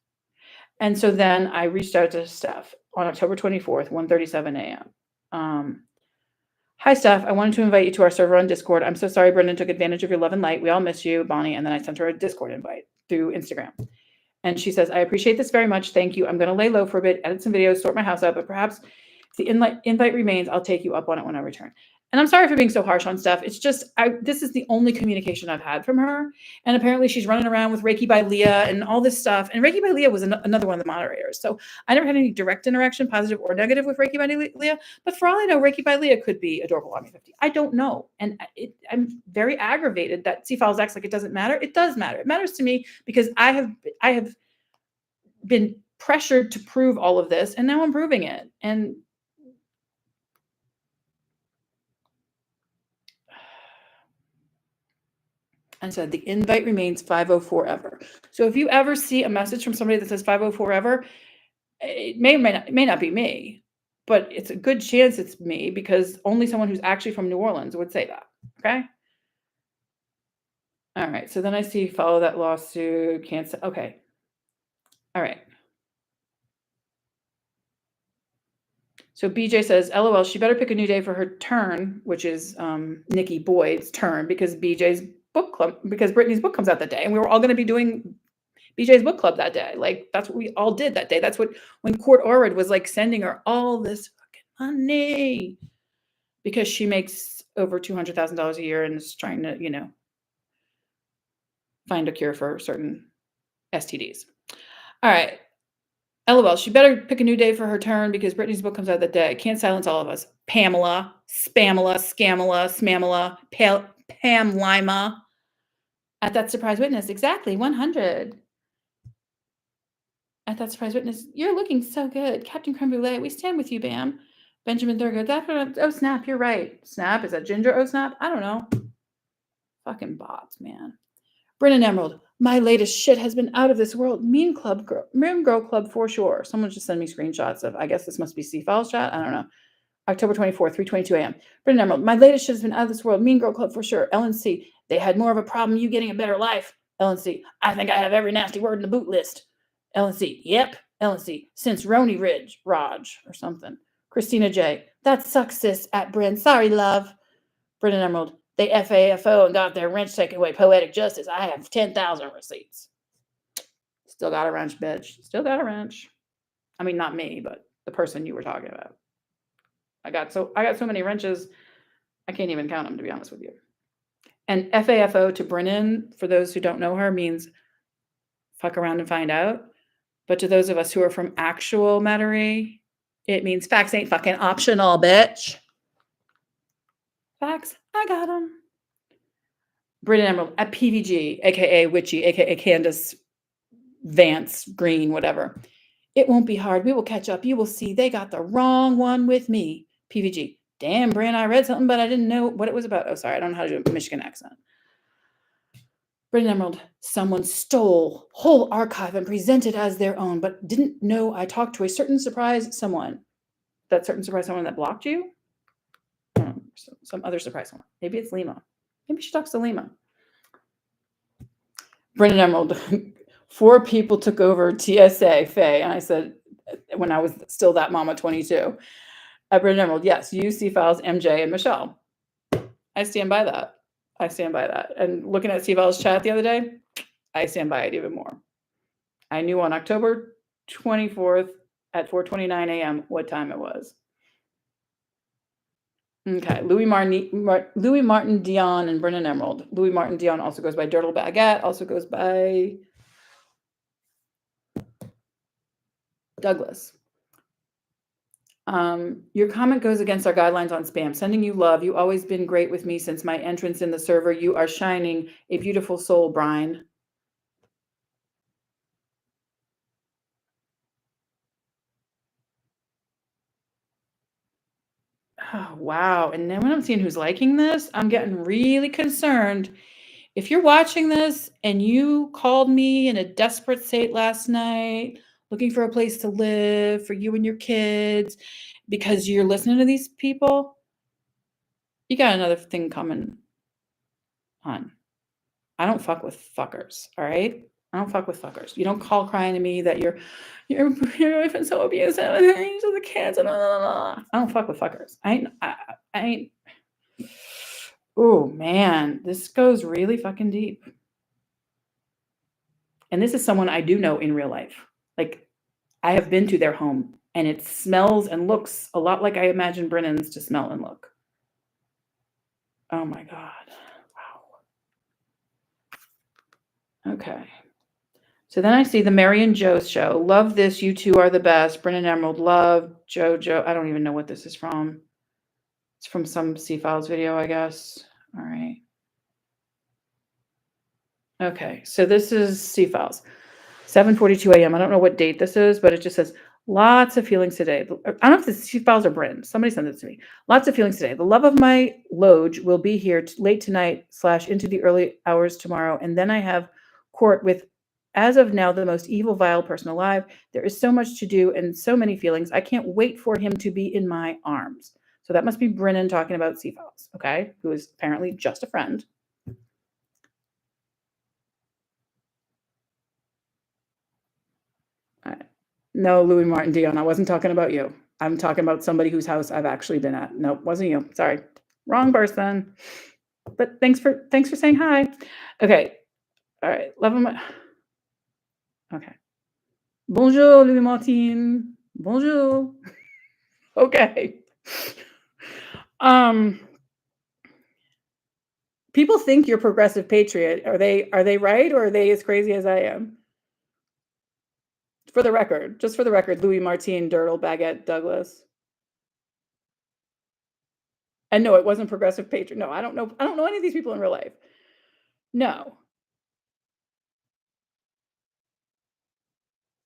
And so then I reached out to Steph on October 24th, 1:37 a.m. Hi, Steph. I wanted to invite you to our server on Discord. I'm so sorry Brendan took advantage of your love and light. We all miss you, Bonnie. And then I sent her a Discord invite through Instagram. And she says, I appreciate this very much. Thank you. I'm going to lay low for a bit, edit some videos, sort my house out, but perhaps if the invite remains, I'll take you up on it when I return. And I'm sorry for being so harsh on Steph. It's just, this is the only communication I've had from her. And apparently she's running around with Reiki by Leah and all this stuff. And Reiki by Leah was another one of the moderators. So I never had any direct interaction, positive or negative, with Reiki by Leah. But for all I know, Reiki by Leah could be Adorable Army 50. I don't know. And I'm very aggravated that C-Files acts like it doesn't matter. It does matter. It matters to me because I have been pressured to prove all of this, and now I'm proving it. And I said the invite remains 504 ever. So if you ever see a message from somebody that says 504 ever, it may not be me, but it's a good chance it's me because only someone who's actually from New Orleans would say that. Okay. All right. So then I see follow that lawsuit. Can't say. Okay. All right. So BJ says, LOL, she better pick a new day for her turn, which is Nikki Boyd's turn, because BJ's book club, because Brittany's book comes out that day, and we were all going to be doing BJ's book club that day. Like, that's what we all did that day. That's what, when Court Orrid was like sending her all this fucking money because she makes over $200,000 a year and is trying to, you know, find a cure for certain STDs. All right. LOL, she better pick a new day for her turn because Brittany's book comes out that day. Can't silence all of us. Pamela, Spamela, Scamela, Smamela, Pam Lima. At that surprise witness. Exactly, 100. At that surprise witness. You're looking so good. Captain Creme Brulee, we stand with you, Bam. Benjamin Thurgood. Oh, snap, you're right. Snap, is that Ginger? Oh, snap? I don't know. Fucking bots, man. Brennan Emerald, my latest shit has been out of this world. Mean Girl Club for sure. Someone just sent me screenshots of, I guess this must be C-Files chat. I don't know. October 24th, 3:22 a.m. Brennan Emerald, my latest shit has been out of this world. Mean Girl Club for sure. LNC, they had more of a problem you getting a better life. LNC, I think I have every nasty word in the boot list. LNC, yep. LNC, since Roni Ridge, Raj, or something. Christina J, that sucks, sis, at Bryn. Sorry, love. Brennan Emerald, they FAFO and got their wrench taken away. Poetic justice. I have 10,000 receipts. Still got a wrench, bitch. Still got a wrench. I mean, not me, but the person you were talking about. I got so many wrenches, I can't even count them, to be honest with you. And FAFO to Brennan, for those who don't know her, means fuck around and find out. But to those of us who are from actual Metairie, it means facts ain't fucking optional, bitch. Facts, I got them. Brennan Emerald at PVG, aka Witchy, aka Candace Vance Green, whatever. It won't be hard. We will catch up. You will see. They got the wrong one with me. PVG. Damn, Bran, I read something, but I didn't know what it was about. Oh, sorry. I don't know how to do a Michigan accent. Brennan Emerald. Someone stole whole archive and presented as their own, but didn't know I talked to a certain surprise someone. That certain surprise someone that blocked you? Some other surprise someone. Maybe it's Lima. Maybe she talks to Lima. Brennan Emerald. 4 people took over TSA, Faye. And I said, when I was still that mama 22. Brennan Emerald, yes, you, C-Files, MJ, and Michelle. I stand by that. I stand by that. And looking at C-Files chat the other day, I stand by it even more. I knew on October 24th at 4:29 a.m. what time it was. Okay, Louis Martin Dion and Brennan Emerald. Louis Martin Dion also goes by Dirtle Baguette, also goes by Douglas. Your comment goes against our guidelines on spam. Sending you love. You always been great with me since my entrance in the server. You are shining a beautiful soul, Brian. Oh, wow. And then when I'm seeing who's liking this, I'm getting really concerned. If you're watching this and you called me in a desperate state last night, looking for a place to live for you and your kids, because you're listening to these people, you got another thing coming on. I don't fuck with fuckers, all right? I don't fuck with fuckers. You don't call crying to me that your boyfriend's so abusive and he's with the kids and blah, blah, blah. I don't fuck with fuckers. I ain't. Oh man, this goes really fucking deep. And this is someone I do know in real life. Like, I have been to their home and it smells and looks a lot like I imagine Brennan's to smell and look. Oh my God. Wow. Okay. So then I see the Mary and Joe show. Love this. You two are the best. Brennan Emerald. Love. JoJo. I don't even know what this is from. It's from some C-Files video, I guess. All right. Okay. So this is C-Files. 7:42 a.m. I don't know what date this is, but it just says lots of feelings today. I don't know if this files are Bryn. Somebody sent this to me. Lots of feelings today. The love of my Loge will be here late tonight / into the early hours tomorrow, and then I have court with, as of now, the most evil, vile person alive. There is so much to do and so many feelings. I can't wait for him to be in my arms. So that must be Brennan talking about C-Files, okay? Who is apparently just a friend. No, Louis Martin Dion, I wasn't talking about you. I'm talking about somebody whose house I've actually been at. Nope, wasn't you. Sorry. Wrong person. But thanks for saying hi. Okay. All right. Love him. Okay. Bonjour, Louis Martin. Bonjour. Okay. People think you're progressive patriot. Are they right, or are they as crazy as I am? For the record, just for the record, Louis Martin, Dirtle, Baguette, Douglas. And no, it wasn't progressive patriot. No, I don't know any of these people in real life. No.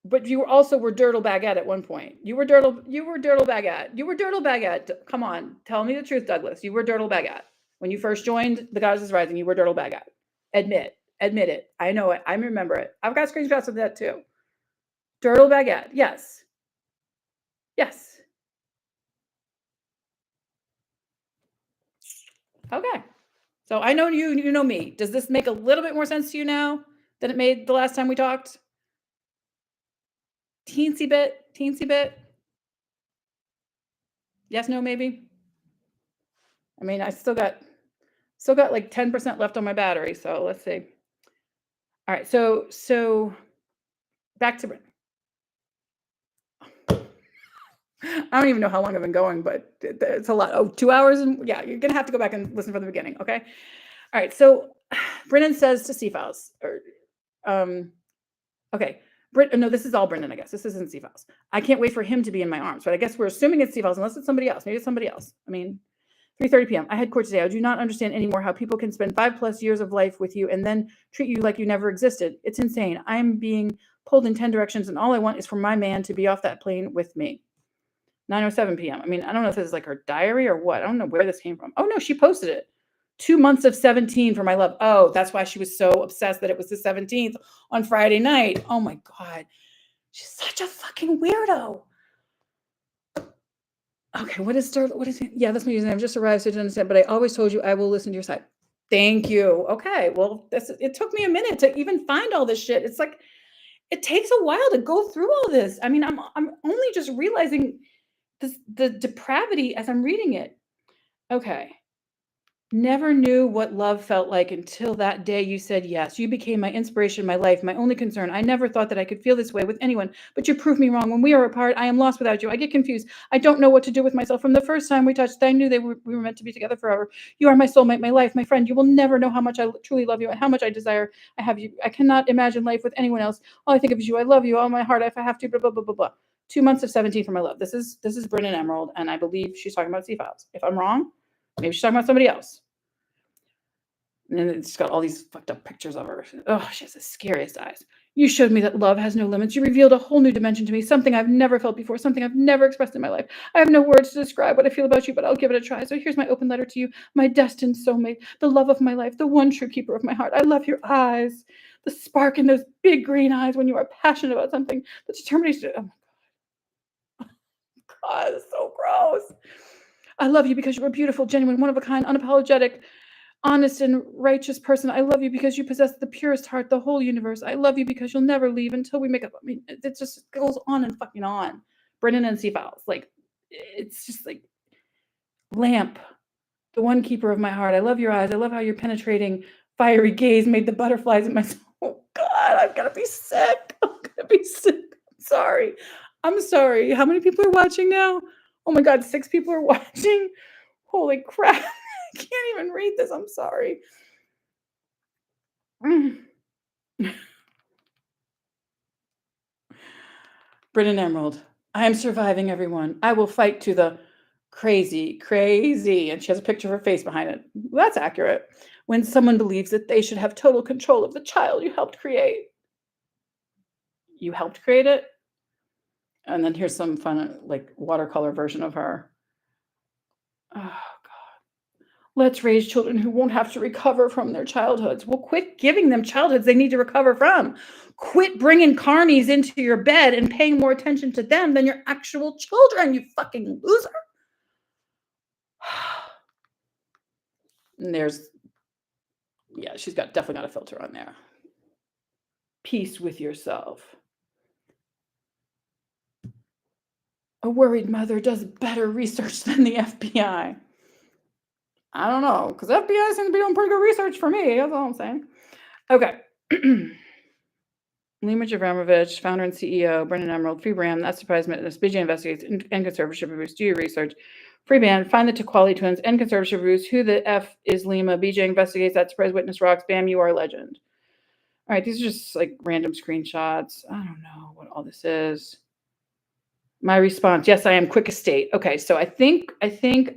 But you also were Dirtle Baguette at one point. You were Dirtle Baguette. Come on, tell me the truth, Douglas. You were Dirtle Baguette. When you first joined the Goddesses Rising, you were Dirtle Baguette. Admit it. I know it. I remember it. I've got screenshots of that too. Dirtle Baguette. Yes. Yes. Okay. So I know you know me. Does this make a little bit more sense to you now than it made the last time we talked? Teensy bit. Yes, no, maybe. I mean, I still got like 10% left on my battery, so let's see. All right, so back to Britain. I don't even know how long I've been going, but it's a lot. Oh, 2 hours, and yeah, you're gonna have to go back and listen from the beginning, okay? All right, so Brennan says to C-Files, okay. No, this is all Brennan, I guess. This isn't C-Files. I can't wait for him to be in my arms, but I guess we're assuming it's C-Files, unless it's somebody else. Maybe it's somebody else. I mean, 3:30 p.m. I had court today. I do not understand anymore how people can spend 5+ years of life with you and then treat you like you never existed. It's insane. I'm being pulled in 10 directions, and all I want is for my man to be off that plane with me. 9:07 p.m. I mean, I don't know if this is like her diary or what. I don't know where this came from. Oh no, she posted it. 2 months of 17 for my love. Oh, that's why she was so obsessed that it was the 17th on Friday night. Oh my God. She's such a fucking weirdo. Okay, what is it? Yeah, that's my username. I've just arrived, so I didn't understand, but I always told you I will listen to your side. Thank you. Okay, well, it took me a minute to even find all this shit. It's like, it takes a while to go through all this. I mean, I'm only just realizing the depravity as I'm reading it. Okay. Never knew what love felt like until that day you said yes. You became my inspiration, my life, my only concern. I never thought that I could feel this way with anyone, but you proved me wrong. When we are apart, I am lost without you. I get confused. I don't know what to do with myself. From the first time we touched, I knew we were meant to be together forever. You are my soulmate, my life, my friend. You will never know how much I truly love you and how much I desire I have you. I cannot imagine life with anyone else. All I think of is you. I love you all my heart if I have to, blah, blah, blah, blah, blah. 2 months of 17 for my love. This is Brennan Emerald, and I believe she's talking about C-Files. If I'm wrong, maybe she's talking about somebody else. And it's got all these fucked up pictures of her. Oh, she has the scariest eyes. You showed me that love has no limits. You revealed a whole new dimension to me, something I've never felt before, something I've never expressed in my life. I have no words to describe what I feel about you, but I'll give it a try. So here's my open letter to you, my destined soulmate, the love of my life, the one true keeper of my heart. I love your eyes, the spark in those big green eyes when you are passionate about something, the determination. Oh my God, it's so gross. I love you because you're a beautiful, genuine, one of a kind, unapologetic, honest and righteous person. I love you because you possess the purest heart, the whole universe. I love you because you'll never leave until we make up. I mean, it just goes on and fucking on. Brennan and C-Files. Like, it's just like, lamp, the one keeper of my heart. I love your eyes. I love how your penetrating, fiery gaze made the butterflies in my soul. Oh God, I'm gonna be sick. I'm gonna be sick. I'm sorry. How many people are watching now? Oh my God, 6 people are watching. Holy crap. I can't even read this. I'm sorry. Brennan Emerald. I am surviving, everyone. I will fight to the crazy. And she has a picture of her face behind it. Well, that's accurate. When someone believes that they should have total control of the child you helped create. you helped create it. And then here's some fun, like, watercolor version of her. Oh, God. Let's raise children who won't have to recover from their childhoods. Well, quit giving them childhoods they need to recover from. Quit bringing carnies into your bed and paying more attention to them than your actual children, you fucking loser. And there's, yeah, she's definitely got a filter on there. Peace with yourself. A worried mother does better research than the FBI. I don't know, because FBI seems to be doing pretty good research for me. That's all I'm saying. Okay. Lima Jovanovic, founder and CEO, Brendan Emerald, Free Brand, That's Surprise Witness, BJ Investigates, and Conservatorship Reviews. Do your research. Free Band, Find the Tuquali Twins, and Conservatorship Reviews. Who the F is Lima? BJ Investigates, That Surprise Witness rocks. Bam, you are a legend. All right, these are just like random screenshots. I don't know what all this is. My response, yes, I am quick estate. Okay, so I think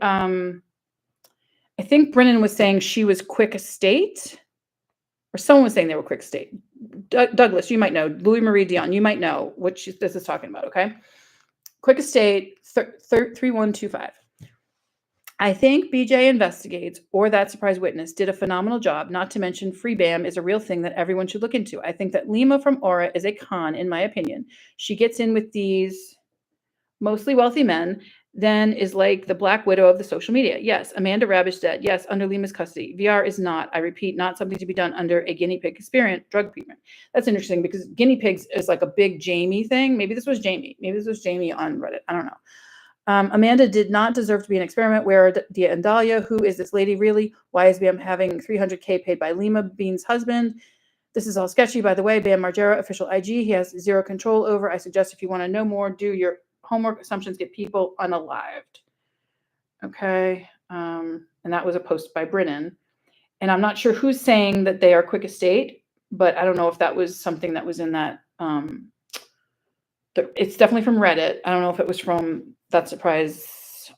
Brennan was saying she was quick estate, or someone was saying they were quick estate. Douglas, you might know. Louis Marie Dion, you might know what this is talking about, okay? Quick estate, 3125. I think BJ Investigates or That Surprise Witness did a phenomenal job, not to mention Free Bam is a real thing that everyone should look into. I think that Lima from Aura is a con, in my opinion. She gets in with these mostly wealthy men, then is like the Black Widow of the social media. Yes, Amanda Rabish dead. Yes, under Lima's custody. VR is not, I repeat, not something to be done under a guinea pig experience, drug treatment. That's interesting because guinea pigs is like a big Jamie thing. Maybe this was Jamie. Maybe this was Jamie on Reddit. I don't know. Amanda did not deserve to be an experiment. Where Dia and Dahlia? Who is this lady really? Why is Bam having $300K paid by Lima, Bean's husband? This is all sketchy, by the way. Bam Margera, official IG. He has zero control over. I suggest if you want to know more, do your homework. Assumptions get people unalived. Okay. And that was a post by Brennan. And I'm not sure who's saying that they are quick estate, but I don't know if that was something that was in that. It's definitely from Reddit. I don't know if it was from That Surprise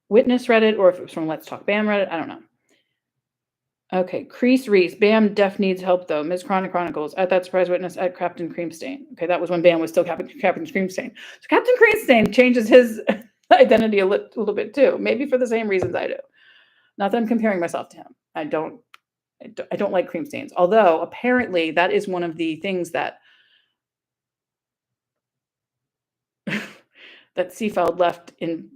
Witness Reddit or if it was from Let's Talk Bam Reddit. I don't know. Okay, Crease Reese. Bam def needs help though. Ms. Chronic Chronicles at That Surprise Witness at Captain Creamstain. Okay, that was when Bam was still Captain Creamstain. So Captain Creamstain changes his identity a little bit too. Maybe for the same reasons I do. Not that I'm comparing myself to him. I don't like Creamstains. Although apparently that is one of the things that that Seafeld left in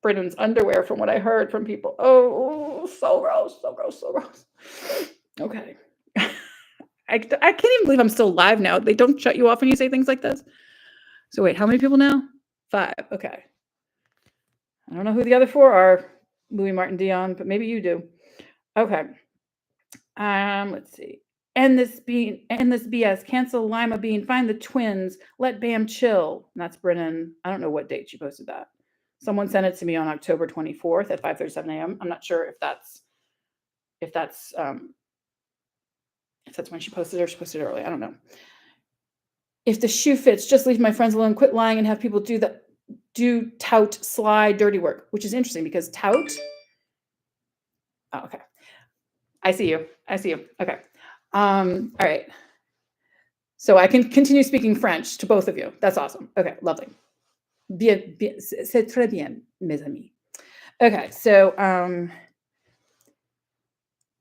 Britain's underwear, from what I heard from people. Oh, so gross, so gross, so gross. Okay. I can't even believe I'm still live now. They don't shut you off when you say things like this. So wait, how many people now? 5. Okay. I don't know who the other 4 are, Louis Martin Dion, but maybe you do. Okay. Let's see. End this BS. Cancel Lima Bean. Find the twins. Let Bam chill. And that's Brennan. I don't know what date she posted that. Someone sent it to me on October 24th at 5:37 a.m. I'm not sure if that's when she posted it or she posted it early. I don't know. If the shoe fits, just leave my friends alone. Quit lying and have people do tout, sly, dirty work, which is interesting because tout. Oh, okay. I see you. Okay. All right. So I can continue speaking French to both of you. That's awesome. Okay, lovely. Bien, c'est très bien, mes amis. Okay, so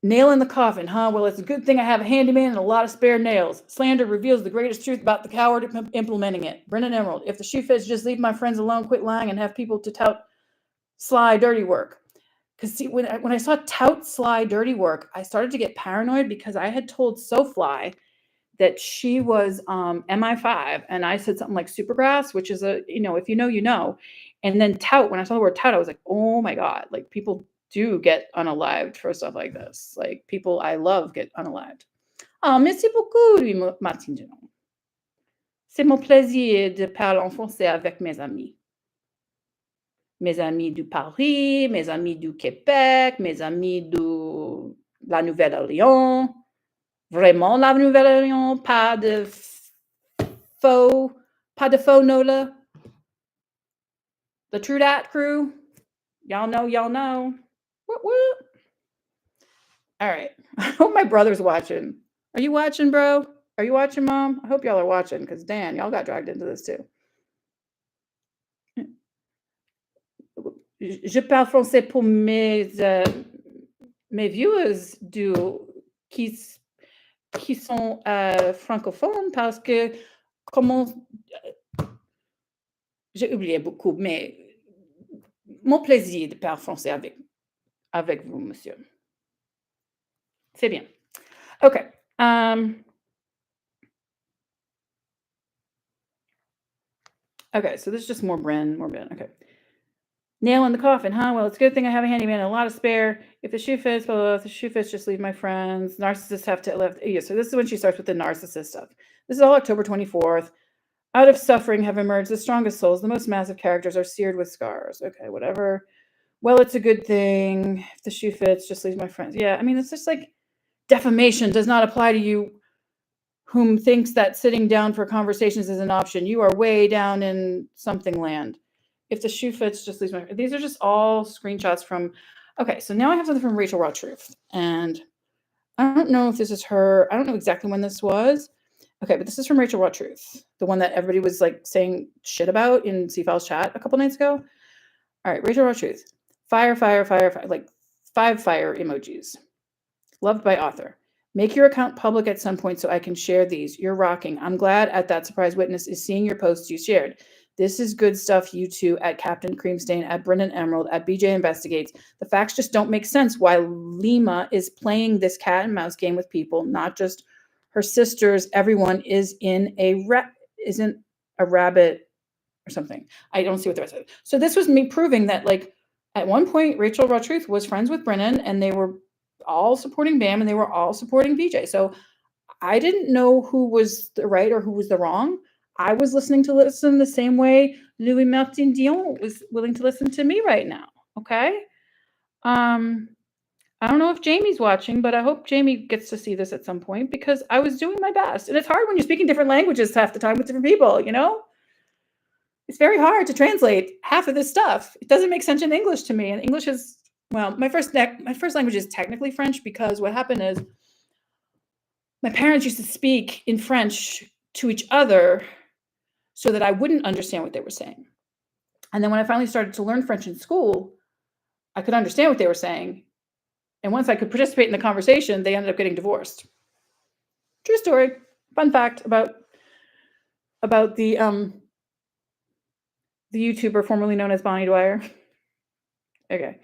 nail in the coffin, huh? Well, it's a good thing I have a handyman and a lot of spare nails. Slander reveals the greatest truth about the coward implementing it. Brennan Emerald. If the shoe fits, just leave my friends alone. Quit lying and have people to tout, sly, dirty work. Because see, when I saw tout, sly, dirty work, I started to get paranoid because I had told SoFly that she was MI5, and I said something like supergrass, which is if you know, you know. And then tout, when I saw the word tout, I was like, oh my God, like people do get unalived for stuff like this. Like people I love get unalived. Oh, merci beaucoup, Louis Martin Genon. C'est mon plaisir de parler en français avec mes amis. Mes amis du Paris, mes amis du Québec, mes amis de la Nouvelle-Orléans. Vraiment la Nouvelle-Orléans, pas de faux Nola. The True Dat crew. Y'all know. Whoop. All right. I hope my brother's watching. Are you watching, bro? Are you watching, Mom? I hope y'all are watching because Dan, y'all got dragged into this too. Je parle français pour mes viewers qui sont francophones parce que comment j'ai oublié beaucoup, mais mon plaisir de parler français avec vous, monsieur. C'est bien. Okay. Okay, so this is just more Bryn. Okay. Nail in the coffin, huh? Well, it's a good thing I have a handyman and a lot of spare. If the shoe fits, blah, blah, blah. If the shoe fits, just leave my friends. Narcissists have to left. Yeah, so this is when she starts with the narcissist stuff. This is all October 24th. Out of suffering have emerged the strongest souls. The most massive characters are seared with scars. Okay, whatever. Well, it's a good thing. If the shoe fits, just leave my friends. Yeah, I mean, it's just like defamation does not apply to you whom thinks that sitting down for conversations is an option. You are way down in something land. If the shoe fits, just leave my. These are just all screenshots from. Okay, so now I have something from Rachel Raw Truth, and I don't know if this is her. I don't know exactly when this was. Okay, but this is from Rachel Raw Truth, the one that everybody was like saying shit about in CFAL's chat a couple nights ago. All right, Rachel Raw Truth. Fire, fire, fire, fire, like 5 fire emojis. Loved by author. Make your account public at some point so I can share these. You're rocking. I'm glad at that surprise witness is seeing your posts you shared. This is good stuff, you two, at Captain Creamstain, at Brennan Emerald, at BJ Investigates. The facts just don't make sense why Lima is playing this cat and mouse game with people, not just her sisters. Everyone isn't a rabbit or something. I don't see what the rest of it. So this was me proving that, like, at one point, Rachel Raw Truth was friends with Brennan, and they were all supporting Bam, and they were all supporting BJ. So I didn't know who was the right or who was the wrong. I was listening the same way Louis Martin Dion was willing to listen to me right now. Okay. I don't know if Jamie's watching, but I hope Jamie gets to see this at some point because I was doing my best. And it's hard when you're speaking different languages half the time with different people, you know? It's very hard to translate half of this stuff. It doesn't make sense in English to me. And English is, well, my first language is technically French because what happened is my parents used to speak in French to each other so that I wouldn't understand what they were saying. And then when I finally started to learn French in school, I could understand what they were saying. And once I could participate in the conversation, they ended up getting divorced. True story. Fun fact about the YouTuber formerly known as Bonnie Dwyer. Okay.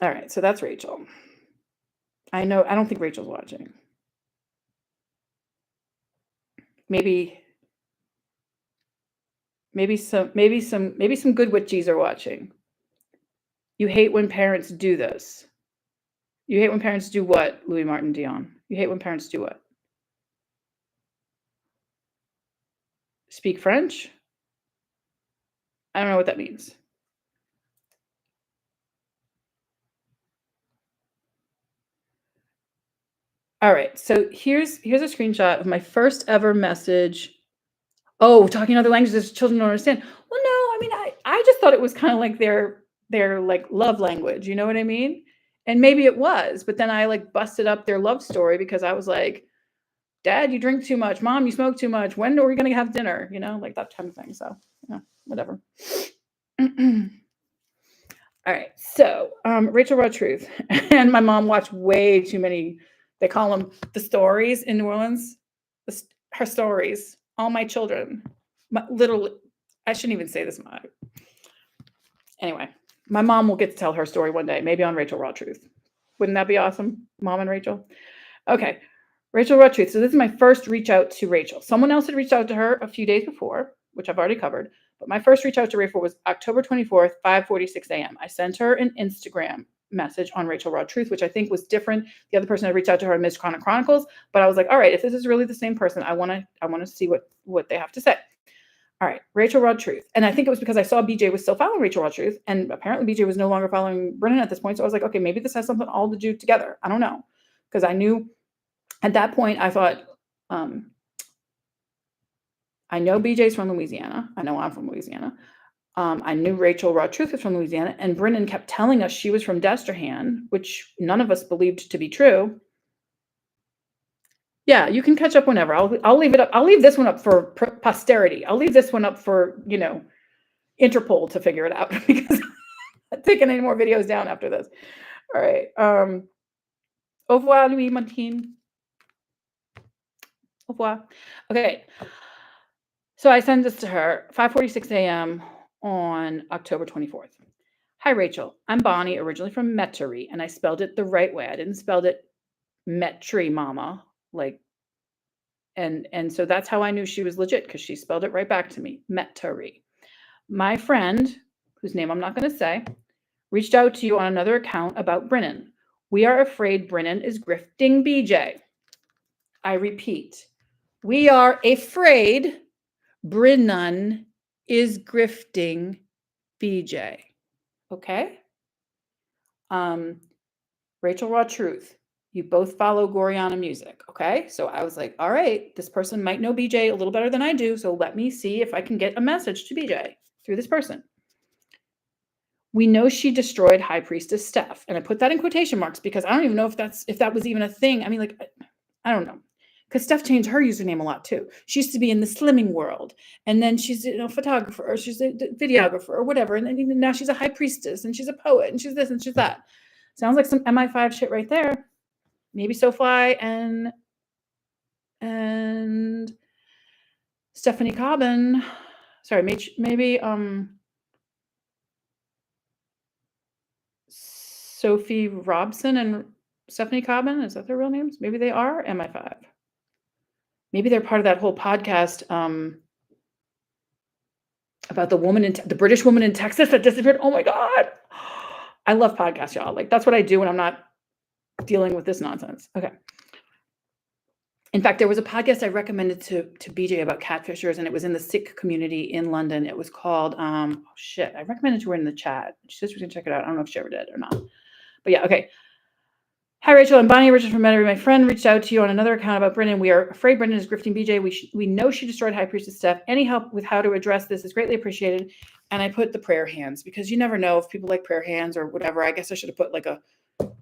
All right, so that's Rachel. I don't think Rachel's watching. Maybe some good witchies are watching. You hate when parents do this. You hate when parents do what, Louis Martin Dion? You hate when parents do what? Speak French? I don't know what that means. All right, so here's a screenshot of my first ever message. Oh, talking other languages children don't understand. Well, no, I mean, I just thought it was kind of like their like love language, you know what I mean? And maybe it was, but then I like busted up their love story because I was like, Dad, you drink too much. Mom, you smoke too much. When are we going to have dinner? You know, like that kind of thing. So, yeah, whatever. All right. So, Rachel Raw Truth and my mom watched way too many. They call them the stories in New Orleans. Her stories. All my children. I shouldn't even say this. Anyway, my mom will get to tell her story one day, maybe on Rachel Raw Truth. Wouldn't that be awesome, Mom and Rachel? Okay. Rachel Raw Truth. So this is my first reach out to Rachel. Someone else had reached out to her a few days before, which I've already covered. But my first reach out to Rachel was October 24th, 5:46 a.m. I sent her an Instagram message on Rachel Raw Truth, which I think was different. The other person had reached out to her on Miss Chronic Chronicles, but I was like, all right, if this is really the same person, I want to see what they have to say. All right, Rachel Raw Truth. And I think it was because I saw BJ was still following Rachel Raw Truth, and apparently BJ was no longer following Brennan at this point. So I was like, okay, maybe this has something all to do together. I don't know. Because I knew at that point, I thought, I know BJ's from Louisiana. I know I'm from Louisiana. I knew Rachel Raw Truth was from Louisiana, and Brennan kept telling us she was from Destrehan, which none of us believed to be true. Yeah, you can catch up whenever. I'll leave it up. I'll leave this one up for posterity. I'll leave this one up for, Interpol to figure it out because I'm not taking any more videos down after this. All right. Au revoir, Louis Martin. Au revoir. Okay. So I send this to her, 5:46 a.m. on October 24th. Hi, Rachel. I'm Bonnie, originally from Metairie, and I spelled it the right way. I didn't spell it Metairie, mama. And so that's how I knew she was legit, because she spelled it right back to me, Metairie. My friend, whose name I'm not going to say, reached out to you on another account about Brennan. We are afraid Brennan is grifting BJ. I repeat, we are afraid Brennan is grifting BJ. Okay? Rachel Raw Truth. You both follow Goriana Music, okay? So I was like, all right, this person might know BJ a little better than I do, so let me see if I can get a message to BJ through this person. We know she destroyed High Priestess Steph, and I put that in quotation marks because I don't even know if that was even a thing. I mean, I don't know, because Steph changed her username a lot too. She used to be in the slimming world, and then she's a photographer, or she's a videographer, or whatever, and then even now she's a high priestess, and she's a poet, and she's this and she's that. Sounds like some MI5 shit right there. Maybe SoFly and Stephanie Cobbin. Sorry, maybe Sophie Robson and Stephanie Cobbin. Is that their real names? Maybe they are MI5. Maybe they're part of that whole podcast about the British woman in Texas that disappeared. Oh my God. I love podcasts, y'all. Like, that's what I do when I'm not dealing with this nonsense. Okay. In fact, there was a podcast I recommended to BJ about catfishers, and it was in the Sikh community in London. It was called, I recommended to her in the chat. She said she was going to check it out. I don't know if she ever did or not. But yeah, okay. Hi, Rachel. I'm Bonnie Richard from Metairie. My friend reached out to you on another account about Brennan. We are afraid Brennan is grifting BJ. We know she destroyed High Priestess Steph. Any help with how to address this is greatly appreciated. And I put the prayer hands, because you never know if people like prayer hands or whatever. I guess I should have put like a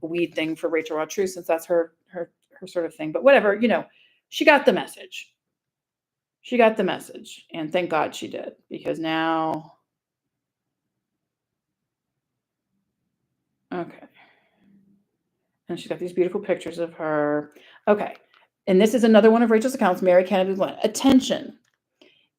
weed thing for Rachel Raw Truth, since that's her sort of thing. But whatever, she got the message. She got the message. And thank God she did, because now. Okay. And she's got these beautiful pictures of her. Okay. And this is another one of Rachel's accounts, Mary Kennedy Blunt. Attention.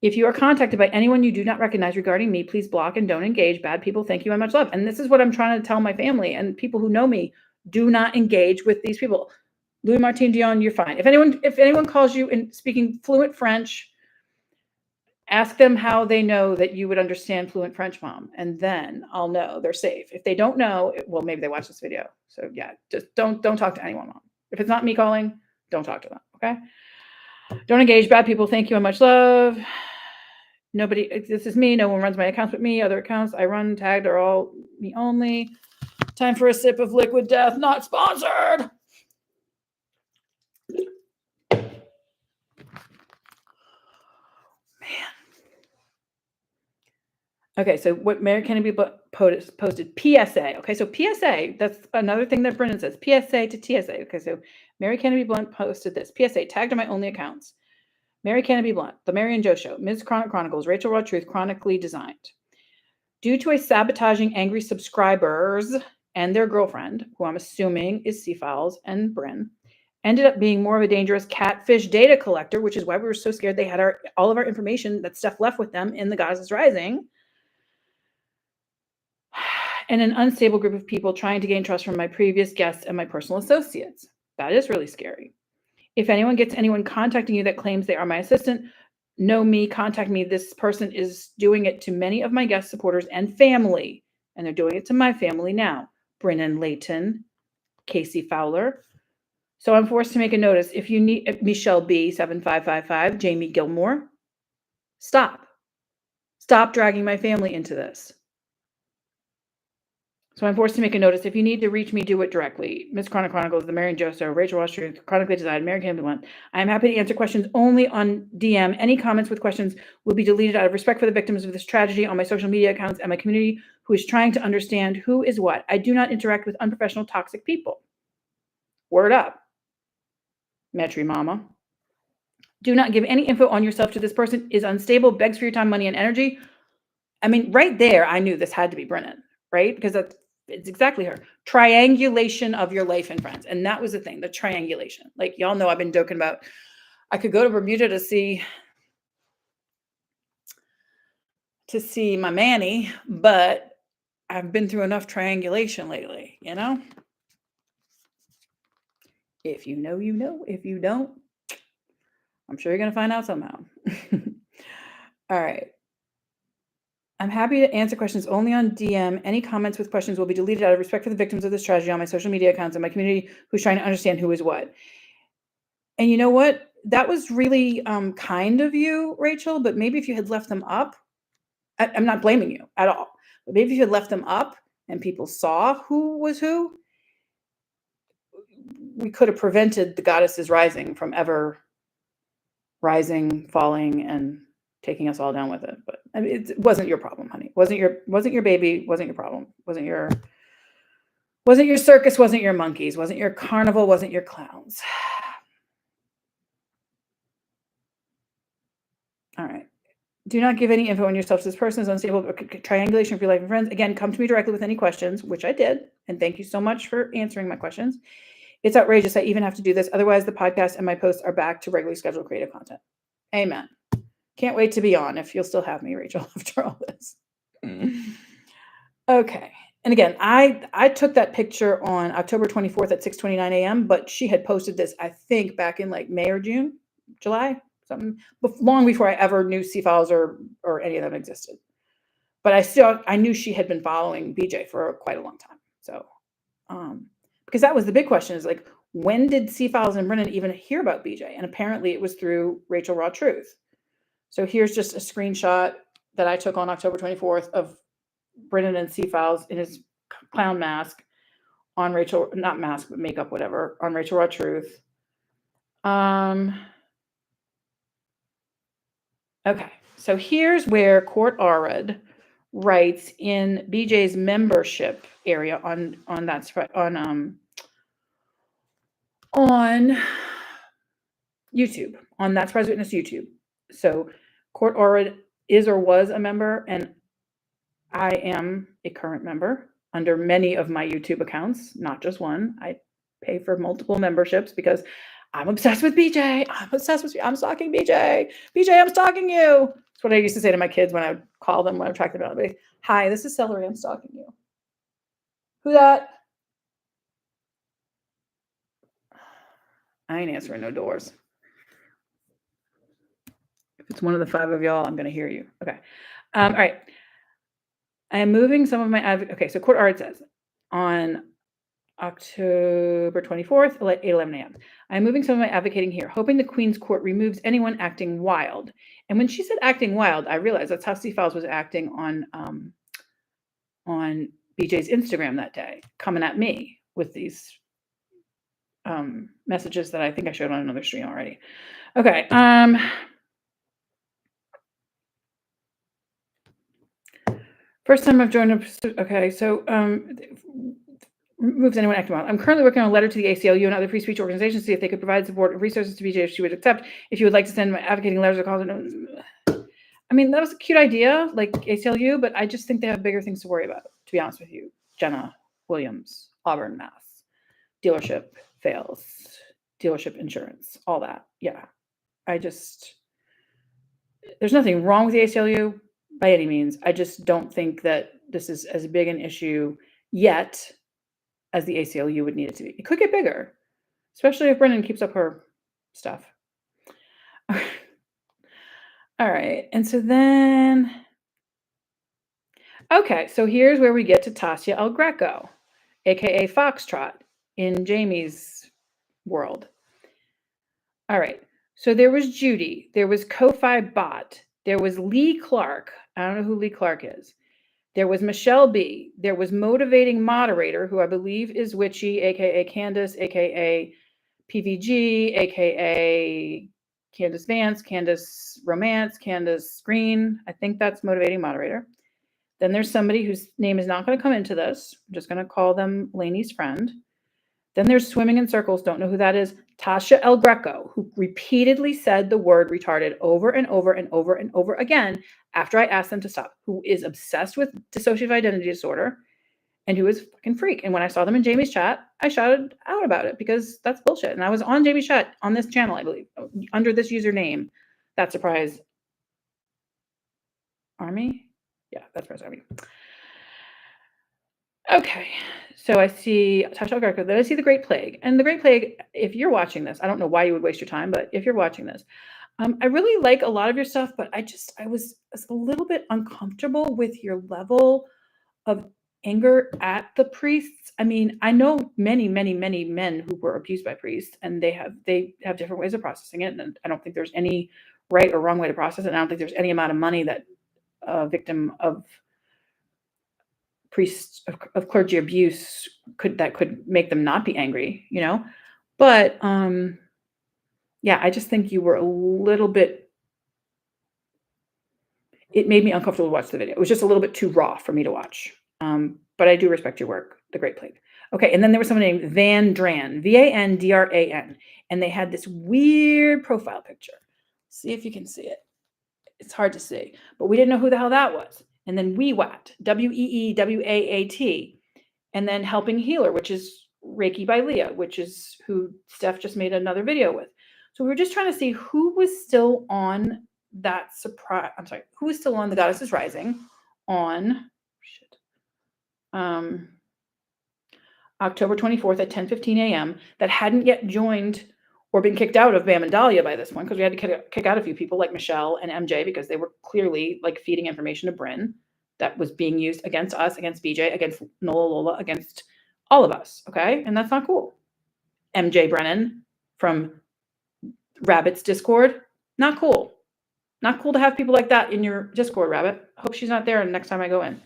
If you are contacted by anyone you do not recognize regarding me, please block and don't engage. Bad people, thank you and much love. And this is what I'm trying to tell my family and people who know me. Do not engage with these people. Louis Martin Dion, you're fine. If anyone calls you in speaking fluent French, ask them how they know that you would understand fluent French, Mom, and then I'll know they're safe. If they don't know, well, maybe they watch this video. So yeah, just don't talk to anyone, Mom. If it's not me calling, don't talk to them, okay? Don't engage. Bad people, thank you and much love. Nobody, this is me. No one runs my accounts but me. Other accounts I run tagged are all me only. Time for a sip of liquid death, not sponsored. Man. Okay, so what Mary Kennedy posted, PSA. Okay, so PSA, that's another thing that Brennan says, PSA to TSA. Okay, so Mary Kennedy Blunt posted this. PSA, tagged on my only accounts. Mary Kennedy Blunt, The Mary and Joe Show, Ms. Chronic Chronicles, Rachel Raw Truth, chronically designed. Due to a sabotaging angry subscribers and their girlfriend, who I'm assuming is C-Files and Bryn, ended up being more of a dangerous catfish data collector, which is why we were so scared they had all of our information that Steph left with them in the Gaza's Rising, and an unstable group of people trying to gain trust from my previous guests and my personal associates. That is really scary. If anyone gets anyone contacting you that claims they are my assistant, know me, contact me. This person is doing it to many of my guest supporters and family, and they're doing it to my family now. Brennan Layton, Casey Fowler. So I'm forced to make a notice. If you need Michelle B, 7555, Jamie Gilmore, stop. Stop dragging my family into this. So I'm forced to make a notice. If you need to reach me, do it directly. Miss Chronic Chronicles, The Mary and Joe Show, Rachel Raw Truth, chronically designed, Mary Kennedy Blunt. I am happy to answer questions only on DM. Any comments with questions will be deleted out of respect for the victims of this tragedy on my social media accounts and my community who is trying to understand who is what. I do not interact with unprofessional, toxic people. Word up. Metairie Mama. Do not give any info on yourself to this person, is unstable, begs for your time, money, and energy. I mean, right there, I knew this had to be Brennan, right? Because it's exactly her. Triangulation of your life and friends. And that was the thing, the triangulation. Like, y'all know I've been joking about, I could go to Bermuda to see my Manny, but I've been through enough triangulation lately, you know? If you know, you know. If you don't, I'm sure you're going to find out somehow. All right. I'm happy to answer questions only on DM. Any comments with questions will be deleted out of respect for the victims of this tragedy on my social media accounts and my community who's trying to understand who is what. And you know what? That was really kind of you, Rachel, but maybe if you had left them up, I'm not blaming you at all, but maybe if you had left them up and people saw who was who, we could have prevented the goddesses rising from ever rising, falling, and taking us all down with it. But I mean, it wasn't your problem, honey. Wasn't your baby, wasn't your problem. Wasn't your circus, wasn't your monkeys, wasn't your carnival, wasn't your clowns. All right. Do not give any info on yourself to this person is unstable. Triangulation of your life and friends. Again, come to me directly with any questions, which I did. And thank you so much for answering my questions. It's outrageous I even have to do this. Otherwise, the podcast and my posts are back to regularly scheduled creative content. Amen. Can't wait to be on if you'll still have me, Rachel, after all this. Okay. And again, I took that picture on October 24th at 6:29 a.m., but she had posted this, I think, back in like May or June, July, something, long before I ever knew C-Files or any of them existed. But I knew she had been following BJ for quite a long time. So, because that was the big question, is like, when did C-Files and Brennan even hear about BJ? And apparently it was through Rachel Raw Truth. So here's just a screenshot that I took on October 24th of Brennan and C-Files in his clown mask on Rachel, not mask, but makeup, whatever, on Rachel Raw Truth. Okay, so here's where Court Arad writes in BJ's membership area on YouTube, on That Surprise Witness YouTube. So Court Arad is or was a member, and I am a current member under many of my YouTube accounts, not just one. I pay for multiple memberships because I'm obsessed with BJ. I'm obsessed with you. I'm stalking BJ. BJ, I'm stalking you. That's what I used to say to my kids when I would call them, when I would track them down. I'd be, hi, this is Celery. I'm stalking you. Who that? I ain't answering no doors. If it's one of the 5 of y'all, I'm going to hear you. Okay. All right. I am moving some of my okay, so Court Arad says on October 24th, 8:11 a.m. I'm moving some of my advocating here, hoping the Queen's Court removes anyone acting wild. And when she said acting wild, I realized that's how C-Files was acting on BJ's Instagram that day, coming at me with these messages that I think I showed on another stream already. Okay. First time I've joined a, okay, so removes anyone acting wild. I'm currently working on a letter to the ACLU and other free speech organizations to see if they could provide support and resources to BJ if she would accept. If you would like to send my advocating letters or calls, I mean, that was a cute idea, like ACLU, but I just think they have bigger things to worry about, to be honest with you. Jenna Williams, Auburn, Mass. Dealership fails. Dealership insurance, all that. Yeah. There's nothing wrong with the ACLU by any means. I just don't think that this is as big an issue yet as the ACLU would need it to be. It could get bigger, especially if Brennan keeps up her stuff. All right. And so then, okay, so here's where we get to Tasya El Greco, aka Foxtrot in Jamie's world. All right. So there was Judy, there was Ko-Fi Bot, there was Lee Clark. I don't know who Lee Clark is. There was Michelle B. There was Motivating Moderator, who I believe is Witchy, aka Candace, aka PVG, aka Candace Vance, Candace Romance, Candace Green. I think that's Motivating Moderator. Then there's somebody whose name is not going to come into this. I'm just going to call them Lainey's friend. Then there's Swimming in Circles. Don't know who that is. Tasha El Greco, who repeatedly said the word retarded over and over and over and over again after I asked them to stop, who is obsessed with dissociative identity disorder and who is fucking freak. And when I saw them in Jamie's chat, I shouted out about it because that's bullshit. And I was on Jamie's chat on this channel, I believe, under this username. That Surprise Army? Yeah, that's Surprise Army. Okay, so I see Tasha Greco. Then I see The Great Plague. And The Great Plague, if you're watching this, I don't know why you would waste your time, but if you're watching this, I really like a lot of your stuff, but I was a little bit uncomfortable with your level of anger at the priests. I mean, I know many, many, many men who were abused by priests, and they have different ways of processing it. And I don't think there's any right or wrong way to process it. And I don't think there's any amount of money that a victim of priests of clergy abuse could make them not be angry, you know. But yeah, I just think you were a little bit. It made me uncomfortable to watch the video. It was just a little bit too raw for me to watch. But I do respect your work, The Great Plague. Okay, and then there was someone named Van Dran, Vandran, and they had this weird profile picture. See if you can see it. It's hard to see, but we didn't know who the hell that was. And then WeeWat, WeeWaat, and then Helping Healer, which is Reiki by Leah, which is who Steph just made another video with. So we were just trying to see who was still on that surprise. I'm sorry, who was still on The Goddess is Rising on October 24th at 10:15 a.m. that hadn't yet joined or been kicked out of Bam and Dahlia by this point, because we had to kick out a few people like Michelle and MJ because they were clearly like feeding information to Bryn that was being used against us, against BJ, against Nola Lola, against all of us. Okay, and that's not cool. MJ Brennan from Rabbit's Discord, not cool. Not cool to have people like that in your Discord, Rabbit. Hope she's not there next time I go in.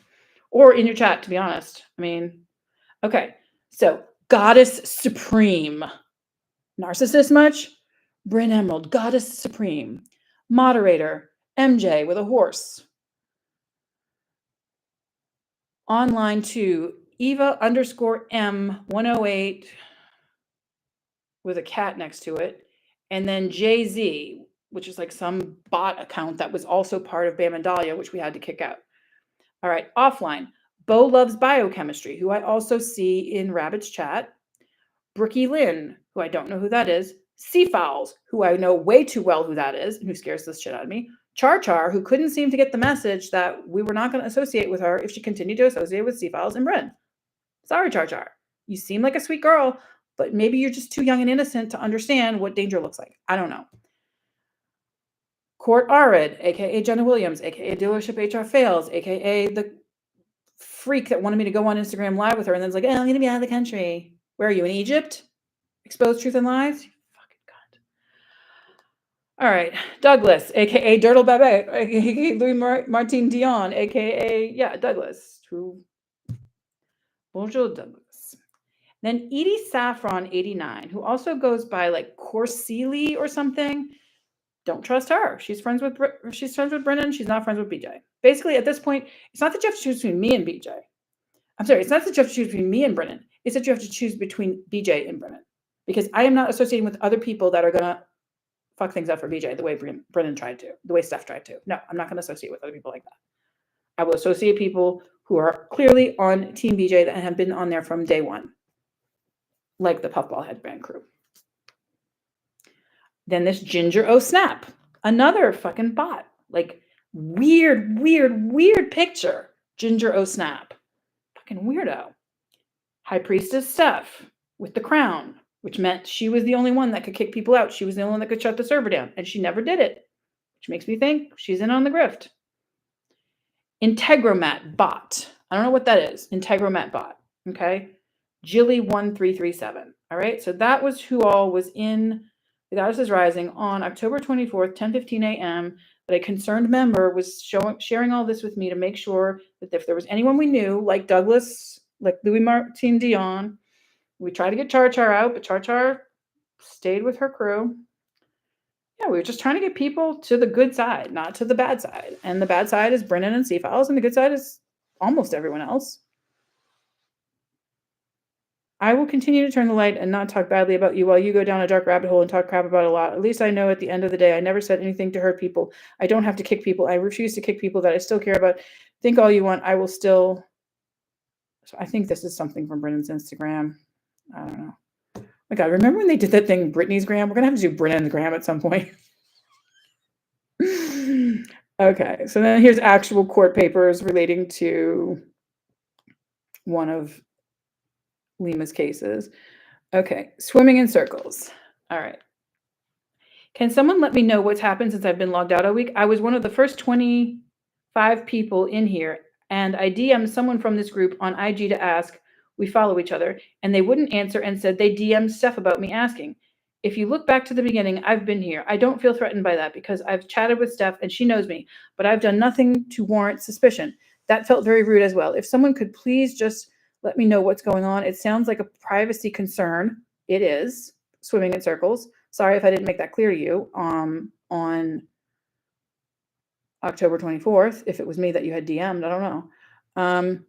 Or in your chat, to be honest. I mean, okay. So, Goddess Supreme. Narcissist much? Bryn Emerald, Goddess Supreme. Moderator, MJ with a horse. Online to Eva_M108 with a cat next to it. And then JZ, which is like some bot account that was also part of Bam and Dahlia, which we had to kick out. All right, offline. Bo Loves Biochemistry, who I also see in Rabbit's chat. Brookie Lynn, who I don't know who that is. Seafowls, who I know way too well who that is and who scares the shit out of me. Char Char, who couldn't seem to get the message that we were not going to associate with her if she continued to associate with Seafowls and Bryn. Sorry, Char Char. You seem like a sweet girl, but maybe you're just too young and innocent to understand what danger looks like. I don't know. Court Arid, aka Jenna Williams, aka Dealership HR Fails, aka the freak that wanted me to go on Instagram Live with her and then was like, oh, I'm going to be out of the country. Where are you, in Egypt? Expose Truth and Lies? You fucking cunt. All right. Douglas, aka Dirtle Babette, aka Louis Martin Dion, aka, yeah, Douglas. Bonjour, Douglas. Then Edie Saffron 89, who also goes by like Corsili or something. Don't trust her. She's friends with Brennan. She's not friends with BJ. Basically, at this point, it's not that you have to choose between me and BJ. I'm sorry, it's not that you have to choose between me and Brennan. It's that you have to choose between BJ and Brennan. Because I am not associating with other people that are going to fuck things up for BJ the way Brennan tried to, the way Steph tried to. No, I'm not going to associate with other people like that. I will associate people who are clearly on Team BJ that have been on there from day one. Like the Puffball Headband crew. Then this Ginger O Snap. Another fucking bot. Like, weird picture. Ginger O Snap. Fucking weirdo. High Priestess Steph with the crown, which meant she was the only one that could kick people out. She was the only one that could shut the server down, and she never did it, which makes me think she's in on the grift. Integromat bot. I don't know what that is. Integromat bot. Okay. Jilly1337. All right. So that was who all was in The Goddess is Rising on October 24th, 10:15 a.m. But a concerned member was sharing all this with me to make sure that if there was anyone we knew, like Douglas, like Louis Martin Dion, we tried to get Char Char out, but Char Char stayed with her crew. Yeah, we were just trying to get people to the good side, not to the bad side. And the bad side is Brennan and Seafowls, and the good side is almost everyone else. I will continue to turn the light and not talk badly about you while you go down a dark rabbit hole and talk crap about a lot. At least I know at the end of the day, I never said anything to hurt people. I don't have to kick people. I refuse to kick people that I still care about. Think all you want. I will still. So I think this is something from Brennan's Instagram. I don't know. Oh my God, remember when they did that thing, Britney's Gram? We're going to have to do Brennan's Gram at some point. Okay, so then here's actual court papers relating to one of Lima's cases. Okay, swimming in circles. All right. Can someone let me know what's happened since I've been logged out all week? I was one of the first 25 people in here, and I DM'd someone from this group on IG to ask. We follow each other, and they wouldn't answer and said they DM'd stuff about me asking. If you look back to the beginning, I've been here. I don't feel threatened by that because I've chatted with Steph and she knows me, but I've done nothing to warrant suspicion. That felt very rude as well. If someone could please just let me know what's going on. It sounds like a privacy concern. It is. Swimming in circles. Sorry if I didn't make that clear to you on October 24th. If it was me that you had DM'd, I don't know.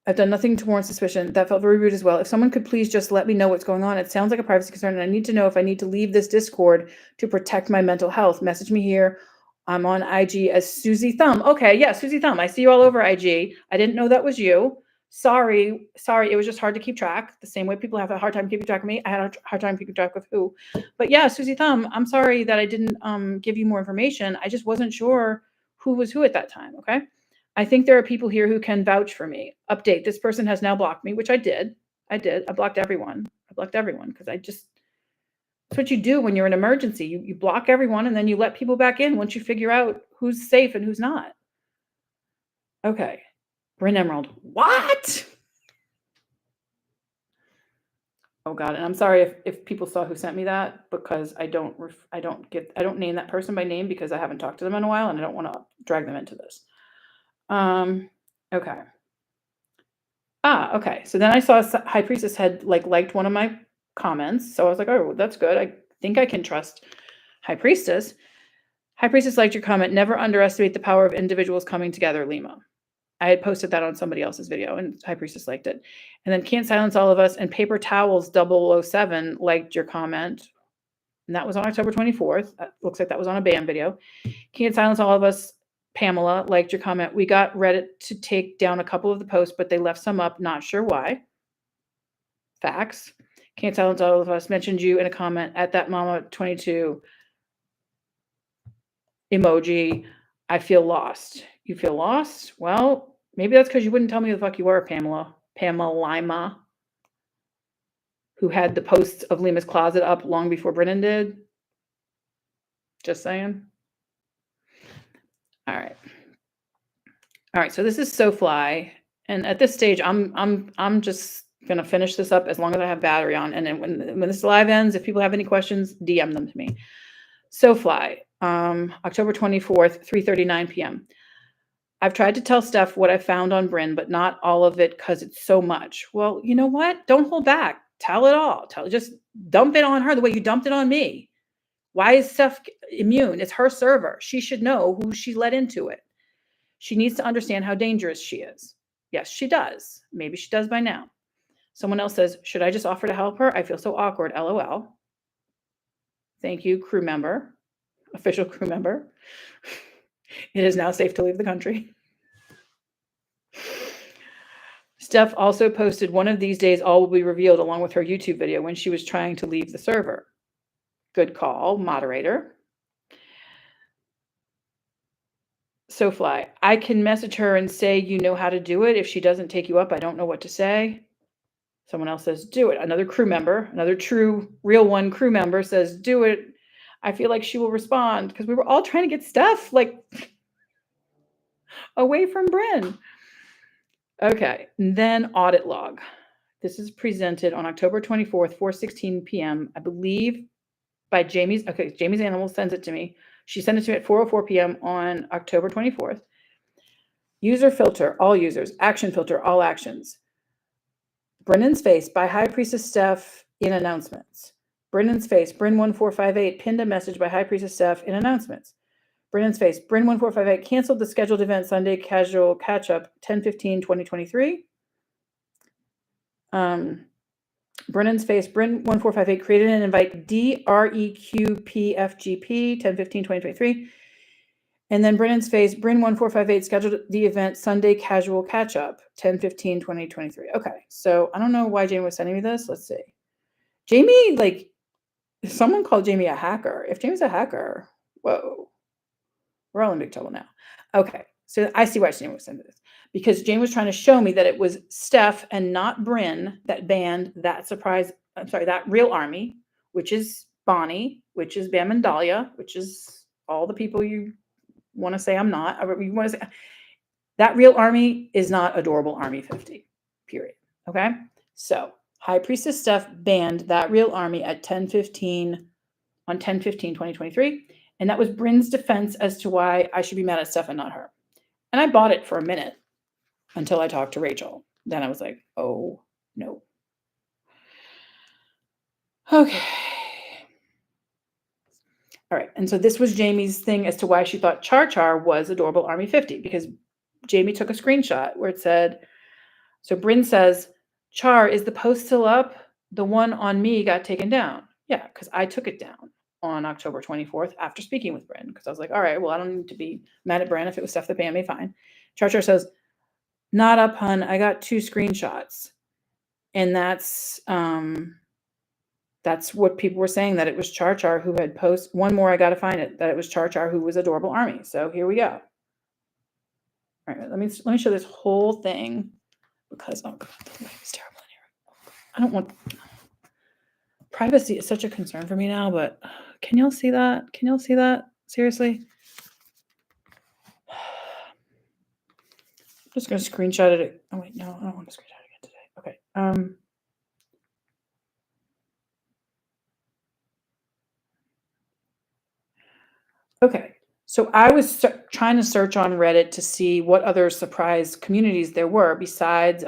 I've done nothing to warrant suspicion. That felt very rude as well. If someone could please just let me know what's going on. It sounds like a privacy concern, and I need to know if I need to leave this Discord to protect my mental health. Message me here. I'm on IG as Susie Thumb. Okay, yeah, Susie Thumb. I see you all over IG. I didn't know that was you. Sorry. It was just hard to keep track. The same way people have a hard time keeping track of me. I had a hard time keeping track of who. But yeah, Susie Thumb, I'm sorry that I didn't give you more information. I just wasn't sure who was who at that time, okay? I think there are people here who can vouch for me. Update, this person has now blocked me, which I did. I blocked everyone. Because that's what you do when you're in an emergency. You block everyone and then you let people back in once you figure out who's safe and who's not. Okay. Bryn Emerald. What? Oh God. And I'm sorry if people saw who sent me that, because I don't name that person by name because I haven't talked to them in a while and I don't want to drag them into this. Okay. Okay. So then I saw High Priestess had liked one of my comments. So I was like, oh, that's good. I think I can trust High Priestess. High Priestess liked your comment. Never underestimate the power of individuals coming together, Lima. I had posted that on somebody else's video and High Priestess liked it. And then Can't Silence All of Us and Paper Towels 007 liked your comment. And that was on October 24th. Looks like that was on a BAM video. Can't Silence All of Us, Pamela liked your comment. We got Reddit to take down a couple of the posts, but they left some up. Not sure why. Facts. Can't Silence All of Us mentioned you in a comment at that Mama 22 emoji. I feel lost. You feel lost? Well, maybe that's because you wouldn't tell me who the fuck you were, Pamela Lima, who had the posts of Lima's closet up long before Brennan did. Just saying. All right. So this is SoFly, and at this stage, I'm just gonna finish this up as long as I have battery on, and then when this live ends, if people have any questions, DM them to me. SoFly, October 24th, 3:39 p.m. I've tried to tell Steph what I found on Bryn, but not all of it because it's so much. Well, you know what? Don't hold back. Tell it all. Just dump it on her the way you dumped it on me. Why is Steph immune? It's her server. She should know who she let into it. She needs to understand how dangerous she is. Yes, she does. Maybe she does by now. Someone else says, should I just offer to help her? I feel so awkward. LOL. Thank you, crew member, official crew member. It is now safe to leave the country. Steph also posted, one of these days all will be revealed, along with her YouTube video when she was trying to leave the server. Good call, moderator. SoFly, I can message her and say you know how to do it. If she doesn't take you up, I don't know what to say. Someone else says, do it. Another crew member, another true, real one crew member says, do it. I feel like she will respond because we were all trying to get Steph away from Bryn. Okay, and then audit log. This is presented on October 24th, 4:16 p.m. I believe by Jamie's Animal sends it to me. She sent it to me at 4:04 p.m. on October 24th. User filter, all users. Action filter, all actions. Brennan's face by High Priestess Steph in announcements. Brennan's face, Bryn1458 pinned a message by High Priestess Steph in announcements. Brennan's face, Bryn1458 canceled the scheduled event Sunday casual catch-up 10/15/2023. Brennan's face, Bren1458 created an invite DREQPFGP 10/15/2023. And then Brennan's face, Bren1458 scheduled the event Sunday casual catch up 10/15/2023. Okay, so I don't know why Jamie was sending me this. Let's see. Jamie, like, someone called Jamie a hacker. If Jamie's a hacker, whoa, we're all in big trouble now. Okay, so I see why Jamie was sending this. Because Jamie was trying to show me that it was Steph and not Bryn that banned that that real army, which is Bonnie, which is Bam and Dahlia, which is all the people you want to say I'm not. You want to say that real army is not Adorable Army 50, period. Okay? So High Priestess Steph banned that real army at 10/15 on 10/15/2023. And that was Bryn's defense as to why I should be mad at Steph and not her. And I bought it for a minute until I talked to Rachel. Then I was like, oh, no. Okay. All right. And so this was Jamie's thing as to why she thought Char Char was Adorable Army 50, because Jamie took a screenshot where it said, so Bryn says, Char, is the post still up? The one on me got taken down. Yeah, because I took it down on October 24th after speaking with Bryn, because I was like, all right, well, I don't need to be mad at Bryn. If it was stuff that banned me, fine. Char Char says, not up, hun. I got 2 screenshots. And that's what people were saying, that it was Char Char who had posted. One more, I got to find it, that it was Char Char who was Adorable Army. So here we go. All right, let me show this whole thing, because oh god, the light is terrible in here. I don't want, privacy is such a concern for me now, but can y'all see that? Can y'all see that? Seriously? I'm just gonna screenshot it. Oh wait, no, I don't want to screenshot it again today. Okay. Okay. So I was trying to search on Reddit to see what other surprise communities there were besides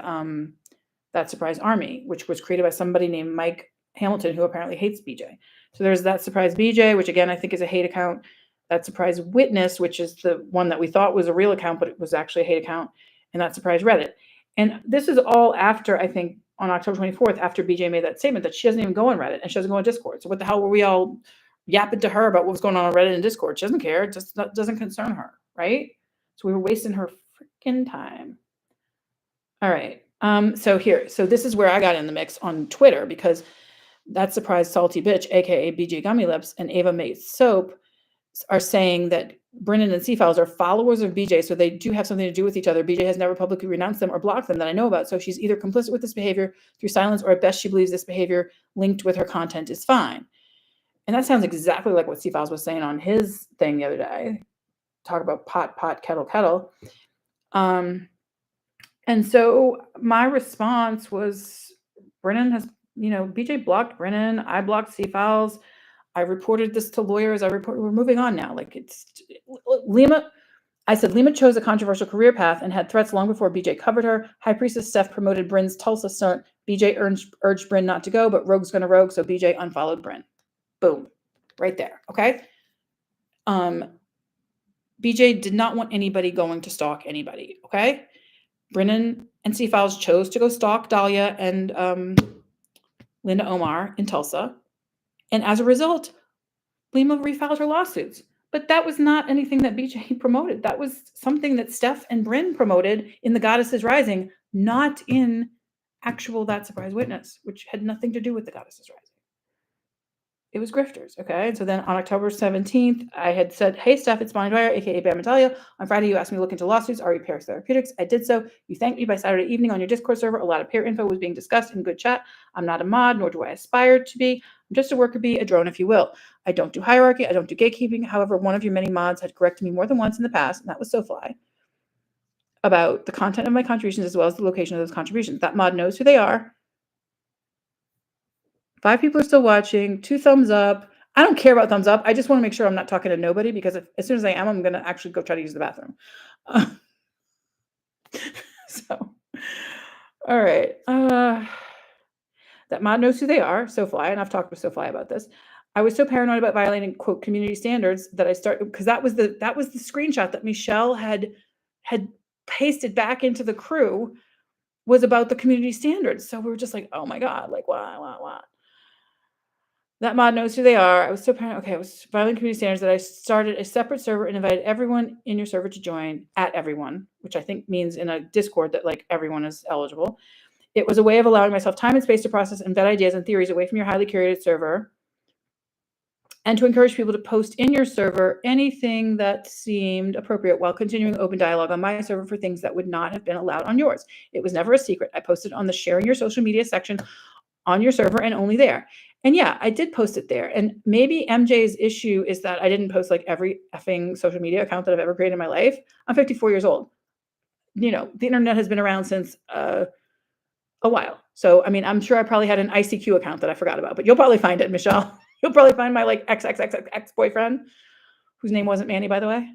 that surprise army, which was created by somebody named Mike Hamilton, who apparently hates BJ. So there's that surprise BJ, which again I think is a hate account. That surprise witness, which is the one that we thought was a real account, but it was actually a hate account, and that surprise Reddit. And this is all after, I think, on October 24th, after BJ made that statement that she doesn't even go on Reddit and she doesn't go on Discord. So what the hell were we all yapping to her about what was going on Reddit and Discord? She doesn't care. It just doesn't concern her, right? So we were wasting her freaking time. All right. So this is where I got in the mix on Twitter, because that surprised salty bitch, aka BJ Gummy Lips, and Ava Made Soap are saying that Brennan and C-Files are followers of BJ, so they do have something to do with each other. BJ has never publicly renounced them or blocked them that I know about, so she's either complicit with this behavior through silence, or at best she believes this behavior linked with her content is fine. And that sounds exactly like what C-Files was saying on his thing the other day. Talk about pot, kettle. And so my response was, Brennan has, BJ blocked Brennan. I blocked C-Files. I reported this to lawyers. We're moving on now. Like, it's Lima. I said Lima chose a controversial career path and had threats long before BJ covered her. High Priestess Steph promoted Bryn's Tulsa stunt. BJ urged Bryn not to go, but Rogue's gonna rogue, so BJ unfollowed Bryn. Boom. Right there. Okay. BJ did not want anybody going to stalk anybody. Okay. Brennan and C-Files chose to go stalk Dahlia and Linda Omar in Tulsa. And as a result, Lima refiled her lawsuits. But that was not anything that BJ promoted. That was something that Steph and Bryn promoted in The Goddesses Rising, not in actual That Surprise Witness, which had nothing to do with The Goddesses Rising. It was grifters, okay? And so then on October 17th, I had said, hey, Steph, it's Bonnie Dwyer, aka Bam Natalia. On Friday, you asked me to look into lawsuits, RE Paris Therapeutics. I did so. You thanked me by Saturday evening on your Discord server. A lot of peer info was being discussed in good chat. I'm not a mod, nor do I aspire to be. I'm just a worker bee, a drone, if you will. I don't do hierarchy. I don't do gatekeeping. However, one of your many mods had corrected me more than once in the past, and that was SoFly, about the content of my contributions as well as the location of those contributions. That mod knows who they are. 5 people are still watching. 2 thumbs up. I don't care about thumbs up. I just want to make sure I'm not talking to nobody, because as soon as I am, I'm going to actually go try to use the bathroom. So, all right. That mod knows who they are, SoFly, and I've talked with SoFly about this. I was so paranoid about violating, quote, community standards that I started, because that was the screenshot that Michelle had pasted back into the crew was about the community standards. So we were just like, oh my God, like, what? That mod knows who they are. I was so paranoid. Okay, I was violating community standards that I started a separate server and invited everyone in your server to join, at everyone, which I think means in a Discord that like everyone is eligible. It was a way of allowing myself time and space to process and vet ideas and theories away from your highly curated server, and to encourage people to post in your server anything that seemed appropriate while continuing open dialogue on my server for things that would not have been allowed on yours. It was never a secret. I posted on the sharing your social media section on your server and only there. And yeah, I did post it there. And maybe MJ's issue is that I didn't post like every effing social media account that I've ever created in my life. I'm 54 years old. You know, the internet has been around since a while. So, I mean, I'm sure I probably had an ICQ account that I forgot about, but you'll probably find it, Michelle. You'll probably find my like ex boyfriend, whose name wasn't Manny, by the way.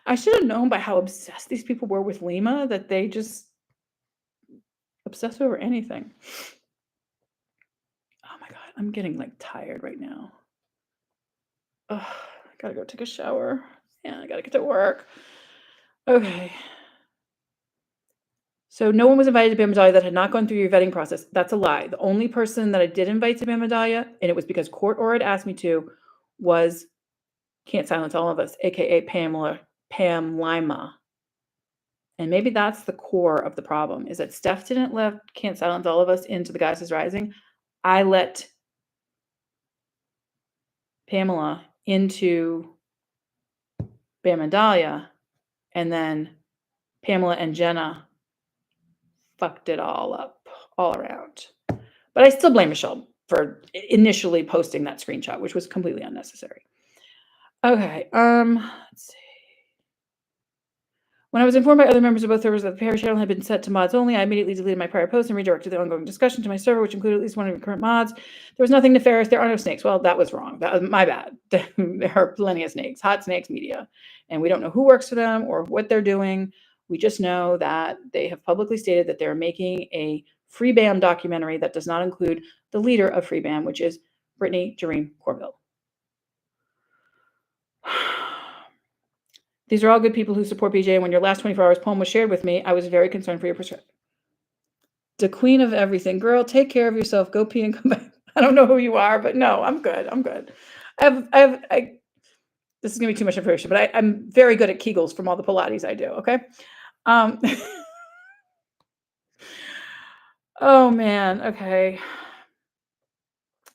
I should have known by how obsessed these people were with Lima that they just obsess over anything. Oh my God, I'm getting like tired right now. Ugh, I gotta go take a shower. Yeah, I gotta get to work. Okay. So no one was invited to Bamadalia that had not gone through your vetting process. That's a lie. The only person that I did invite to Bamadalia, and it was because court order had asked me to, was Can't Silence All of Us, aka Pam Lima. And maybe that's the core of the problem, is that Steph didn't let Can't Silence All of Us into The Goddess is Rising. I let Pamela into Bamadalia, and then Pamela and Jenna fucked it all up, all around. But I still blame Michelle for initially posting that screenshot, which was completely unnecessary. Okay, let's see. When I was informed by other members of both servers that the Paris channel had been set to mods only, I immediately deleted my prior post and redirected the ongoing discussion to my server, which included at least one of the current mods. There was nothing nefarious. There are no snakes. Well, that was wrong. That was my bad. There are plenty of snakes, Hot Snakes Media. And we don't know who works for them or what they're doing. We just know that they have publicly stated that they're making a Free BAM documentary that does not include the leader of Free BAM, which is Brittany Jareen Corville. These are all good people who support BJ, and when your last 24 hours poem was shared with me, I was very concerned for your perspective. The queen of everything. Girl, take care of yourself. Go pee and come back. I don't know who you are, but no, I'm good. I'm good. This is going to be too much information, but I'm very good at Kegels from all the Pilates I do, okay? Oh, man. Okay.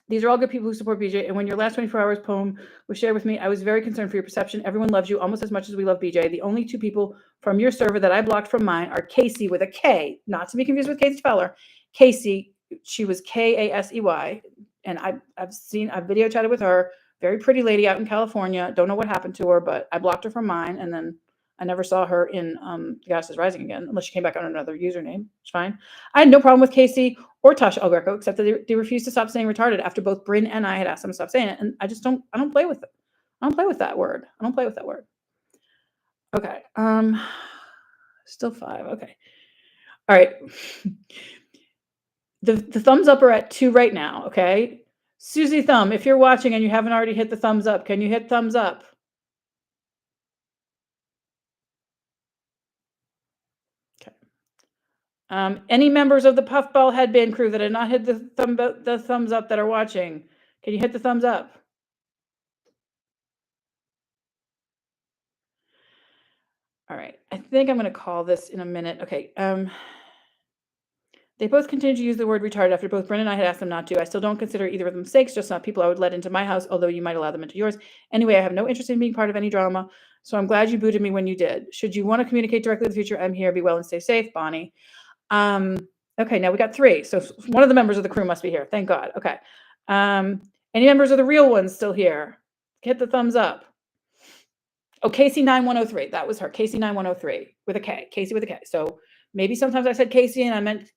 These are all good people who support BJ, and when your last 24 hours poem was shared with me, I was very concerned for your perception. Everyone loves you almost as much as we love BJ. The only two people from your server that I blocked from mine are Casey with a K, not to be confused with Casey Feller. Casey, she was Kasey, and I've video chatted with her. Very pretty lady out in California. Don't know what happened to her, but I blocked her from mine, and then I never saw her in The Goddess is Rising again, unless she came back on another username. It's fine. I had no problem with Casey or Tasha El Greco, except that they refused to stop saying retarded after both Bryn and I had asked them to stop saying it. And I don't play with it. I don't play with that word. I don't play with that word. Okay. Still 5. Okay. All right. The thumbs up are at 2 right now. Okay. Susie Thumb, if you're watching and you haven't already hit the thumbs up, can you hit thumbs up? Any members of the Puffball Headband crew that had not hit the thumbs up that are watching, can you hit the thumbs up? All right. I think I'm going to call this in a minute. Okay. They both continued to use the word retarded after both Bryn and I had asked them not to. I still don't consider either of them sakes, just not people I would let into my house, although you might allow them into yours. Anyway, I have no interest in being part of any drama, so I'm glad you booted me when you did. Should you want to communicate directly in the future, I'm here. Be well and stay safe, Bonnie. Okay, now we got 3. So one of the members of the crew must be here. Thank God. Okay. Any members of the real ones still here? Hit the thumbs up. Oh, Casey9103. That was her. Casey9103 with a K. Casey with a K. So maybe sometimes I said Casey and I meant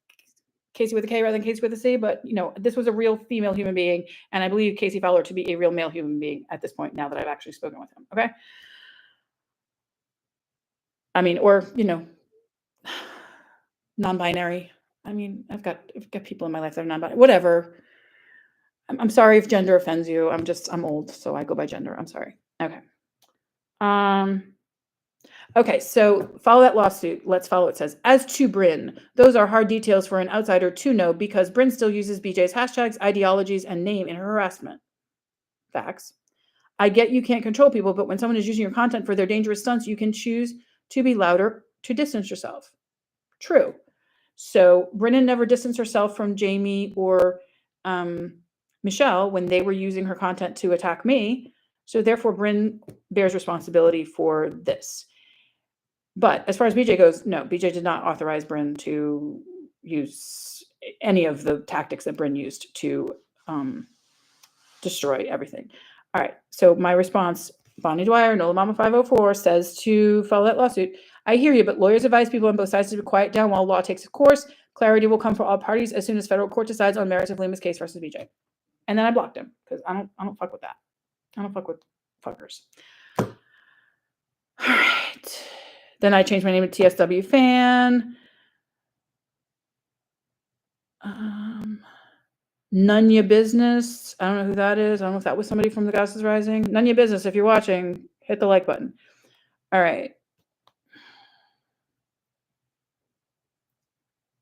Casey with a K rather than Casey with a C, but you know, this was a real female human being, and I believe Casey Fowler to be a real male human being at this point now that I've actually spoken with him. Okay. I mean, or you know, non-binary. I mean, I've got people in my life that are non-binary. Whatever. I'm sorry if gender offends you. I'm old, so I go by gender. I'm sorry. Okay. Okay, so follow that lawsuit. Let's follow. It says, as to Bryn, those are hard details for an outsider to know because Bryn still uses BJ's hashtags, ideologies, and name in her harassment. Facts. I get you can't control people, but when someone is using your content for their dangerous stunts, you can choose to be louder to distance yourself. True. So Brennan never distanced herself from Jamie or Michelle when they were using her content to attack me. So therefore, Bryn bears responsibility for this. But as far as BJ goes, no, BJ did not authorize Bryn to use any of the tactics that Bryn used to destroy everything. All right. So my response, Bonnie Dwyer, Nola Mama 504, says to follow that lawsuit. I hear you, but lawyers advise people on both sides to quiet down while law takes its course. Clarity will come for all parties as soon as federal court decides on merits of Lima's case versus BJ. And then I blocked him because I don't fuck with that. I don't fuck with fuckers. All right. Then I changed my name to TSW fan. Nunya Business. I don't know who that is. I don't know if that was somebody from The Goddess is Rising. Nunya Business, if you're watching, hit the like button. All right.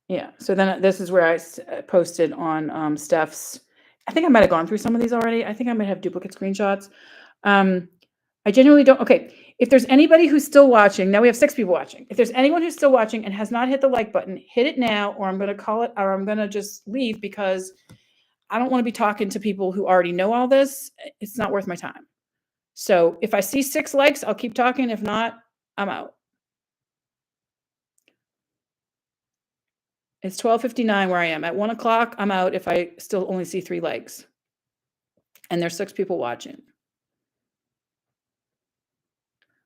Yeah. So then this is where I posted on Steph's. I think I might have gone through some of these already. I think I might have duplicate screenshots. I genuinely don't. Okay. If there's anybody who's still watching, now we have 6 people watching. If there's anyone who's still watching and has not hit the like button, hit it now, or I'm going to call it, or I'm going to just leave because I don't want to be talking to people who already know all this. It's not worth my time. So if I see 6 likes, I'll keep talking. If not, I'm out. It's 12:59 where I am. At 1 o'clock, I'm out if I still only see 3 likes. And there's 6 people watching.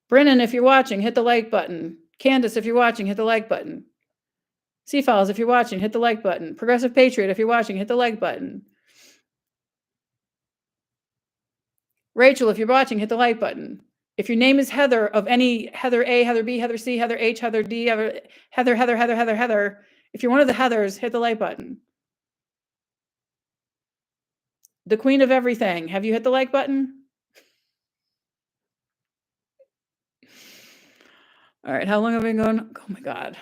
Brennan, if you're watching, hit the like button. Candace, if you're watching, hit the like button. C-Files, if you're watching, hit the like button. Progressive Patriot, if you're watching, hit the like button. Rachel, if you're watching, hit the like button. If your name is Heather of any Heather A, Heather B, Heather C, Heather H, Heather D, Heather, if you're one of the Heathers, hit the like button. The queen of everything, have you hit the like button? All right, how long have I been going? Oh my God.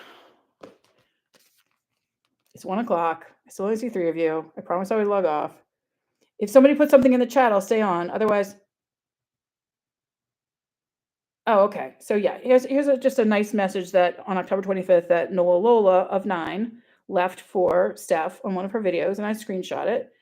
It's 1 o'clock. I still only see 3 of you. I promise I would log off. If somebody puts something in the chat, I'll stay on. Otherwise, oh, okay. So yeah, here's just a nice message that on October 25th that Noah Lola of 9 left for Steph on one of her videos, and I screenshot it.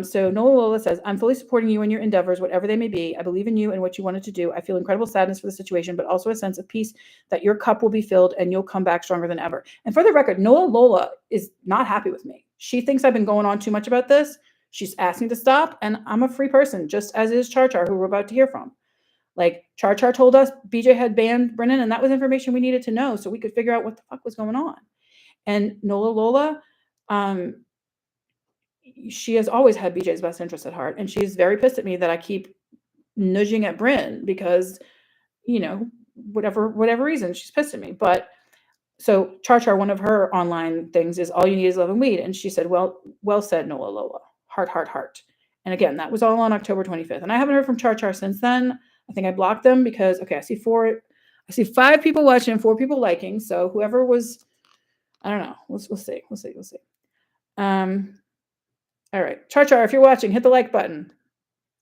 So Noah Lola says, I'm fully supporting you in your endeavors, whatever they may be. I believe in you and what you wanted to do. I feel incredible sadness for the situation, but also a sense of peace that your cup will be filled and you'll come back stronger than ever. And for the record, Noah Lola is not happy with me. She thinks I've been going on too much about this. She's asked me to stop, and I'm a free person, just as is Char Char, who we're about to hear from. Like, Char Char told us BJ had banned Brennan, and that was information we needed to know so we could figure out what the fuck was going on. And Nola Lola, she has always had BJ's best interest at heart, and she's very pissed at me that I keep nudging at Bryn because, you know, whatever reason, she's pissed at me. But so Char Char, one of her online things is all you need is love and weed, and she said, well said, Nola Lola, heart. And again, that was all on October 25th, and I haven't heard from Char Char since then. I think I blocked them because, okay, I see 5 people watching and 4 people liking. So whoever was, I don't know. We'll see. All right. Char Char, if you're watching, hit the like button.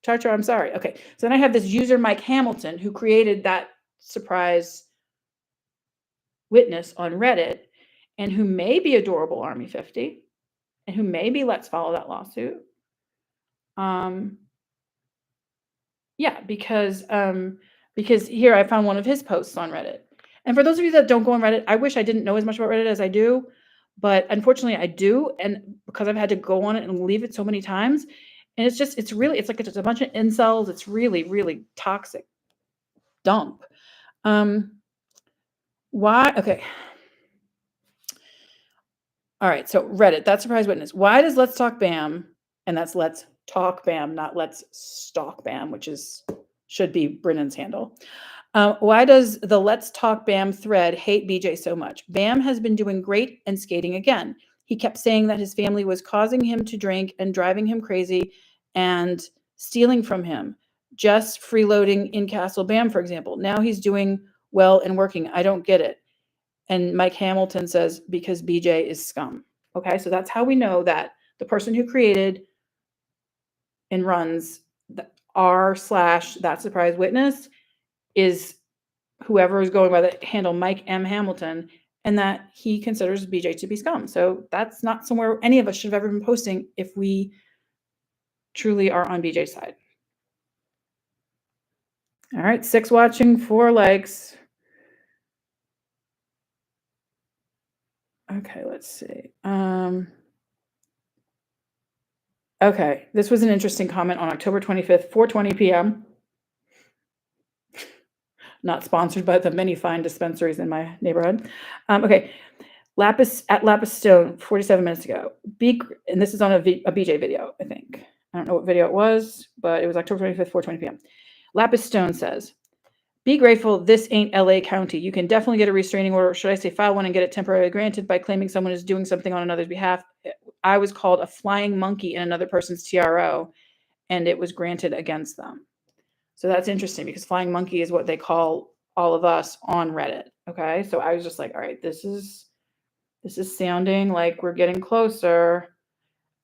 Char Char, I'm sorry. Okay. So then I have this user, Mike Hamilton, who created that surprise witness on Reddit and who may be Adorable Army 50 and who may be Let's Follow That Lawsuit. Yeah, because here I found one of his posts on Reddit. And for those of you that don't go on Reddit, I wish I didn't know as much about Reddit as I do, but unfortunately I do, and because I've had to go on it and leave it so many times, and it's like it's a bunch of incels. It's really, really toxic dump. Why? Okay. All right. So Reddit, that surprise witness. Why does Let's Talk Bam, and that's Let's Talk Bam, not Let's Stalk Bam, which should be Brennan's handle. Why does the Let's Talk Bam thread hate BJ so much? Bam has been doing great and skating again. He kept saying that his family was causing him to drink and driving him crazy and stealing from him. just freeloading in Castle Bam, for example. Now he's doing well and working. I don't get it. And Mike Hamilton says, because BJ is scum. Okay, so that's how we know that the person who created and runs the r/that surprise witness is whoever is going by the handle Mike M. Hamilton, and that he considers BJ to be scum. So that's not somewhere any of us should have ever been posting if we truly are on BJ's side. All right, 6 watching, 4 likes. Okay, let's see. Okay, this was an interesting comment on October 25th, 4:20 p.m. Not sponsored by the many fine dispensaries in my neighborhood. Okay, Lapis Stone, 47 minutes ago. And this is on a BJ video, I think. I don't know what video it was, but it was October 25th, 4:20 p.m. Lapis Stone says, be grateful this ain't LA County. You can definitely get a restraining order. Should I say file one and get it temporarily granted by claiming someone is doing something on another's behalf? I was called a flying monkey in another person's TRO, and it was granted against them. So that's interesting because flying monkey is what they call all of us on Reddit. Okay. So I was just like, all right, this is sounding like we're getting closer.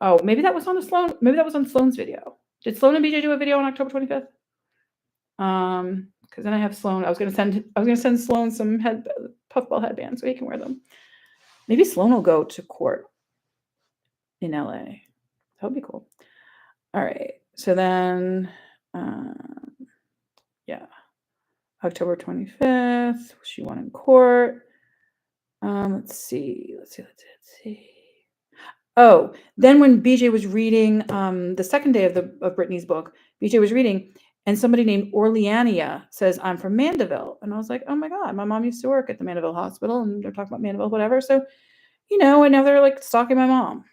Oh, maybe that was on maybe that was on Sloan's video. Did Sloan and BJ do a video on October 25th? Because then I have Sloan. I was gonna send Sloan some puffball headbands so he can wear them. Maybe Sloan will go to court in LA. That would be cool. All right. So then yeah. October 25th. She won in court. Let's see. Oh, then when BJ was reading the second day of Brittany's book, BJ was reading, and somebody named Orleania says, I'm from Mandeville. And I was like, oh my God, my mom used to work at the Mandeville Hospital, and they're talking about Mandeville, whatever. So, and now they're like stalking my mom.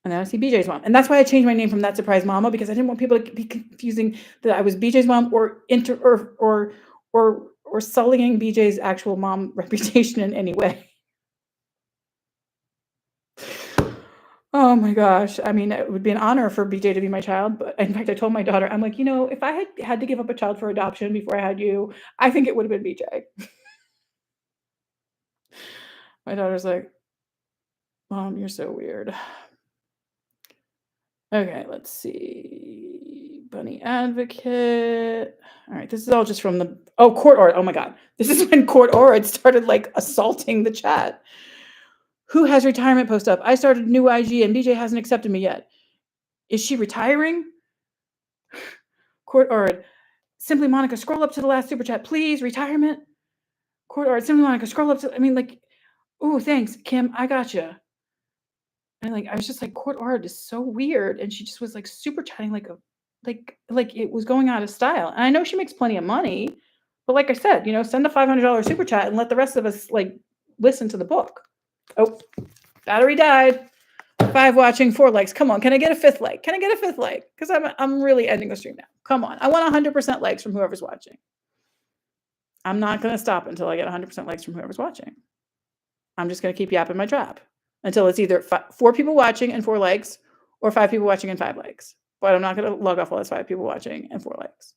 And then I see BJ's mom. And that's why I changed my name from That Surprise Mama, because I didn't want people to be confusing that I was BJ's mom or sullying BJ's actual mom reputation in any way. Oh my gosh. I mean, it would be an honor for BJ to be my child. But in fact, I told my daughter, I'm like, if I had to give up a child for adoption before I had you, I think it would have been BJ. My daughter's like, Mom, you're so weird. Okay, let's see. Bunny Advocate. All right, this is all just from Court Order. Oh my God. This is when Court Order started like assaulting the chat. Who has retirement post up? I started a new IG and BJ hasn't accepted me yet. Is she retiring? Court Order. Simply Monica, scroll up to the last super chat, please. Retirement. Court Order. Simply Monica, scroll up to, oh, thanks, Kim. I gotcha. And I was just like, Court Order is so weird. And she just was like super chatting like it was going out of style. And I know she makes plenty of money, but like I said, send a $500 super chat and let the rest of us listen to the book. Oh, battery died. 5 watching, 4 likes. Come on, can I get a 5th like? Because I'm really ending the stream now. Come on, I want 100% likes from whoever's watching. I'm not going to stop until I get 100% likes from whoever's watching. I'm just going to keep yapping my trap until it's either 4 people watching and 4 likes, or 5 people watching and 5 likes. But I'm not going to log off while it's 5 people watching and 4 likes.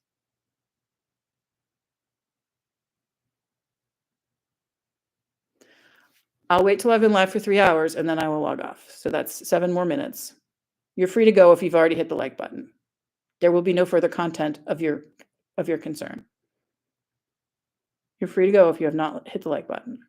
I'll wait till I've been live for 3 hours and then I will log off. So that's 7 more minutes. You're free to go if you've already hit the like button. There will be no further content of your concern. You're free to go if you have not hit the like button.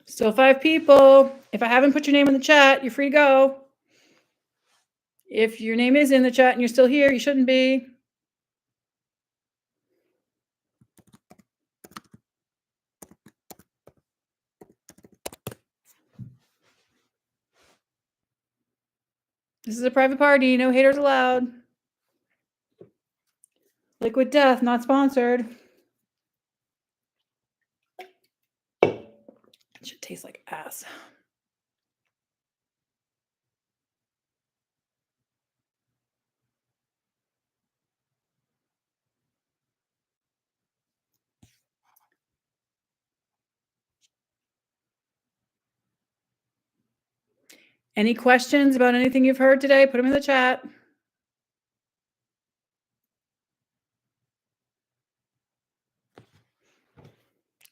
Still 5 people. If I haven't put your name in the chat, you're free to go. If your name is in the chat and you're still here, you shouldn't be. This is a private party. No haters allowed. Liquid Death, not sponsored. It should taste like ass. Any questions about anything you've heard today? Put them in the chat.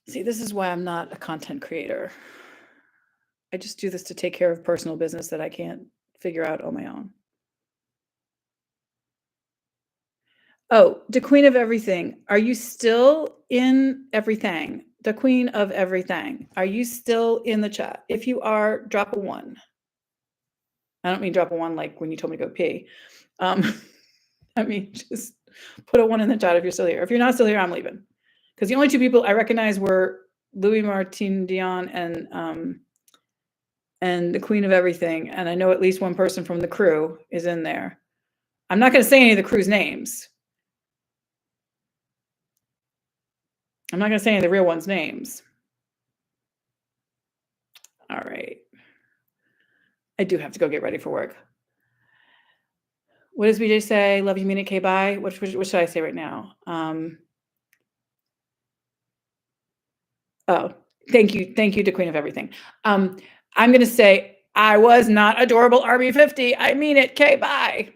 See, this is why I'm not a content creator. I just do this to take care of personal business that I can't figure out on my own. Oh, the queen of everything. Are you still in everything? The queen of everything. Are you still in the chat? If you are, drop a 1. I don't mean drop a 1 like when you told me to go pee. I mean, just put a 1 in the chat if you're still here. If you're not still here, I'm leaving. Because the only 2 people I recognize were Louis Martin Dion and the queen of everything. And I know at least one person from the crew is in there. I'm not going to say any of the crew's names. I'm not going to say any of the real ones' names. All right. I do have to go get ready for work. What does BJ say? Love you, mean it, K, bye. What should I say right now? Oh, thank you. Thank you to Queen of Everything. I'm going to say, I was not adorable RB50. I mean it, K, bye.